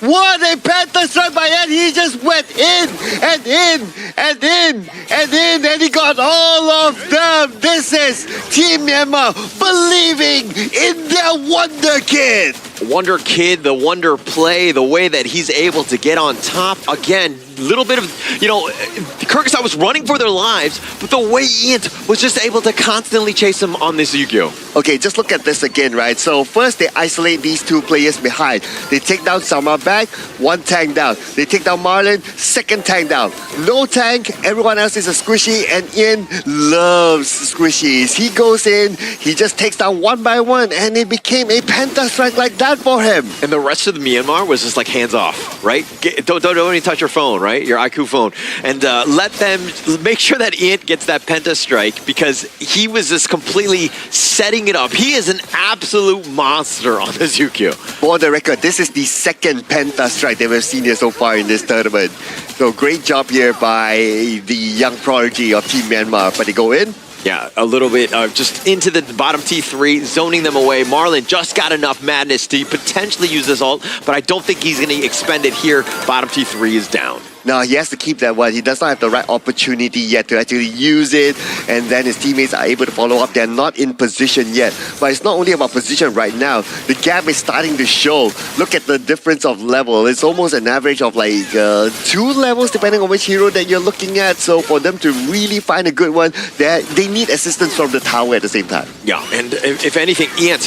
What a Penta Strike by Ian. He just went in and in and in and in, and he got all of them. This is Team Myanmar believing in their Wonder Kid. Wonder Kid, the Wonder Play, the way that he's able to get on top. Again, little bit of, Kyrgyzstan was running for their lives, but the way Ian was just able to constantly chase him on this Yu-Gi-Oh! Okay, just look at this again, right? So first they isolate these 2 players behind. They take down Zamalbek, 1 tank down. They take down Marlon, 2nd tank down. No tank, everyone else is a squishy, and Ian loves squishies. He goes in, he just takes down 1 by 1, and it became a Penta Strike like that for him. And the rest of the Myanmar was just like hands off, right? Don't even touch your phone, right? Your IQ phone. And let them make sure that Ian gets that Penta Strike, because he was just completely setting it up. He is an absolute monster on this Yu-Gi-Oh! For the record, this is the 2nd Penta Strike that we've seen here so far in this tournament. So great job here by the young prodigy of Team Myanmar. But they go in. Yeah, a little bit just into the bottom T3, zoning them away. Marlon just got enough madness to potentially use this ult, but I don't think he's going to expend it here. Bottom T3 is down. No, he has to keep that one. He does not have the right opportunity yet to actually use it, and then his teammates are able to follow up. They're not in position yet. But it's not only about position right now. The gap is starting to show. Look at the difference of level. It's almost an average of like 2 levels depending on which hero that you're looking at. So for them to really find a good one, they need assistance from the tower at the same time. Yeah, and if anything, Ant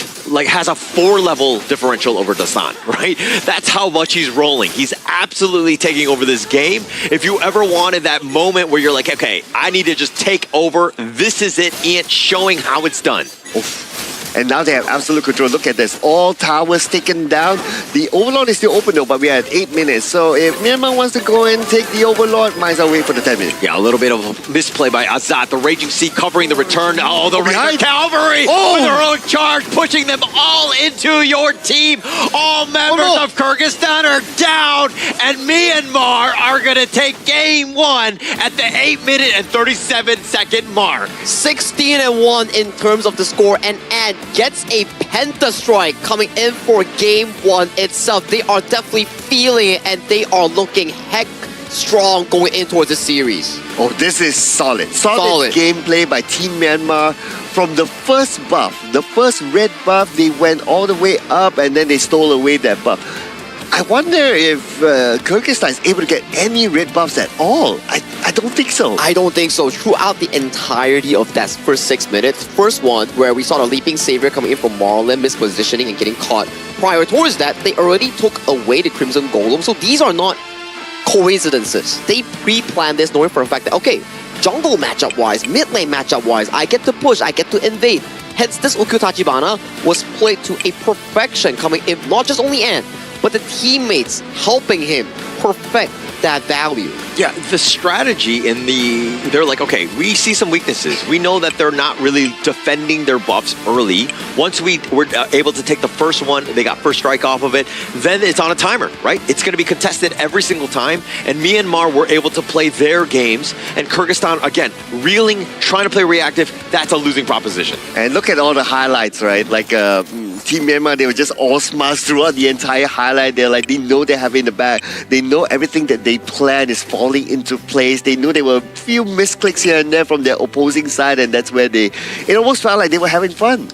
has a 4-level differential over Dasan, right? That's how much he's rolling. He's absolutely taking over this game. If you ever wanted that moment where you're like, okay, I need to just take over, this is it, Ian, showing how it's done. Oof. And now they have absolute control. Look at this. All towers taken down. The Overlord is still open though, but we are at 8 minutes. So if Myanmar wants to go and take the Overlord, might as well wait for the 10 minutes. Yeah, a little bit of a misplay by Azat. The Raging Sea covering the return. Oh, the Razor Cavalry with their own charge, pushing them all into your team. All members of Kyrgyzstan are down, and Myanmar are going to take game 1 at the 8-minute and 37-second mark. 16-1 in terms of the score, and gets a Penta Strike coming in for game 1 itself. They are definitely feeling it, and they are looking heck strong going in towards the series. Oh, this is solid. Solid gameplay by Team Myanmar. From the first buff, the first red buff, they went all the way up, and then they stole away that buff. I wonder if Kyrgyzstan is able to get any red buffs at all. I I don't think so. I don't think so. Throughout the entirety of that first 6 minutes, first one where we saw the leaping savior coming in from Marlon, mispositioning and getting caught. Prior towards that, they already took away the Crimson Golem. So these are not coincidences. They pre-planned this knowing for a fact that, okay, jungle matchup-wise, mid lane matchup-wise, I get to push, I get to invade. Hence, this Ukyu Tachibana was played to a perfection coming in, not just only Ant, but the teammates helping him perfect that value. Yeah, the strategy in they're like, okay, we see some weaknesses. We know that they're not really defending their buffs early. Once we were able to take the first one, they got first strike off of it, then it's on a timer, right? It's going to be contested every single time. And Myanmar were able to play their games. And Kyrgyzstan, again, reeling, trying to play reactive, that's a losing proposition. And look at all the highlights, right? Like Team Myanmar, they were just all smiles throughout the entire highlight. They're like, they know they have it in the bag. They know everything that they plan is falling into place. They knew there were a few misclicks here and there from their opposing side, and that's where it almost felt like they were having fun.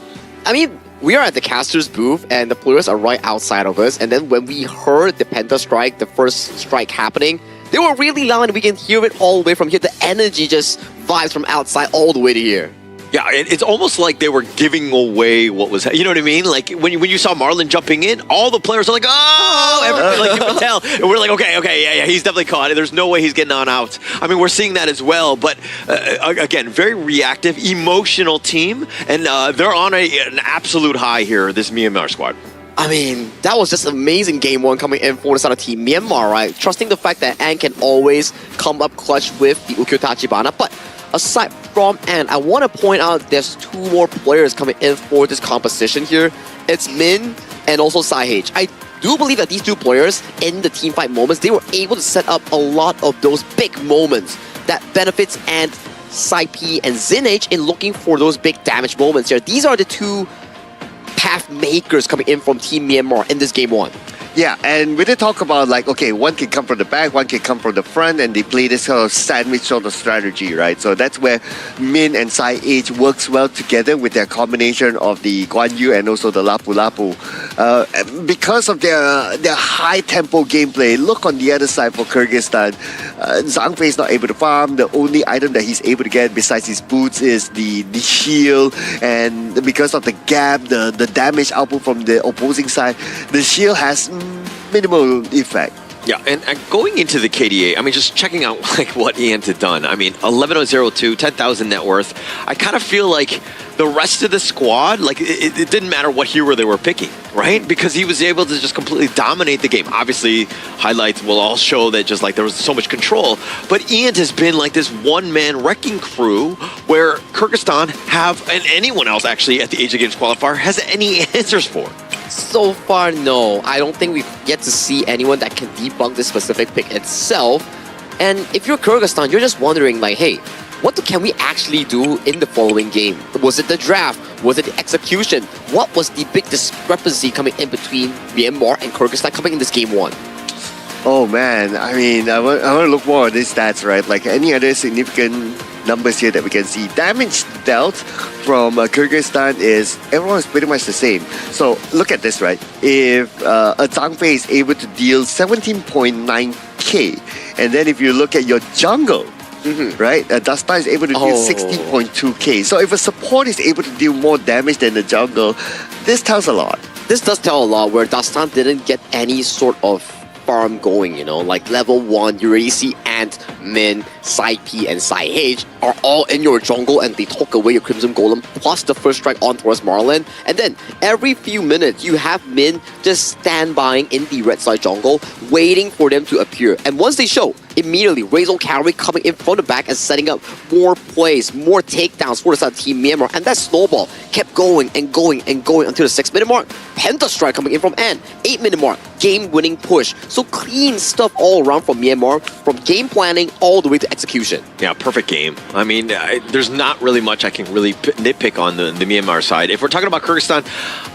I mean, we are at the caster's booth and the players are right outside of us. And then when we heard the Penta strike, the first strike happening, they were really loud and we can hear it all the way from here. The energy just vibes from outside all the way to here. Yeah, it's almost like they were giving away what was, you know what I mean? Like when you saw Marlon jumping in, all the players are like, oh, like you can tell. And we're like, okay, yeah, he's definitely caught. There's no way he's getting on out. I mean, we're seeing that as well. But again, very reactive, emotional team. And they're on an absolute high here, this Myanmar squad. I mean, that was just amazing game one coming in for the side of Team Myanmar, right? Trusting the fact that Ant can always come up clutch with the Ukyu Tachibana. But aside from Ant, I want to point out there's two more players coming in for this composition here. It's Min and also Saihage. I do believe that these two players, in the teamfight moments, they were able to set up a lot of those big moments that benefits Ant, Sai-P, and Zinage in looking for those big damage moments here. These are the two path makers coming in from Team Myanmar in this game one. Yeah, and we did talk about like, okay, one can come from the back, one can come from the front, and they play this sort of sandwich sort of strategy, right? So that's where Min and Sai-H works well together with their combination of the Guan Yu and also the Lapu Lapu. Because of their high tempo gameplay, look on the other side for Kyrgyzstan. Zhang Fei is not able to farm. The only item that he's able to get besides his boots is the shield, and because of the gap, the damage output from the opposing side, the shield has minimal effect. Yeah, and going into the KDA, I mean, just checking out like what Ant had done. I mean, 11,002, 10,000 net worth. I kind of feel like the rest of the squad, like it didn't matter what hero they were picking, right? Because he was able to just completely dominate the game. Obviously, highlights will all show that just like there was so much control. But Ant has been like this one-man wrecking crew where Kyrgyzstan have, and anyone else actually at the Asian Games qualifier, has any answers for. So far, no. I don't think we've yet to see anyone that can debunk this specific pick itself. And if you're Kyrgyzstan, you're just wondering like, hey, what can we actually do in the following game? Was it the draft? Was it the execution? What was the big discrepancy coming in between Myanmar and Kyrgyzstan coming in this game one? Oh man, I mean, I want to look more at these stats, right? Like any other significant numbers here that we can see. Damage dealt from Kyrgyzstan everyone's pretty much the same. So look at this, right? If a Zhang Fei is able to deal 17.9k, and then if you look at your jungle, right? Dasta is able to deal 60.2k. So if a support is able to deal more damage than the jungle, this tells a lot. This does tell a lot where Dastan didn't get any sort of farm going, you know, like level 1, you already see Ant, Min, Sai-P, and Sai-H are all in your jungle and they took away your Crimson Golem plus the first strike on towards Marlon. And then every few minutes you have Min just standbying in the red side jungle waiting for them to appear. And once they show, immediately Razor Cavalry coming in from the back and setting up more plays, more takedowns for the side of Team Myanmar. And that snowball kept going and going and going until the 6-minute mark. Penta strike coming in from Ant, 8-minute mark, game-winning push. So clean stuff all around from Myanmar, from game planning all the way to execution. Yeah, perfect game. I mean, there's not really much I can really nitpick on the Myanmar side. If we're talking about Kyrgyzstan,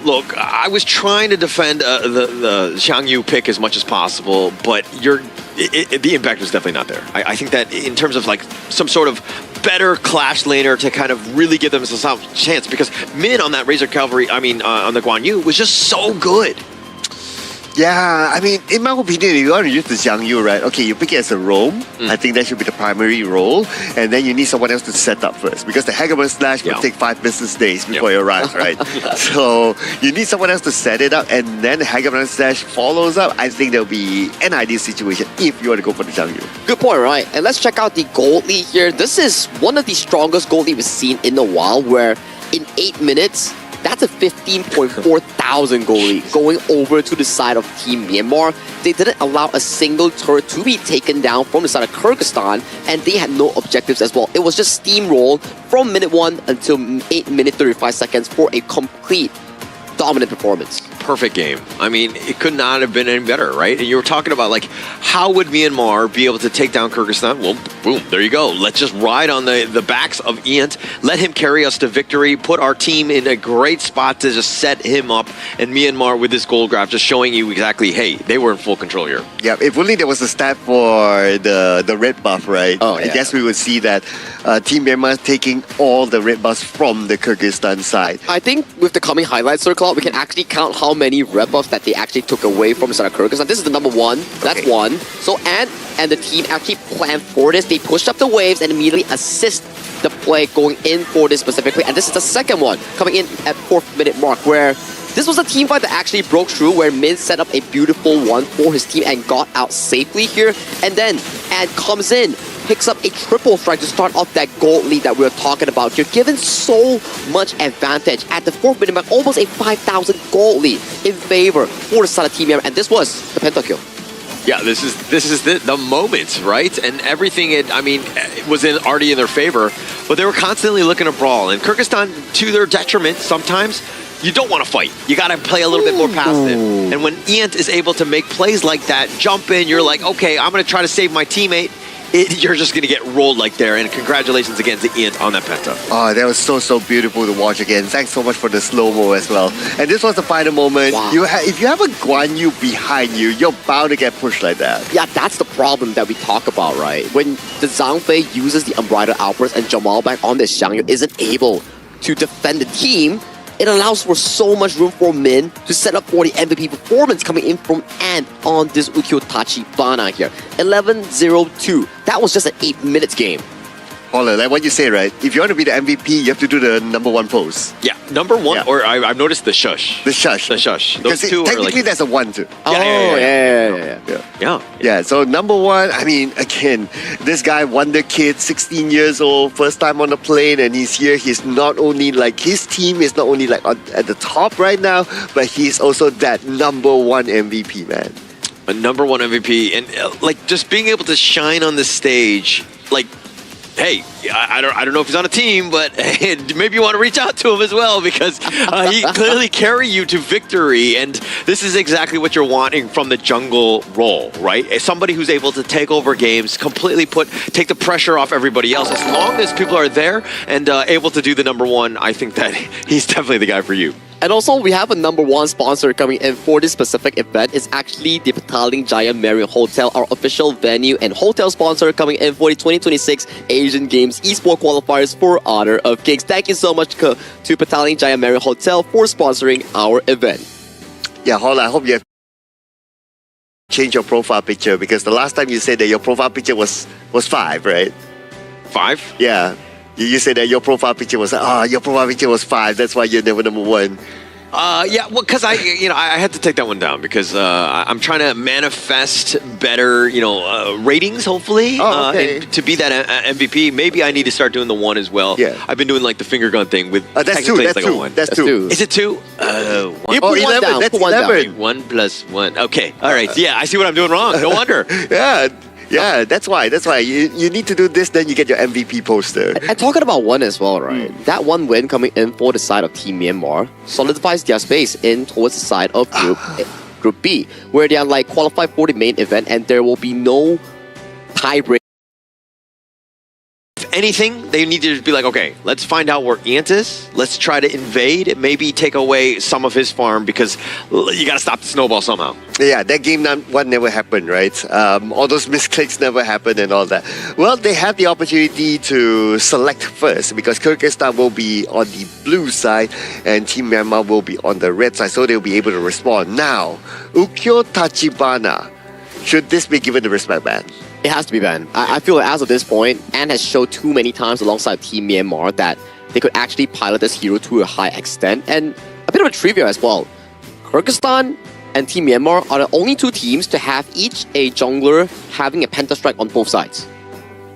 look, I was trying to defend the Xiang Yu pick as much as possible, but the impact was definitely not there. I think that in terms of like some sort of better clash laner to kind of really give them some chance, because Min on that Razor Cavalry, I mean, on the Guan Yu was just so good. Yeah, I mean, in my opinion, if you want to use the Jiangyu, right? Okay, you pick it as a roam. I think that should be the primary role. And then you need someone else to set up first. Because the Hegemon Slash will take 5 business days before you arrive, right? So you need someone else to set it up. And then the Hegemon Slash follows up. I think there'll be an ideal situation if you want to go for the Jiangyu. Good point, right? And let's check out the gold lead here. This is one of the strongest gold lead we've seen in a while, where in 8 minutes, that's a 15.4 thousand goal lead going over to the side of Team Myanmar. They didn't allow a single turret to be taken down from the side of Kyrgyzstan, and they had no objectives as well. It was just steamroll from minute 1 until 8 minutes 35 seconds for a complete dominant performance. Perfect game. I mean, it could not have been any better, right? And you were talking about, like, how would Myanmar be able to take down Kyrgyzstan? Well, boom, there you go. Let's just ride on the backs of Iant, let him carry us to victory, put our team in a great spot to just set him up, and Myanmar with this gold graph just showing you exactly, hey, they were in full control here. Yeah, if only there was a stat for the red buff, right? Oh, yeah. I guess we would see that Team Myanmar taking all the red buffs from the Kyrgyzstan side. I think with the coming highlights circle, we can actually count how many red buffs that they actually took away from the side of Kyrgyzstan. This is the number 1. That's Okay. 1. So Ant and the team actually planned for this. They pushed up the waves and immediately assist the play going in for this specifically. And this is the second one coming in at 4th minute mark, where this was a team fight that actually broke through, where Min set up a beautiful one for his team and got out safely here. And then Ant comes in, picks up a triple strike to start off that gold lead that we were talking about here, given so much advantage at the 4th minute mark, almost a 5,000 gold lead in favor for the side of Team Myanmar, and this was the pentakill. Yeah, this is the moment, right? And everything, it was already in their favor, but they were constantly looking to brawl. And Kyrgyzstan, to their detriment, sometimes you don't want to fight. You got to play a little bit more passive. And when Iant is able to make plays like that, jump in, you're like, okay, I'm going to try to save my teammate. You're just going to get rolled like there. And congratulations again to Iant on that penta. Oh, that was so beautiful to watch again. Thanks so much for the slow-mo as well. And this was the final moment. Wow. If you have a Guan Yu behind you, you're bound to get pushed like that. Yeah, that's the problem that we talk about, right? When the Zhang Fei uses the Unbridled Outburst and Jamal back on this Xiangyu isn't able to defend the team, it allows for so much room for Min to set up for the MVP performance coming in from Ant on this Ukiyo Tachi Bana here. 11-0-2. That was just an 8 minutes game. Hold on, like what you say, right? If you want to be the MVP, you have to do the number 1 pose. Yeah, number 1, Yeah. or I've noticed the shush. The shush. The shush. Because Those two are technically like... there's a 1 too. Yeah. Yeah. Yeah, so number 1, I mean, again, this guy, Wonder Kid, 16 years old, first time on the plane, and he's here. He's not only like, his team is not only like at the top right now, but he's also that number 1 MVP, man. A number 1 MVP. And like just being able to shine on the stage, like, hey, I don't know if he's on a team, but hey, maybe you want to reach out to him as well, because he clearly carry you to victory, and this is exactly what you're wanting from the jungle role, right? Somebody who's able to take over games, completely take the pressure off everybody else. As long as people are there and able to do the number 1, I think that he's definitely the guy for you. And also, we have a number 1 sponsor coming in for this specific event. It's actually the Petaling Giant Marriott Hotel, our official venue and hotel sponsor coming in for the 2026 Asian Games Esports Qualifiers for Honor of Kings. Thank you so much to Petaling Giant Marriott Hotel for sponsoring our event. Yeah, hold on, I hope you have changed your profile picture, because the last time you said that your profile picture was 5, right? 5? Yeah. You said that your profile picture was 5. That's why you're never number 1. Yeah, well, because I had to take that one down because I'm trying to manifest better, ratings, hopefully, Oh, okay. and to be that MVP. Maybe I need to start doing the 1 as well. Yeah. I've been doing like the finger gun thing with. That's 2. technically it's That's like a 2. 1. That's 2. Is it 2? 1. You put 1 down. That's Put 1 down. 11. 1 plus 1. Okay. All right. Yeah, I see what I'm doing wrong. No wonder. Yeah, that's why. You need to do this, then you get your MVP poster. And talking about 1 as well, right? That 1 win coming in for the side of Team Myanmar solidifies their space in towards the side of Group B, where they are like qualified for the main event, and there will be no tie break. If anything, they need to be like, okay, let's find out where Ant is. Let's try to invade, maybe take away some of his farm because you got to stop the snowball somehow. Yeah, that game one never happened, right? All those misclicks never happened and all that. Well, they have the opportunity to select first because Kyrgyzstan will be on the blue side and Team Myanmar will be on the red side, so they'll be able to respond. Now, Ukyo Tachibana, should this be given the respect ban? It has to be banned. I feel like as of this point, Ant has showed too many times alongside Team Myanmar that they could actually pilot this hero to a high extent. And a bit of a trivia as well. Kyrgyzstan and Team Myanmar are the only two teams to have each a jungler having a pentastrike on both sides.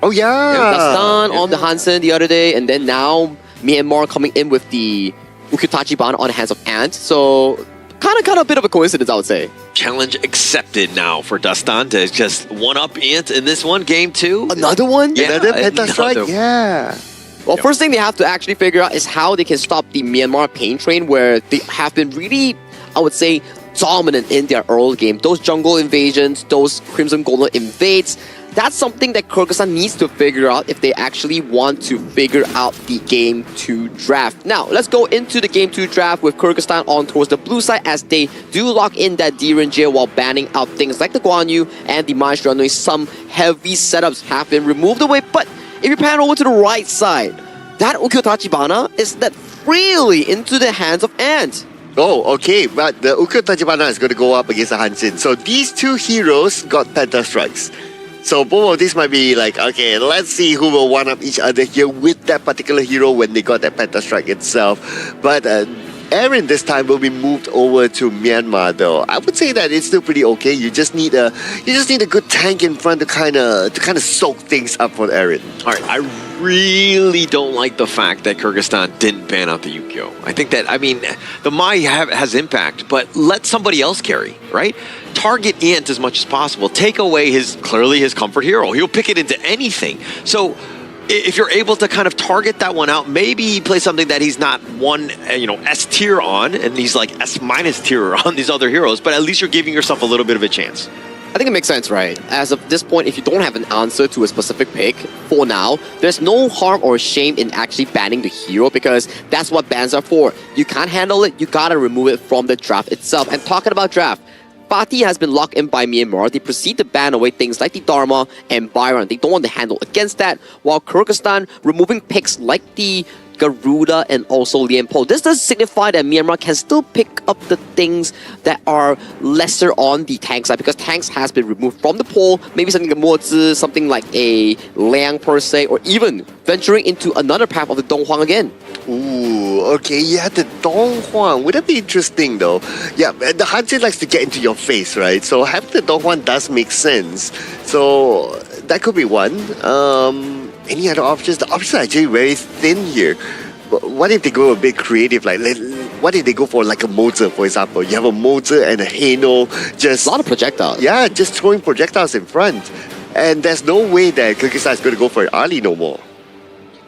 Oh yeah! Kyrgyzstan on the Hansen the other day, and then now Myanmar coming in with the Ukitachiban on the hands of Ant. So kind of a bit of a coincidence, I would say. Challenge accepted now for Dastan to just one-up Ant in this one, game 2. Another one? Yeah, Another pentastrike? another- Yeah. Well, first thing they have to actually figure out is how they can stop the Myanmar pain train, where they have been really, I would say, dominant in their early game. Those jungle invasions, those Crimson Golem invades, that's something that Kyrgyzstan needs to figure out if they actually want to figure out the Game 2 draft. Now, let's go into the Game 2 draft with Kyrgyzstan on towards the blue side as they do lock in that D-Ranger while banning out things like the Guan Yu and the Maestro. Some heavy setups have been removed away, but if you pan over to the right side, that Ukyo Tachibana is that freely into the hands of Ant. Oh, okay, but the Ukyo Tachibana is going to go up against the Hansin. So these two heroes got pentastrikes. So both of these might be like, okay, let's see who will one-up each other here with that particular hero when they got that pentastrike itself. But Aaron this time will be moved over to Myanmar though. I would say that it's still pretty okay. You just need a good tank in front to kind of soak things up for Aaron. All right, I really don't like the fact that Kyrgyzstan didn't ban out the Yukio. I think that, I mean, the Mai has impact, but let somebody else carry, right? Target Ant as much as possible. Take away clearly his comfort hero. He'll pick it into anything. So if you're able to kind of target that one out, maybe he plays something that he's not S tier on, and he's like S minus tier on these other heroes, but at least you're giving yourself a little bit of a chance. I think it makes sense, right? As of this point, if you don't have an answer to a specific pick, for now, there's no harm or shame in actually banning the hero because that's what bans are for. You can't handle it, you gotta remove it from the draft itself. And talking about draft, Fatih has been locked in by Myanmar. They proceed to ban away things like the Dharma and Byron. They don't want to handle against that, while Kyrgyzstan removing picks like the Garuda and also Lianpo. This does signify that Myanmar can still pick up the things that are lesser on the tank side because tanks has been removed from the pool. Maybe something like Mozi, something like a Liang per se, or even venturing into another path of the Donghuang again. Ooh, okay, yeah, the Donghuan. Would that be interesting though? Yeah, the Hanjin likes to get into your face, right? So having the Donghuan does make sense. So that could be one. Any other options? The options are actually very thin here. What if they go a bit creative? Like, what if they go for like a Mozer, for example? You have a Mozer and a Hano, just A lot of projectiles. yeah, just throwing projectiles in front, and there's no way that Kyrgyzstan is going to go for Ali no more.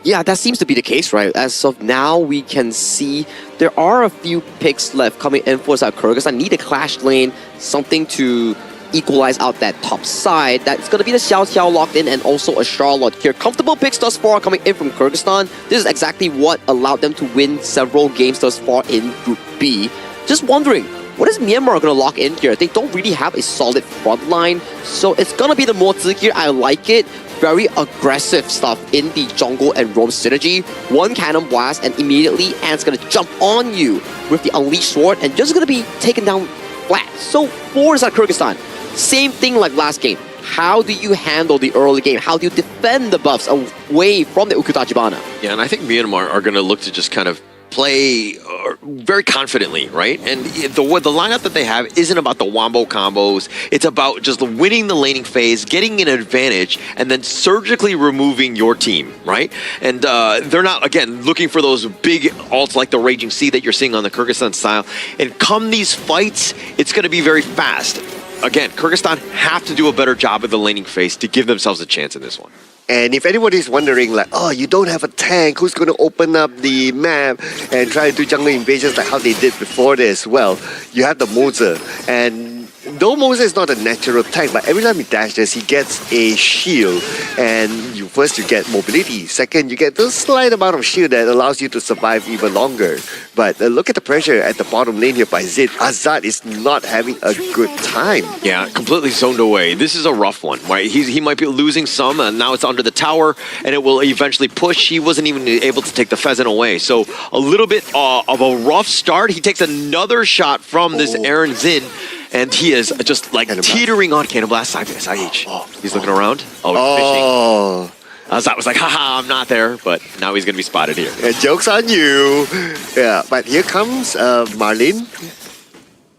Yeah, that seems to be the case, right? As of now, we can see there are a few picks left coming in for Kyrgyzstan. Need a clash lane, something to equalize out that top side. That's going to be the Xiao Xiao locked in and also a Charlotte here. Comfortable picks thus far coming in from Kyrgyzstan. This is exactly what allowed them to win several games thus far in Group B. Just wondering, what is Myanmar going to lock in here? They don't really have a solid front line, so it's going to be the Mozi here. I like it. Very aggressive stuff in the jungle and roam synergy. One cannon blast and immediately Ant's going to jump on you with the Unleashed Sword and just going to be taken down flat. So for Kyrgyzstan, same thing like last game. How do you handle the early game? How do you defend the buffs away from the Ukutachibana? Yeah, and I think Myanmar are going to look to just kind of play very confidently, right? And the lineup that they have isn't about the wombo combos. It's about just winning the laning phase, getting an advantage, and then surgically removing your team, right? And they're not, again, looking for those big ults like the Raging Sea that you're seeing on the Kyrgyzstan style. And come these fights, it's going to be very fast. Again, Kyrgyzstan have to do a better job of the laning phase to give themselves a chance in this one. And if anybody's wondering, like, oh, you don't have a tank, who's going to open up the map and try to do jungle invasions like how they did before this? Well, you have the Mozer, and though Moses is not a natural tank, but every time he dashes, he gets a shield. And first you get mobility. Second, you get the slight amount of shield that allows you to survive even longer. But look at the pressure at the bottom lane here by Zid. Azad is not having a good time. Yeah, completely zoned away. This is a rough one, right? He might be losing some, and now it's under the tower, and it will eventually push. He wasn't even able to take the pheasant away. So a little bit of a rough start. He takes another shot from this Aaron Zin, and he is just like teetering on Cannon Blast. SIH. He's looking around. Oh, he's fishing. Azad was like, haha, I'm not there, but now he's going to be spotted here. And joke's on you. Yeah, but here comes Marlin.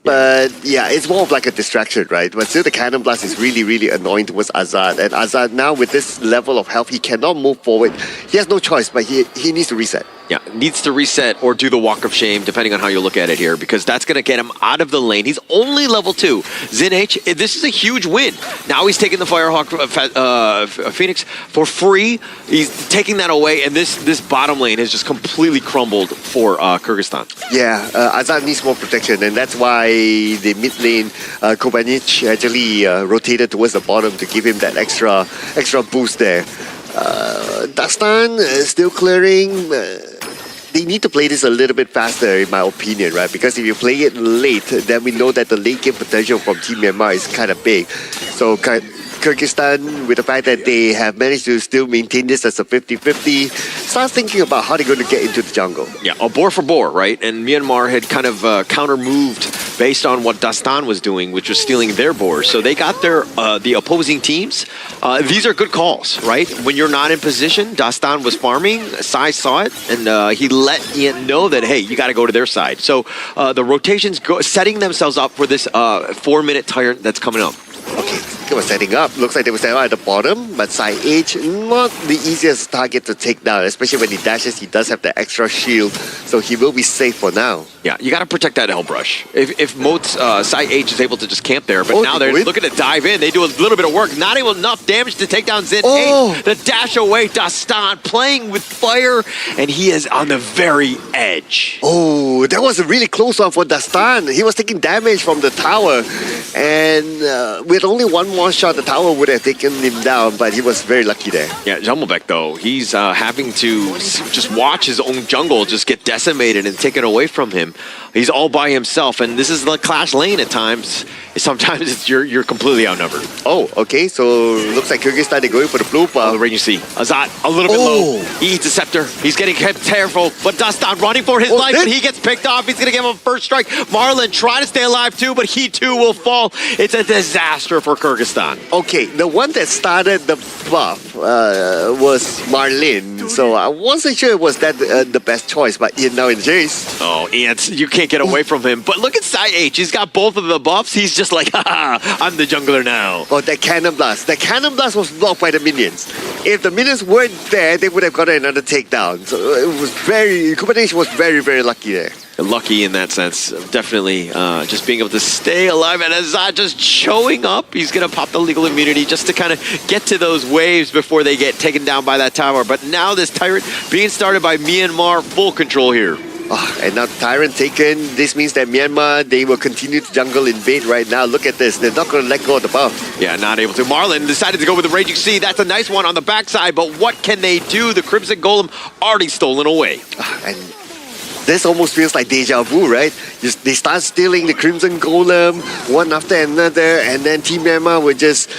But yeah, it's more of like a distraction, right? But still the Cannon Blast is really, really annoying towards Azad. And Azad now with this level of health, he cannot move forward. He has no choice, but he needs to reset. Yeah, needs to reset or do the Walk of Shame, depending on how you look at it here, because that's going to get him out of the lane. He's only level 2. Zin H, this is a huge win. Now he's taking the Firehawk Phoenix for free. He's taking that away, and this bottom lane has just completely crumbled for Kyrgyzstan. Yeah, Azad needs more protection, and that's why the mid lane, Kobanic actually rotated towards the bottom to give him that extra boost there. Dastan is still clearing. They need to play this a little bit faster, in my opinion, right? Because if you play it late, then we know that the late game potential from Team Myanmar is kind of big. So Kyrgyzstan, with the fact that they have managed to still maintain this as a 50-50, start thinking about how they're going to get into the jungle. Yeah, a boar for boar, right? And Myanmar had kind of counter-moved based on what Dastan was doing, which was stealing their boars. So they got their the opposing teams. These are good calls, right? When you're not in position, Dastan was farming, Sai saw it, and he let Ian know that, hey, you got to go to their side. So the rotations setting themselves up for this 4-minute tyrant that's coming up. Okay, they were setting up. Looks like they were setting up at the bottom, but Sai H, not the easiest target to take down, especially when he dashes. He does have the extra shield, so he will be safe for now. Yeah, you got to protect that Hell Brush. If Moat's Sai H is able to just camp there, but now they're looking to dive in. They do a little bit of work, not enough damage to take down Zin H. The dash away, Dastan playing with fire, and he is on the very edge. Oh, that was a really close one for Dastan. He was taking damage from the tower, and with only one more shot, the tower would have taken him down, but he was very lucky there. Yeah, Jumblebeck, though, he's having to just watch his own jungle just get decimated and taken away from him. He's all by himself, and this is the clash lane at times. Sometimes you're completely outnumbered. Oh, okay, so looks like Kyrgyzstan, they're going for the blue buff. The range you see. Azad, a little bit low. He eats a scepter. He's getting kept careful, but Dastan running for his life, and he gets picked off. He's going to give him a first strike. Marlin trying to stay alive too, but he too will fall. It's a disaster for Kyrgyzstan. Okay, the one that started the buff was Marlin, so I wasn't sure it was that the best choice, but Ian now in the chase. Oh, Ian, you can't get away from him. But look at Sai H. He's got both of the buffs. He's just like, haha, I'm the jungler now. Oh, that Cannon Blast. That Cannon Blast was blocked by the minions. If the minions weren't there, they would have gotten another takedown. So it was combination was very, very lucky there. Lucky in that sense, definitely just being able to stay alive, and Azad just showing up. He's going to pop the legal immunity just to kind of get to those waves before they get taken down by that tower. But now this Tyrant being started by Myanmar, full control here. Oh, and now Tyrant taken. This means that Myanmar, they will continue to jungle invade right now. Look at this. They're not going to let go of the buff. Yeah, not able to. Marlin decided to go with the Raging Sea. That's a nice one on the backside, but what can they do? The Crimson Golem already stolen away. And this almost feels like deja vu, right? They start stealing the Crimson Golem one after another, and then Team Myanmar will just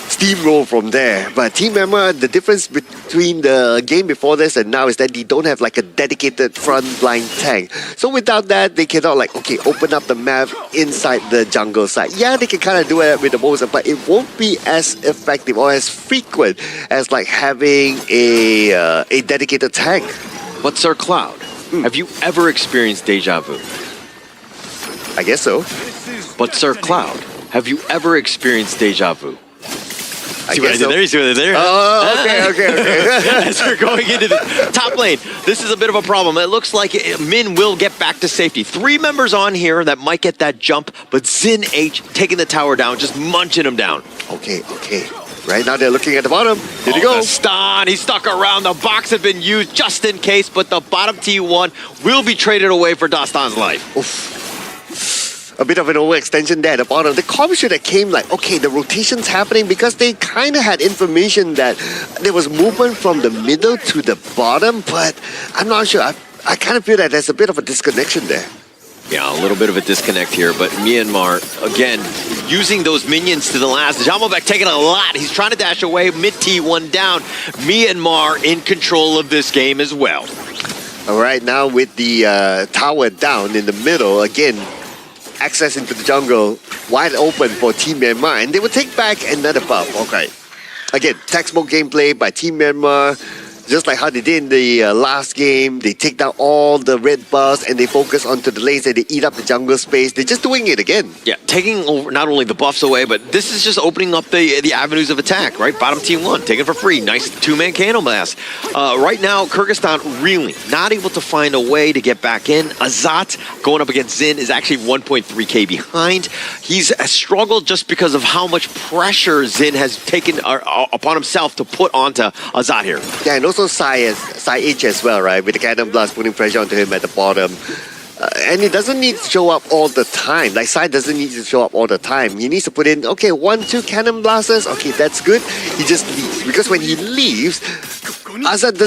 steamroll from there. But Team Myanmar, the difference between the game before this and now is that they don't have like a dedicated frontline tank. So without that, they cannot open up the map inside the jungle side. Yeah, they can kind of do it with the Moses, but it won't be as effective or as frequent as like having a dedicated tank. But Sir Cloud, have you ever experienced deja vu? I guess so. But Sir Cloud, have you ever experienced deja vu? I guess so. You see what I did there? Oh, okay. As we're going into the top lane, this is a bit of a problem. It looks like Min will get back to safety. 3 members on here that might get that jump, but Zin H taking the tower down, just munching him down. Okay. Right now they're looking at the bottom. Here you go. Dastan, he's stuck around. The box had been used just in case, but the bottom T1 will be traded away for Dastan's life. Oof. a bit of an overextension there at the bottom. The comms should have came like, okay, the rotation's happening because they kind of had information that there was movement from the middle to the bottom, but I'm not sure. I kind of feel that there's a bit of a disconnection there. Yeah, a little bit of a disconnect here, but Myanmar, again, using those minions to the last. Jamalbek taking a lot. He's trying to dash away, mid T1 down. Myanmar in control of this game as well. All right, now with the tower down in the middle, again, access into the jungle wide open for Team Myanmar, and they will take back another buff. Okay. Again, textbook gameplay by Team Myanmar. Just like how they did in the last game, they take down all the red buffs and they focus onto the lanes and they eat up the jungle space. They're just doing it again. Yeah, taking over not only the buffs away, but this is just opening up the avenues of attack, right? Bottom T1, take it for free. Nice two-man candle blast. Right now, Kyrgyzstan really not able to find a way to get back in. Azat going up against Zin is actually 1.3k behind. He's struggled just because of how much pressure Zin has taken upon himself to put onto Azat here. Yeah, and also Sai H as well, right? With the Cannon Blast putting pressure onto him at the bottom. And he doesn't need to show up all the time. Like Sai doesn't need to show up all the time. He needs to put in, okay, 1-2 Cannon Blasters. Okay, that's good. He just leaves. Because when he leaves, Azad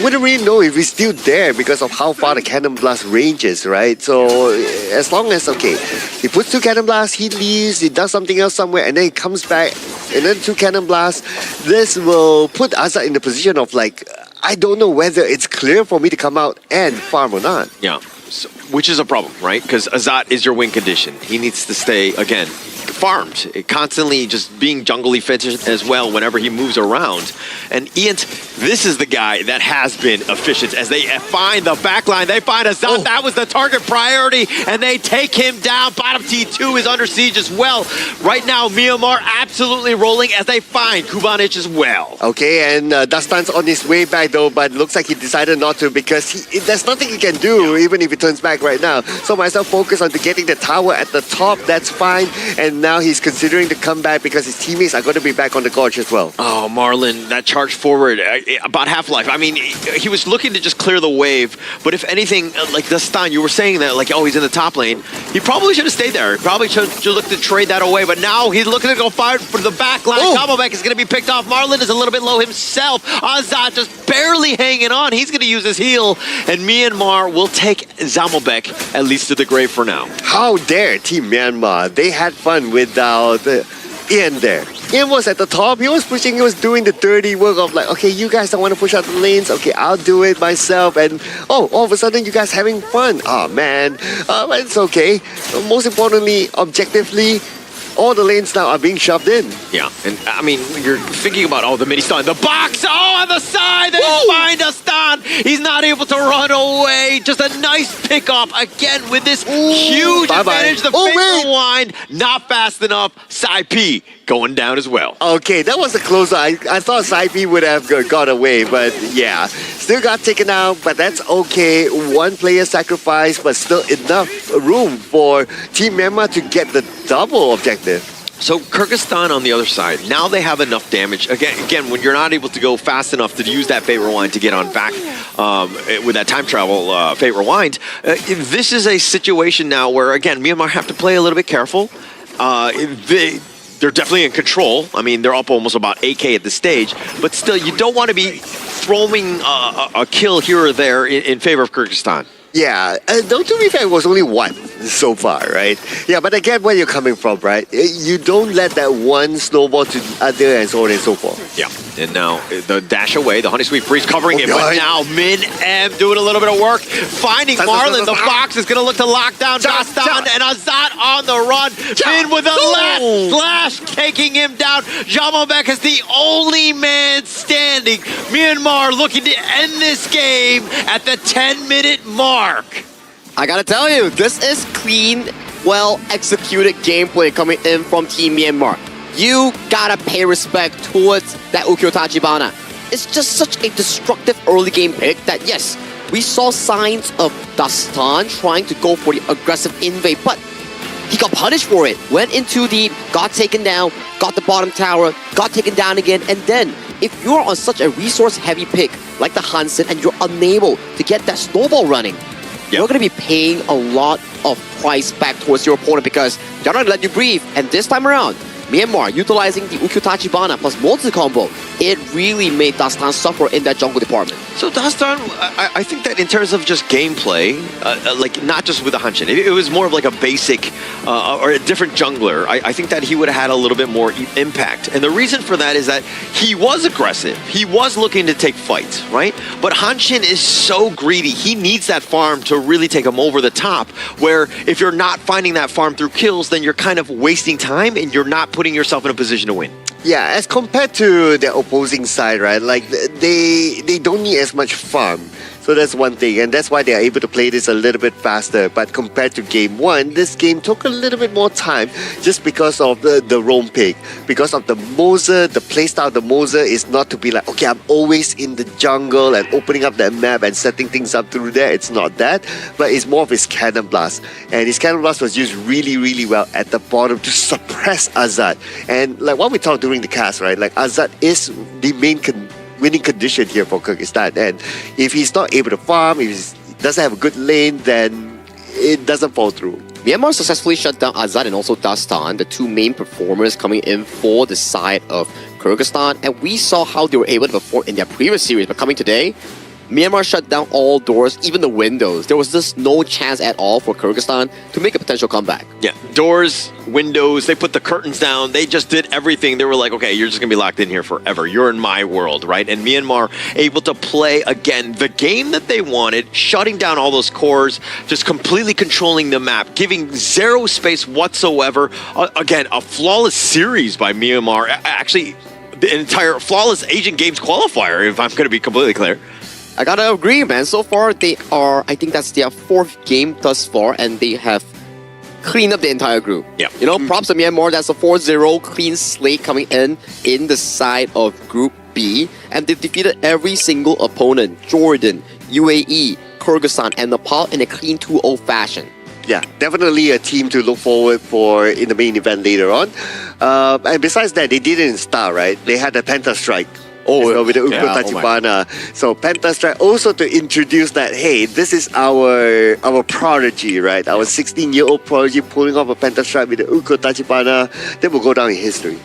wouldn't really know if he's still there because of how far the Cannon Blast ranges, right? So as long as, okay, he puts 2 Cannon Blasts, he leaves, he does something else somewhere, and then he comes back, and then 2 Cannon Blasts, this will put Azad in the position of like, I don't know whether it's clear for me to come out and farm or not. Yeah, so, which is a problem, right? Because Azat is your win condition. He needs to stay, again, farmed, constantly just being jungle efficient as well whenever he moves around. And Iant, this is the guy that has been efficient as they find the backline. They find Azat. That was the target priority, and they take him down. Bottom T2 is under siege as well. Right now, Myanmar absolutely rolling as they find Kubanich as well. Okay, and Dastan's on his way back though, but looks like he decided not to because there's nothing he can do even if he turns back right now. So myself focus on getting the tower at the top. That's fine. And now he's considering to come back because his teammates are going to be back on the gorge as well. Oh, Marlon, that charge forward, about Half-Life. I mean, he was looking to just clear the wave, but if anything, like Dastan, you were saying that, like, oh, he's in the top lane. He probably should have stayed there. He probably should look to trade that away, but now he's looking to go fire for the back line. Zamalbek is going to be picked off. Marlon is a little bit low himself. Azat just barely hanging on. He's going to use his heal, and Myanmar will take Zamalbek at least to the grave for now. How dare Team Myanmar? They had fun without Ian there. Ian was at the top. He was pushing. He was doing the dirty work of like, okay, you guys don't want to push out the lanes. Okay, I'll do it myself. And all of a sudden, you guys having fun. Oh man, but it's okay. Most importantly, objectively, all the lanes now are being shoved in. Yeah, and I mean, you're thinking about, the mini stun, the box, on the side, they find a stun. He's not able to run away. Just a nice pickup again with this huge advantage. The finger wind, not fast enough. Sai P going down as well. Okay, that was a closer. I thought Sai P would have got away, but yeah, still got taken out, but that's okay. One player sacrifice, but still enough room for Team Myanmar to get the double objective. So Kyrgyzstan on the other side, now they have enough damage. Again, when you're not able to go fast enough to use that Fate Rewind to get on back with that time travel Fate Rewind, this is a situation now where, again, Myanmar have to play a little bit careful. They're definitely in control. I mean, they're up almost about 8k at this stage, but still, you don't want to be throwing a kill here or there in favor of Kyrgyzstan. Yeah, though to be fair, it was only one so far, right? Yeah, but I get where you're coming from, right? You don't let that one snowball to the other and so on and so forth. Yeah, and now the dash away, the Honey Sweet Freeze covering it, but now Min M doing a little bit of work, finding Marlon. The box is going to look to lock down Dastan and Azat on the run. Min with a left slash taking him down. Jamalbek is the only man standing. Myanmar looking to end this game at the 10-minute mark. I gotta tell you, this is clean, well-executed gameplay coming in from Team Myanmar. You gotta pay respect towards that Ukyo Tachibana. It's just such a destructive early game pick that, yes, we saw signs of Dastan trying to go for the aggressive invade, but he got punished for it. Went into deep, got taken down, got the bottom tower, got taken down again, and then if you're on such a resource-heavy pick like the Hansen and you're unable to get that snowball running, you're going to be paying a lot of price back towards your opponent because they're not going to let you breathe. And this time around, Myanmar utilizing the Ukyutachibana plus multi combo, it really made Dastan suffer in that jungle department. So Dastan, I think that in terms of just gameplay, like not just with the Hanshin, it was more of like a basic or a different jungler. I think that he would have had a little bit more impact. And the reason for that is that he was aggressive. He was looking to take fights, right? But Hanshin is so greedy. He needs that farm to really take him over the top, where if you're not finding that farm through kills, then you're kind of wasting time and you're not putting yourself in a position to win. Yeah, as compared to the opposing side, right? Like they don't need as much farm. So that's one thing, and that's why they are able to play this a little bit faster. But compared to game one, this game took a little bit more time just because of the roam pick. Because of the Moser, the playstyle of the Moser is not to be like, okay, I'm always in the jungle and opening up that map and setting things up through there. It's not that, but it's more of his Cannon Blast. And his Cannon Blast was used really, really well at the bottom to suppress Azad. And like what we talked during the cast, right? Like Azad is the main winning condition here for Kyrgyzstan, and if he's not able to farm, if he doesn't have a good lane, then it doesn't fall through. Myanmar successfully shut down Azad and also Dastan, the two main performers coming in for the side of Kyrgyzstan, and we saw how they were able to perform in their previous series, but coming today, Myanmar shut down all doors, even the windows. There was just no chance at all for Kyrgyzstan to make a potential comeback. Yeah, doors, windows, they put the curtains down. They just did everything. They were like, okay, you're just going to be locked in here forever. You're in my world, right? And Myanmar able to play, again, the game that they wanted, shutting down all those cores, just completely controlling the map, giving zero space whatsoever. Again, a flawless series by Myanmar. Actually, the entire flawless Asian Games qualifier, if I'm going to be completely clear. I gotta agree, man. So far, they are, I think that's their fourth game thus far, and they have cleaned up the entire group. Yeah. You know, props to Myanmar. That's a 4-0 clean slate coming in the side of Group B, and they've defeated every single opponent: Jordan, UAE, Kyrgyzstan, and Nepal in a clean 2-0 fashion. Yeah, definitely a team to look forward for in the main event later on. And besides that, they didn't start, right? They had the Penta Strike. With the Ukyutachibana. So Penta Strike also to introduce that, hey, this is our prodigy, right? Our 16-year-old prodigy pulling off a Penta Strike with the Ukyutachibana. That will go down in history.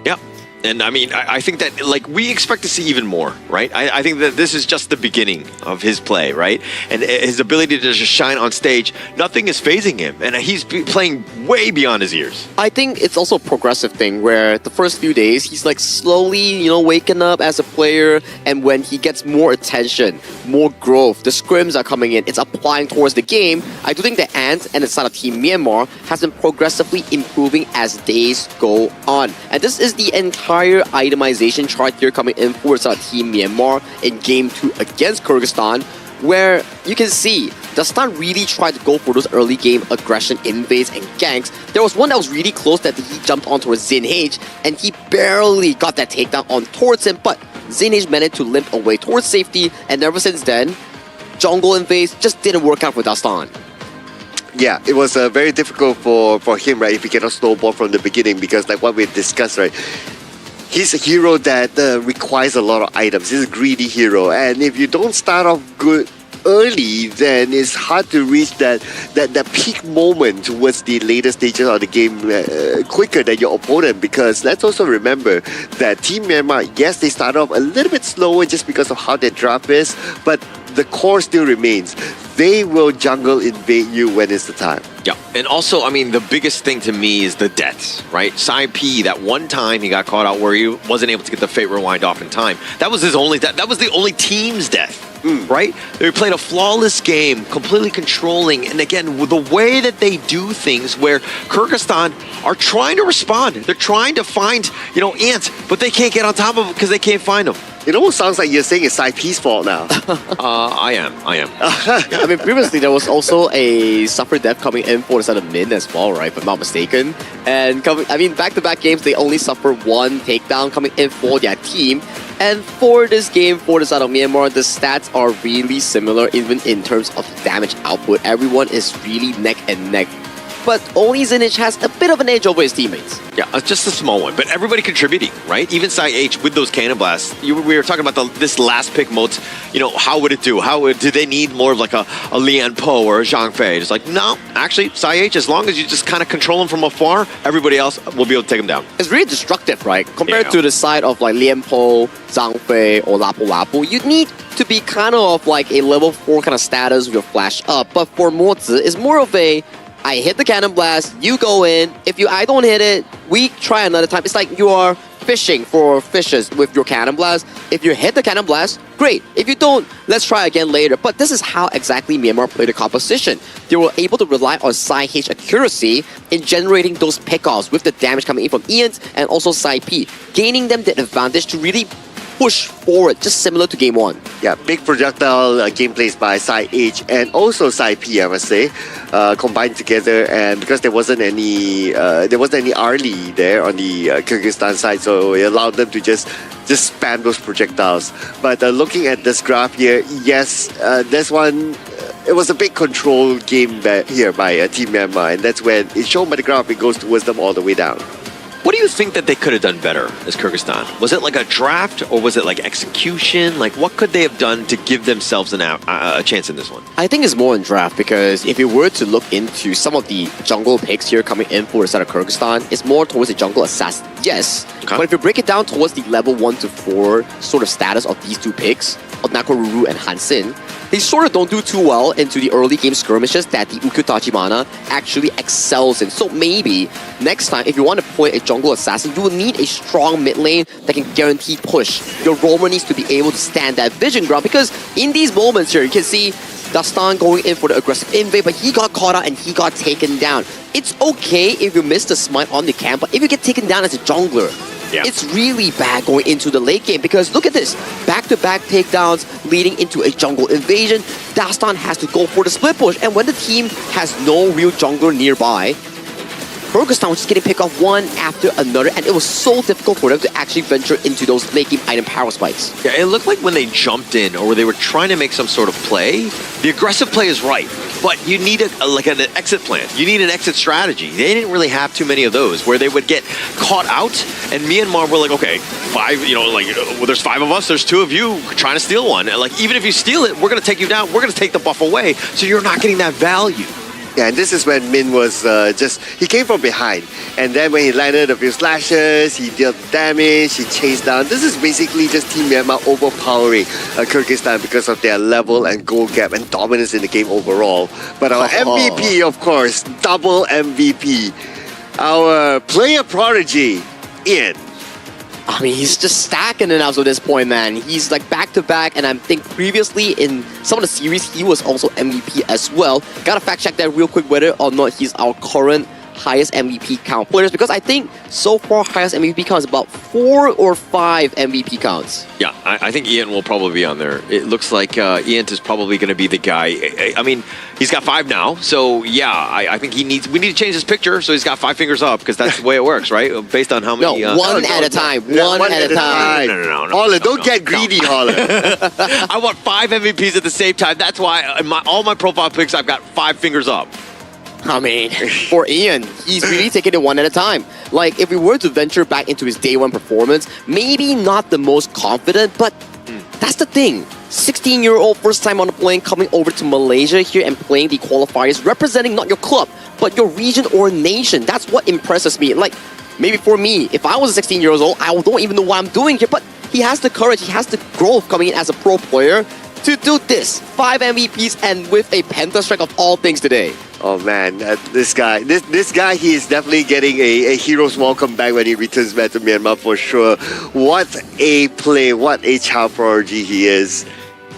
Yeah. And I mean, I think that, like, we expect to see even more, right? I think that this is just the beginning of his play, right? And his ability to just shine on stage, nothing is phasing him. And he's playing way beyond his years. I think it's also a progressive thing where the first few days, he's like slowly, you know, waking up as a player. And when he gets more attention, more growth, the scrims are coming in, it's applying towards the game. I do think the Ant and the side of Team Myanmar has been progressively improving as days go on. And this is the entire itemization chart here coming in for Team Myanmar in Game 2 against Kyrgyzstan, where you can see Dastan really tried to go for those early game aggression invades and ganks. There was one that was really close that he jumped on towards Zinhage, and he barely got that takedown on towards him, but Zinhage managed to limp away towards safety, and ever since then, jungle invades just didn't work out for Dastan. Yeah, it was very difficult for him, right, if he cannot snowball from the beginning, because like what we discussed, right, he's a hero that requires a lot of items. He's a greedy hero, and if you don't start off good early, then it's hard to reach that peak moment towards the later stages of the game quicker than your opponent. Because let's also remember that Team Myanmar, yes, they start off a little bit slower just because of how their draft is, but the core still remains. They will jungle invade you when it's the time. Yeah, and also, I mean, the biggest thing to me is the deaths, right? Sai P, that one time he got caught out where he wasn't able to get the Fate Rewind off in time. That was his only death. That was the only team's death. Right? They played a flawless game, completely controlling, and again, with the way that they do things, where Kyrgyzstan are trying to respond. They're trying to find, you know, Ant, but they can't get on top of him because they can't find him. It almost sounds like you're saying it's Sai P's fault now. I am. I mean, previously there was also a suffer death coming in for the side of Min as well, right? If I'm not mistaken. And back-to-back games, they only suffer one takedown coming in for their team. And for this game, for the side of Myanmar, the stats are really similar, even in terms of damage output. Everyone is really neck and neck but only Zinich has a bit of an edge over his teammates. Yeah, just a small one, but everybody contributing, right? Even Psy H with those cannon blasts. We were talking about this last pick modes. How would it do? Do they need more of like a Lian Po or a Zhang Fei? It's like, no, actually, Psy H, as long as you just kind of control him from afar, everybody else will be able to take him down. It's really destructive, right? Compared to the side of like Lian Po, Zhang Fei, or Lapu Lapu, you need to be kind of like a level 4 kind of status with your flash up. But for Mozi, it's more of a, I hit the cannon blast, you go in. If I don't hit it, we try another time. It's like you are fishing for fishes with your cannon blast. If you hit the cannon blast, great. If you don't, let's try again later. But this is how exactly Myanmar played the composition. They were able to rely on Psy H accuracy in generating those pickoffs with the damage coming in from Ian and also Psy P, gaining them the advantage to really push forward, just similar to game 1. Yeah, big projectile gameplays by Psy H and also Psy P, I must say, combined together. And because there wasn't any Arlie there on the Kyrgyzstan side, so it allowed them to just spam those projectiles. But looking at this graph here, yes, this one. It was a big control game here by Team Myanmar, and that's when it's shown by the graph, it goes towards them all the way down. What do you think that they could have done better as Kyrgyzstan? Was it like a draft or was it like execution? Like what could they have done to give themselves a chance in this one? I think it's more in draft because if you were to look into some of the jungle picks here coming in for the side of Kyrgyzstan, it's more towards the jungle assassin, yes. Okay. But if you break it down towards the level 1 to 4 sort of status of these two picks, of Nakoruru and Hansin, they sort of don't do too well into the early game skirmishes that the Ukyu Tachibana actually excels in. So maybe next time, if you want to play a jungle assassin, you will need a strong mid lane that can guarantee push. Your roamer needs to be able to stand that vision ground because in these moments here, you can see Dastan going in for the aggressive invade, but he got caught out and he got taken down. It's okay if you miss the smite on the camp, but if you get taken down as a jungler, it's really bad going into the late game because look at this. Back-to-back takedowns leading into a jungle invasion. Dastan has to go for the split push. And when the team has no real jungler nearby, Kyrgyzstan was just getting picked off one after another, and it was so difficult for them to actually venture into those late game item power spikes. Yeah, it looked like when they jumped in or they were trying to make some sort of play, the aggressive play is right, but you need an exit plan. You need an exit strategy. They didn't really have too many of those where they would get caught out, and Myanmar were like, okay, there's 5 of us, there's 2 of you trying to steal one. And like, even if you steal it, we're going to take you down, we're going to take the buff away, so you're not getting that value. Yeah, and this is when Min was he came from behind. And then when he landed a few slashes, he dealt damage, he chased down. This is basically just Team Myanmar overpowering Kyrgyzstan because of their level and goal gap and dominance in the game overall. But our MVP, of course, double MVP, our player prodigy, Ian. I mean, he's just stacking it up to this point, man. He's like back-to-back, and I think previously in some of the series, he was also MVP as well. Gotta fact-check that real quick whether or not he's our current highest MVP count players, because I think so far highest MVP count is about 4 or 5 MVP counts. Yeah, I think Ian will probably be on there. It looks like Ian is probably going to be the guy. I mean, he's got 5 now, so yeah, I think we need to change his picture so he's got 5 fingers up, because that's the way it works, right? Based on how many... No, one at a time. One at a time. No. Holler, don't get greedy, Holler. I want 5 MVPs at the same time. That's why all my profile picks, I've got 5 fingers up. I mean, for Ian, he's really taking it one at a time. Like, if we were to venture back into his day 1 performance, maybe not the most confident, but that's the thing. 16-year-old, first time on the plane, coming over to Malaysia here and playing the qualifiers, representing not your club, but your region or nation. That's what impresses me. Like, maybe for me, if I was 16 years old, I don't even know what I'm doing here, but he has the courage, he has the growth coming in as a pro player to do this. 5 MVPs and with a pentastrike of all things today. Oh man, this guy, he is definitely getting a hero's welcome back when he returns back to Myanmar for sure. What a play, what a child prodigy he is.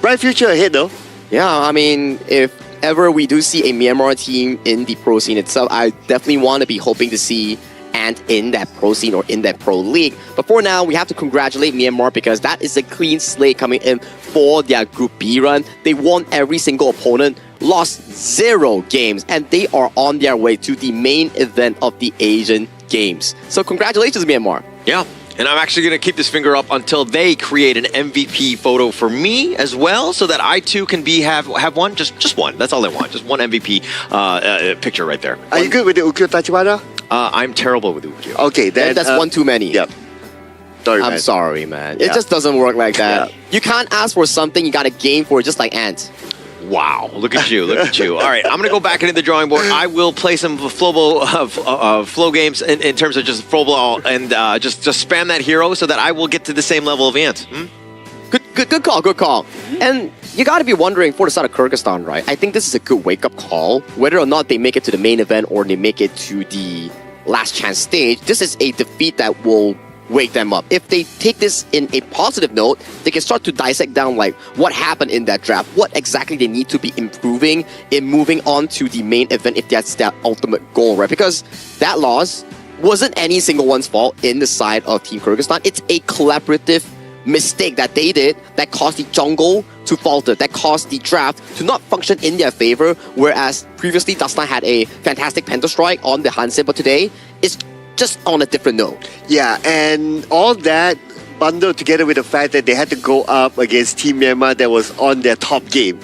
Bright future ahead though. Yeah, I mean, if ever we do see a Myanmar team in the pro scene itself, I definitely want to be hoping to see Ant in that pro scene or in that pro league. But for now, we have to congratulate Myanmar because that is a clean slate coming in for their Group B run. They won every single opponent, lost 0 games, and they are on their way to the main event of the Asian Games. So congratulations, Myanmar. Yeah. And I'm actually going to keep this finger up until they create an MVP photo for me as well, so that I too can have one, just one. That's all I want, just one MVP picture right there. Are you good with the Ukyo Tachibana? I'm terrible with Ukyo. Okay, then That's one too many. Yep. Sorry, I'm man. sorry, man. It Yeah. just doesn't work like that. Yeah. You can't ask for something, you gotta game for it, just like Ant. Wow, look at you, look at you. All right, I'm going to go back into the drawing board. I will play some flow games in terms of just flowball and just spam that hero so that I will get to the same level of Ant. Good call. And you gotta be wondering for the side of Kyrgyzstan, right? I think this is a good wake-up call. Whether or not they make it to the main event or they make it to the last chance stage, this is a defeat that will wake them up. If they take this in a positive note, they can start to dissect down like what happened in that draft, what exactly they need to be improving in moving on to the main event if that's their ultimate goal, right? Because that loss wasn't any single one's fault in the side of Team Kyrgyzstan. It's a collaborative mistake that they did that caused the jungle to falter, that caused the draft to not function in their favor, whereas previously Dastan had a fantastic Penta Strike on the Hansen, but today it's just on a different note. Yeah, and all that bundled together with the fact that they had to go up against Team Myanmar that was on their top game.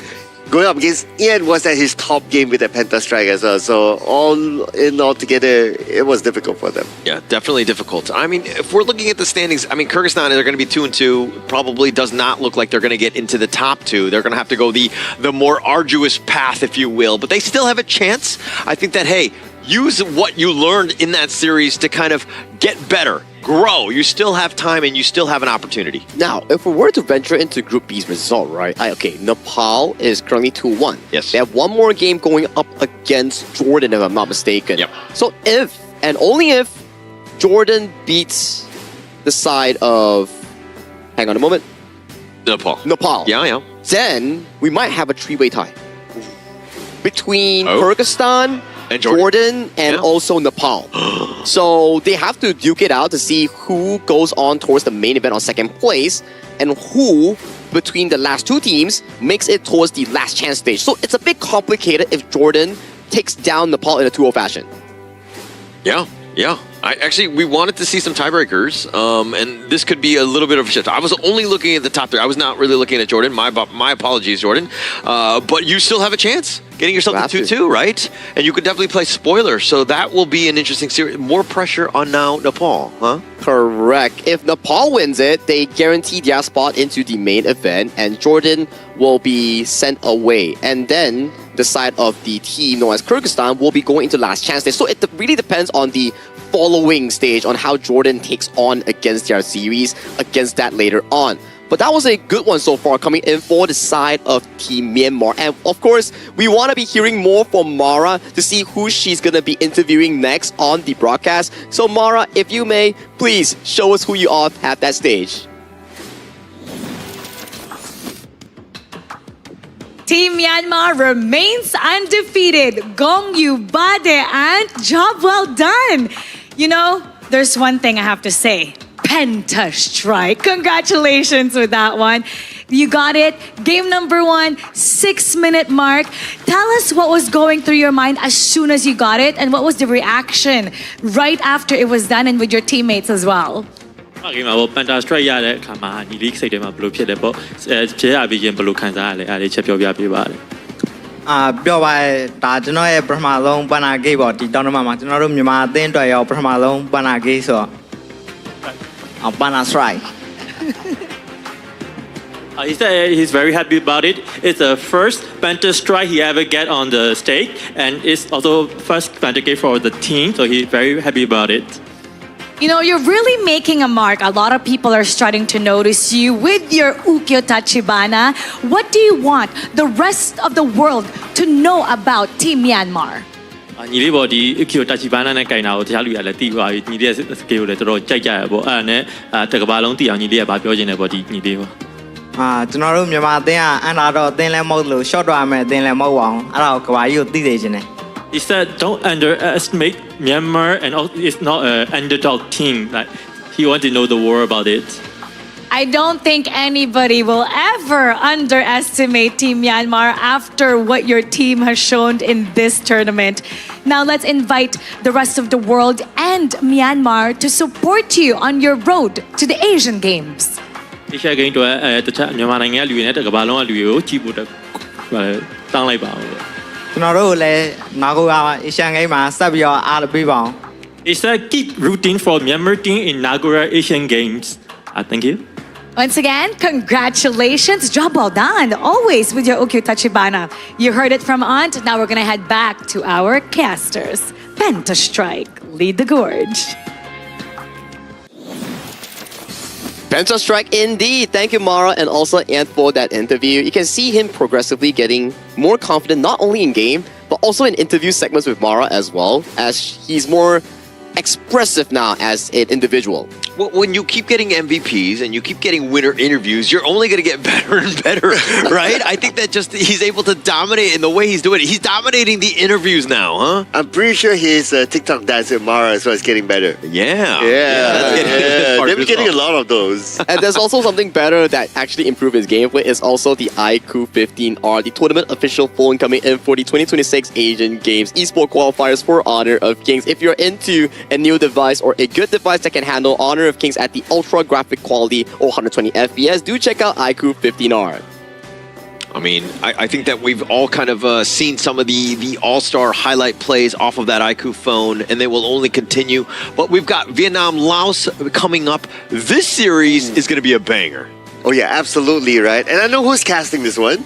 Going up against Ian was at his top game with the Penta Strike as well. So all together, it was difficult for them. Yeah, definitely difficult. I mean, if we're looking at the standings, I mean, Kyrgyzstan, they're going to be 2-2. Probably does not look like they're going to get into the top two. They're going to have to go the more arduous path, if you will. But they still have a chance. I think that, hey, use what you learned in that series to kind of get better, grow. You still have time and you still have an opportunity. Now, if we were to venture into Group B's result, right? Nepal is currently 2-1. Yes. They have one more game going up against Jordan, if I'm not mistaken. Yep. So if, and only if, Jordan beats the side of, hang on a moment, Nepal. Yeah. Then we might have a three-way tie between Kyrgyzstan, and Jordan and Yeah. also Nepal. So they have to duke it out to see who goes on towards the main event on second place and who between the last two teams makes it towards the last chance stage. So it's a bit complicated if Jordan takes down Nepal in a 2-0 fashion. Yeah. We wanted to see some tiebreakers, and this could be a little bit of a shift. I was only looking at the top three. I was not really looking at Jordan. My apologies, Jordan. But you still have a chance getting yourself to 2-2, right? And you could definitely play spoiler, so that will be an interesting series. More pressure on now Nepal, huh? Correct. If Nepal wins it, they guarantee their spot into the main event, and Jordan will be sent away. And then the side of the team known as Kyrgyzstan will be going into last chance stage. So it really depends on the following stage on how Jordan takes on against their series, against that later on. But that was a good one so far coming in for the side of Team Myanmar. And of course, we want to be hearing more from Mara to see who she's going to be interviewing next on the broadcast. So Mara, if you may, please show us who you are at that stage. Team Myanmar remains undefeated. Gong Yu Bade and job well done. You know, there's one thing I have to say. Penta Strike. Congratulations with that one. You got it. Game number 1, 6-minute mark. Tell us what was going through your mind as soon as you got it and what was the reaction right after it was done and with your teammates as well. ဒီမှာပေါ့ Penta Strike ရတဲ့အခါမှာညီလေးစိတ်ထဲမှာဘယ်လိုဖြစ်လဲပေါ့ဖြဲရပြီးရင်ဘယ်လိုခံစားရလဲအားလေးချက်ပြောပြပေးပါလေ ပြောပါဒါကျွန်တော်ရဲ့ပထမဆုံးပန်နာဂိတ်ပေါ့ဒီတောင်းတမမှာကျွန်တော်တို့မြန်မာအသင်းအတွက်ရောပထမဆုံးပန်နာဂိတ်ဆိုတော့ပန်နာ Strike He said he's very happy about it. It's the first Penta Strike he ever get on the stage, and it's also first Penta Strike for the team, so he's very happy about it. You know, you're really making a mark. A lot of people are starting to notice you with your Ukyo Tachibana. What do you want the rest of the world to know about Team Myanmar? ညီလေးပေါ့ဒီ Ukyo Tachibana နဲ့ကင်တာကိုတခြားလူတွေကလည်းသိပါပြီညီလေးရဲ့ skill လည်းတော်တော်ကြိုက်ကြရပေါ့အဲ့ဒါနဲ့တကဘာလုံးသိအောင်ညီလေးကဗာပြောချင်တယ်ပေါ့ဒီညီလေးပေါ့ ကျွန်တော်တို့မြန်မာအသင်းကအန်တာတော့အသင်းလည်းမဟုတ်လို့ short တော့မယ်အသင်းလည်းမဟုတ်ပါဘူးအဲ့ဒါကိုကဘာကြီးကိုသိစေချင်တယ် He said don't underestimate Myanmar and it's not an underdog team. Like he wanted to know the world about it. I don't think anybody will ever underestimate Team Myanmar after what your team has shown in this tournament. Now let's invite the rest of the world and Myanmar to support you on your road to the Asian Games. Asia Games တွေတခြားမြန်မာနိုင်ငံကလူတွေနဲ့တကမ္ဘာလုံးကလူတွေကိုကြည့်ဖို့တောင်းလိုက်ပါဦး ကျွန်တော်တို့ကိုလည်းနောက်ကိုAsian Games မှာဆက်ပြီးတော့အားပေးပါအောင် Asia keep rooting for Myanmar team in Nagora Asian Games. Thank you. Once again, congratulations. Job well done. Always with your Ukyo Tachibana. You heard it from Aunt. Now we're going to head back to our casters. Penta Strike, lead the gorge. Penta Strike indeed. Thank you, Mara, and also Ant for that interview. You can see him progressively getting more confident, not only in game, but also in interview segments with Mara as well, as he's more expressive now as an individual. Well, when you keep getting MVPs and you keep getting winner interviews, you're only going to get better and better, right? I think that just he's able to dominate in the way he's doing it. He's dominating the interviews now, huh? I'm pretty sure his TikTok dance with Mara as well is getting better. Yeah. They've been getting a lot of those. And there's also something better that actually improved his gameplay is also the IQ 15R, the tournament official phone coming in for the 2026 Asian Games Esports Qualifiers for Honor of Kings. If you're into a new device or a good device that can handle Honor of Kings at the ultra graphic quality or 120 FPS, do check out IQ 15R. I mean, I think that we've all kind of seen some of the all-star highlight plays off of that IQ phone, and they will only continue. But we've got Vietnam, Laos coming up. This series is going to be a banger. Oh yeah, absolutely, right? And I know who's casting this one.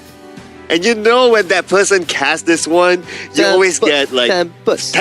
And you know when that person casts this one, you always get like tempest